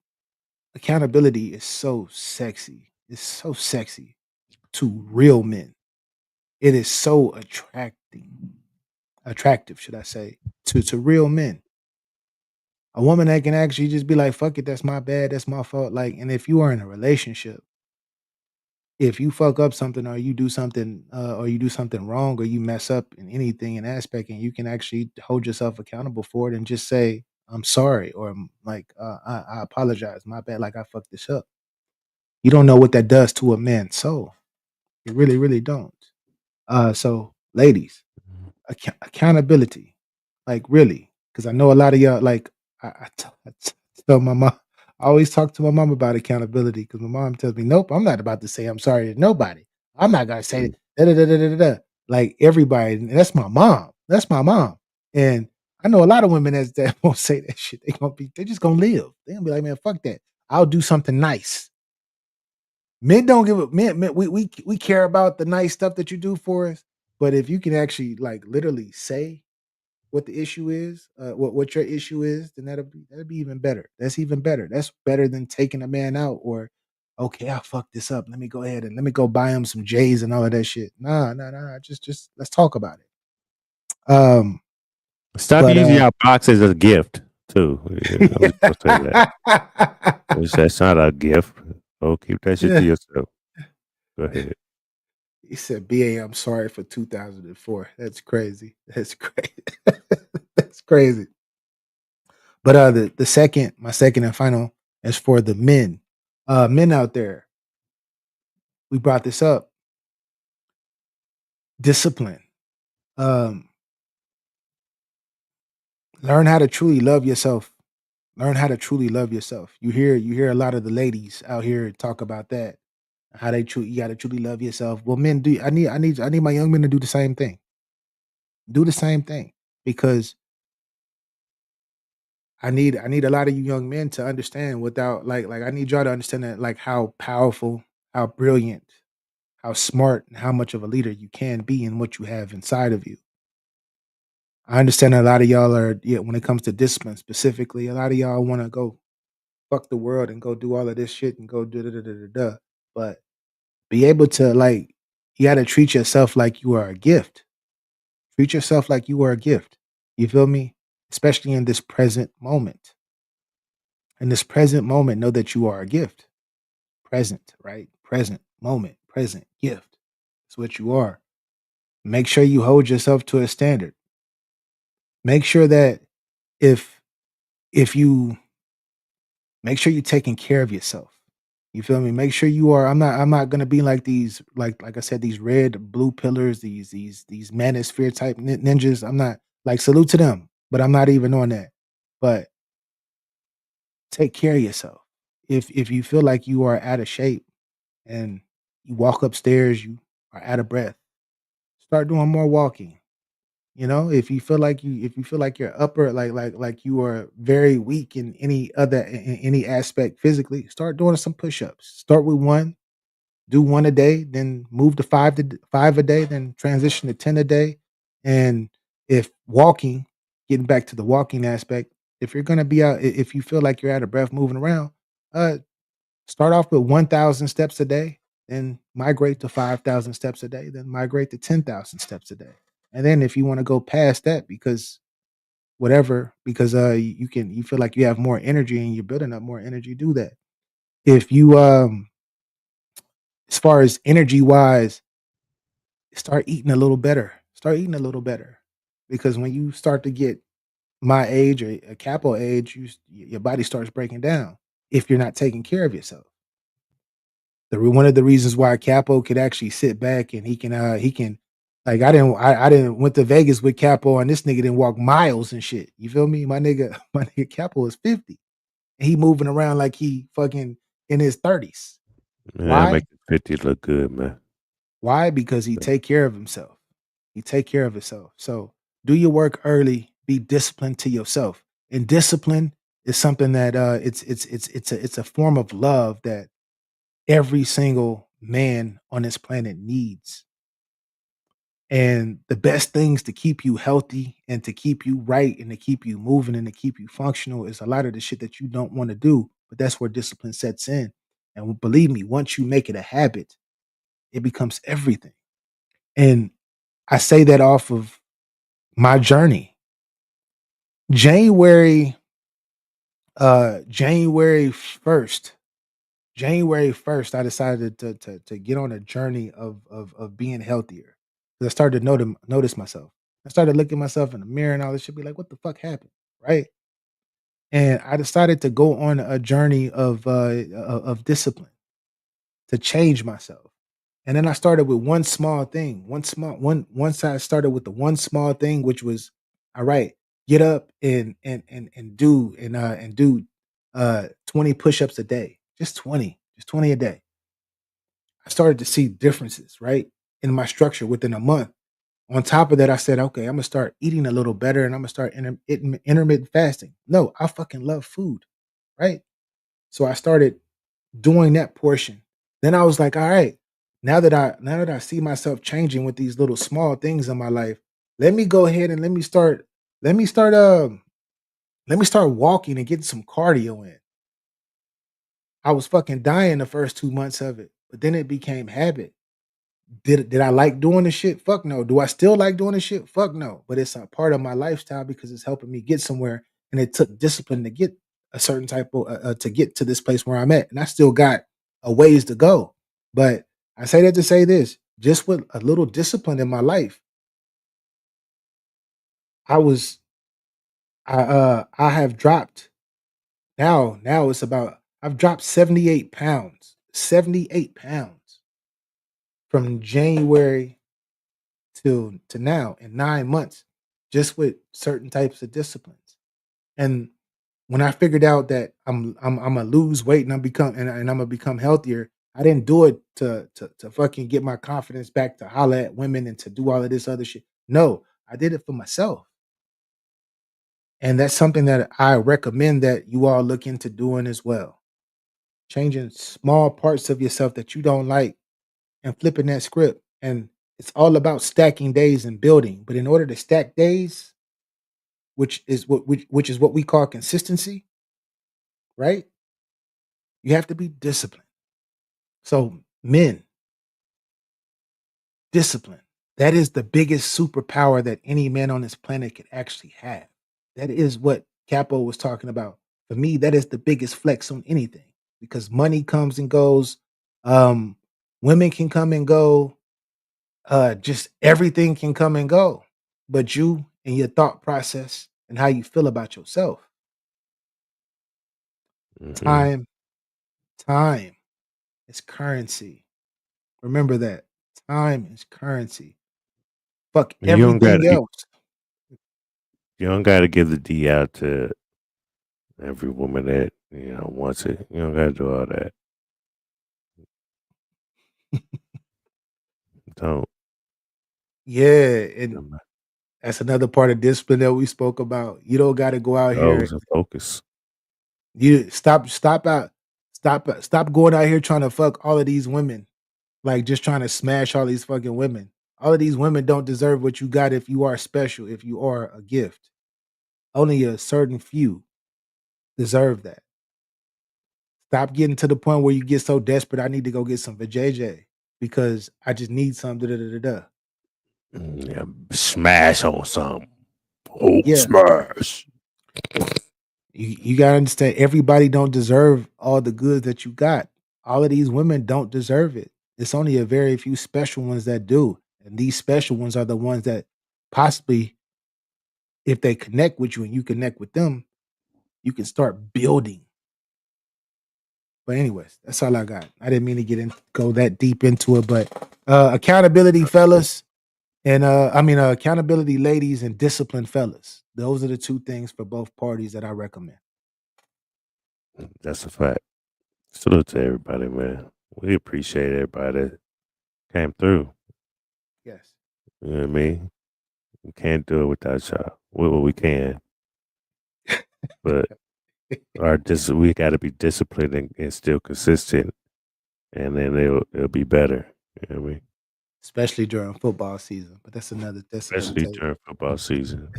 accountability is so sexy. It's so sexy to real men. It is so attractive, should I say, to real men. A woman that can actually just be like, "Fuck it, that's my bad, that's my fault." Like, and if you are in a relationship, if you fuck up something or you do something wrong or you mess up in anything in aspect, and you can actually hold yourself accountable for it and just say, "I'm sorry," or like, I apologize, my bad, like I fucked this up." You don't know what that does to a man's soul. You really, really don't. So ladies, accountability, like really, because I know a lot of y'all. Like I tell my mom, I always talk to my mom about accountability because my mom tells me, "Nope, I'm not about to say I'm sorry to nobody. I'm not gonna say da da da da da da." Like everybody, and that's my mom. That's my mom, and I know a lot of women that won't say that shit. They just gonna live. They gonna be like, "Man, fuck that. I'll do something nice." Men don't give a men we care about the nice stuff that you do for us, but if you can actually, like, literally say what the issue is, what your issue is, then that'll be even better. That's even better. That's better than taking a man out or, "Okay, I fucked this up. Let me go ahead and let me go buy him some J's and all of that shit." Nah, nah, nah, just let's talk about it. Um, Stop but, using your boxes as a gift too. Yeah, I was gonna say that. That's not a gift. Oh, keep that shit to Yeah. yourself. Go ahead. He said, "BA, I'm sorry for 2004." That's crazy. That's crazy. That's crazy. But my second and final is for the men. Men out there, we brought this up. Discipline. Um, learn how to truly love yourself. Learn how to truly love yourself. You hear a lot of the ladies out here talk about that. How they you gotta truly love yourself. Well, men do I need my young men to do the same thing. Do the same thing. Because I need a lot of you young men to understand without like I need y'all to understand that like how powerful, how brilliant, how smart, and how much of a leader you can be in what you have inside of you. I understand a lot of y'all are, yeah, when it comes to discipline specifically, a lot of y'all want to go fuck the world and go do all of this shit and go da da da da da. Da. But be able to like you got to treat yourself like you are a gift. Treat yourself like you are a gift. You feel me? Especially in this present moment. In this present moment, know that you are a gift. Present, right? Present moment, present gift. It's what you are. Make sure you hold yourself to a standard. Make sure that if if you make sure you're taking care of yourself. You feel me? Make sure you are. I'm not gonna be like these, like I said, these red, blue pillars, these manosphere type ninjas. I'm not like salute to them, but I'm not even on that. But take care of yourself. If you feel like you are out of shape and you walk upstairs, you are out of breath, start doing more walking. If you feel like you're upper like you are very weak in any aspect physically, start doing some push-ups. Start with one, do one a day, then move to five a day, then transition to 10 a day. And if walking, getting back to the walking aspect, if you're gonna be out, if you feel like you're out of breath moving around, uh start off with 1,000 steps a day, then migrate to 5,000 steps a day, then migrate to 10,000 steps a day. And then if you want to go past that because you feel like you have more energy and you're building up more energy, do that. If you as far as energy wise, start eating a little better. Start eating a little better. Because when you start to get my age or a capo age, your body starts breaking down if you're not taking care of yourself. One of the reasons why Capo could actually sit back and he can like I didn't went to Vegas with Capo and this nigga didn't walk miles and shit. You feel me? My nigga my nigga Capo is 50. and he moving around like he fucking in his 30s. Man, Why? make the 50s look good, man. Why? Because he take care of himself. He take care of himself. So do your work early. Be disciplined to yourself. And discipline is something that it's a form of love that every single man on this planet needs. And the best things to keep you healthy and to keep you right and to keep you moving and to keep you functional is a lot of the shit that you don't want to do. But that's where discipline sets in. And believe me, once you make it a habit, it becomes everything. And I say that off of my journey. January January 1st, January 1st, I decided to get on a journey of being healthier. 'Cause I started to notice myself. I started looking myself in the mirror and all this shit, be like, what the fuck happened? Right. And I decided to go on a journey of discipline to change myself. And then I started with one small thing, once I started with the one small thing, which was, all right, get up and do 20 push-ups a day. Just 20 a day. I started to see differences, right? In my structure within a month. On top of that, I said, okay, I'm gonna start eating a little better and I'm gonna start intermittent fasting. No, I fucking love food, right? So I started doing that portion. Then I was like, all right, now that I see myself changing with these little small things in my life, let me go ahead and let me start let me start walking and getting some cardio in. I was fucking dying the first 2 months of it, but then it became habit. Did I like doing the shit? Fuck no. Do I still like doing the shit? Fuck no. But it's a part of my lifestyle because it's helping me get somewhere, and it took discipline to get a certain type of to get to this place where I'm at, and I still got a ways to go. But I say that to say this: just with a little discipline in my life, I was I have dropped now it's about I've dropped 78 pounds, 78 pounds from January to now in 9 months, just with certain types of disciplines. And when I figured out that I'm gonna lose weight and I'm gonna become healthier, I didn't do it to fucking get my confidence back to holler at women and to do all of this other shit. No, I did it for myself. And that's something that I recommend that you all look into doing as well. Changing small parts of yourself that you don't like and flipping that script. And it's all about stacking days and building. But in order to stack days, which is what we call consistency, right? You have to be disciplined. So men, discipline. That is the biggest superpower that any man on this planet could actually have. That is what Capo was talking about. For me, that is the biggest flex on anything because money comes and goes. Um, Women can come and go. Just everything can come and go. But you and your thought process and how you feel about yourself. Mhm. Time, time is currency. Remember that. Time is currency. Fuck You don't got everything else. you don't got to give the D out to every woman that wants it. You don't got to do all that. Don't. Yeah, and that's another part of discipline that we spoke about. You don't got to go out here. Goals and focus. You stop going out here trying to fuck all of these women, like just trying to smash all these fucking women. All of these women don't deserve what you got if you are special, if you are a gift. Only a certain few deserve that. Stop getting to the point where you get so desperate. I need to go get some vajayjay because I just need some. Da da da da. Da. Yeah, smash on some. Oh, Yeah, smash. you gotta understand. Everybody don't deserve all the goods that you got. All of these women don't deserve it. It's only a very few special ones that do, and these special ones are the ones that possibly, if they connect with you and you connect with them, you can start building. But anyways, that's all I got. I didn't mean to go that deep into it, but accountability, fellas. And accountability, ladies, and discipline, fellas. Those are the two things for both parties that I recommend. That's a fact. Salute to everybody, man. We appreciate everybody that came through. Yes. You know what I mean? We can't do it without y'all. Well, we can, but we got to be disciplined and still consistent, and then it'll be better. You know what I mean? Especially during football season. But that's another Especially take. during football season.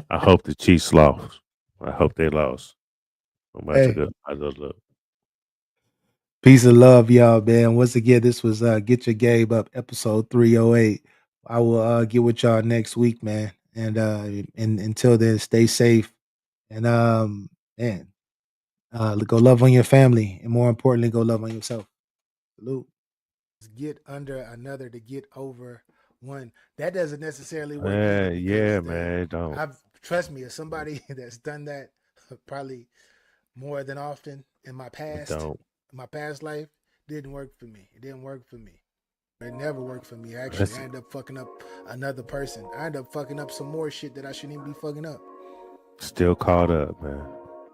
I hope the Chiefs lost. I hope they lost. I'm about to Hey. go. I don't look. Peace and love, y'all, man. Once again, this was Get Your Game Up, episode 308. I will get with y'all next week, man. And until then, stay safe. And man, go love on your family. And more importantly, go love on yourself. Salute. Get under another to get over one. That doesn't necessarily work either. Yeah, man. Don't. Trust me, as somebody that's done that probably more than often in my past. Don't. My past life didn't work for me. It didn't work for me. It never worked for me, actually. I ended up fucking up another person. I ended up fucking up some more shit that I shouldn't even be fucking up. Still caught up, man.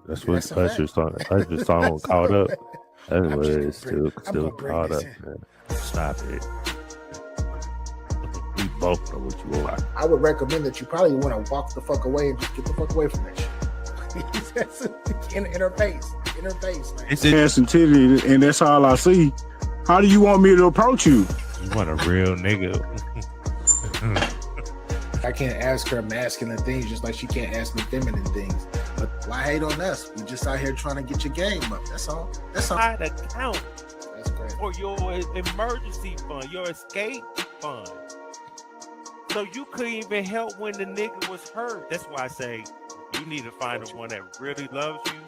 That's what Usher's song caught up. That's what it is. Still caught up, man. Stop it. We both know what you want. I would recommend that you probably want to walk the fuck away and just get the fuck away from that shit. in her face, man. It's ass and titty, and that's all I see. How do you want me to approach you? You want a real nigga. I can't ask her masculine things just like she can't ask me feminine things. But why hate on us? We just out here trying to get your game up. That's all. That's all. Try to count for your emergency fund, your escape fund. So you couldn't even help when the nigga was hurt. That's why I say you need to find the one that really loves you,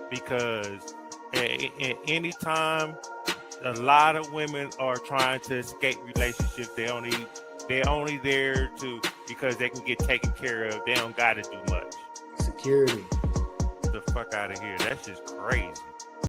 because anytime a lot of women are trying to escape relationships, they're only there because they can get taken care of. They don't got to do much. Security. Get the fuck out of here. That's just crazy.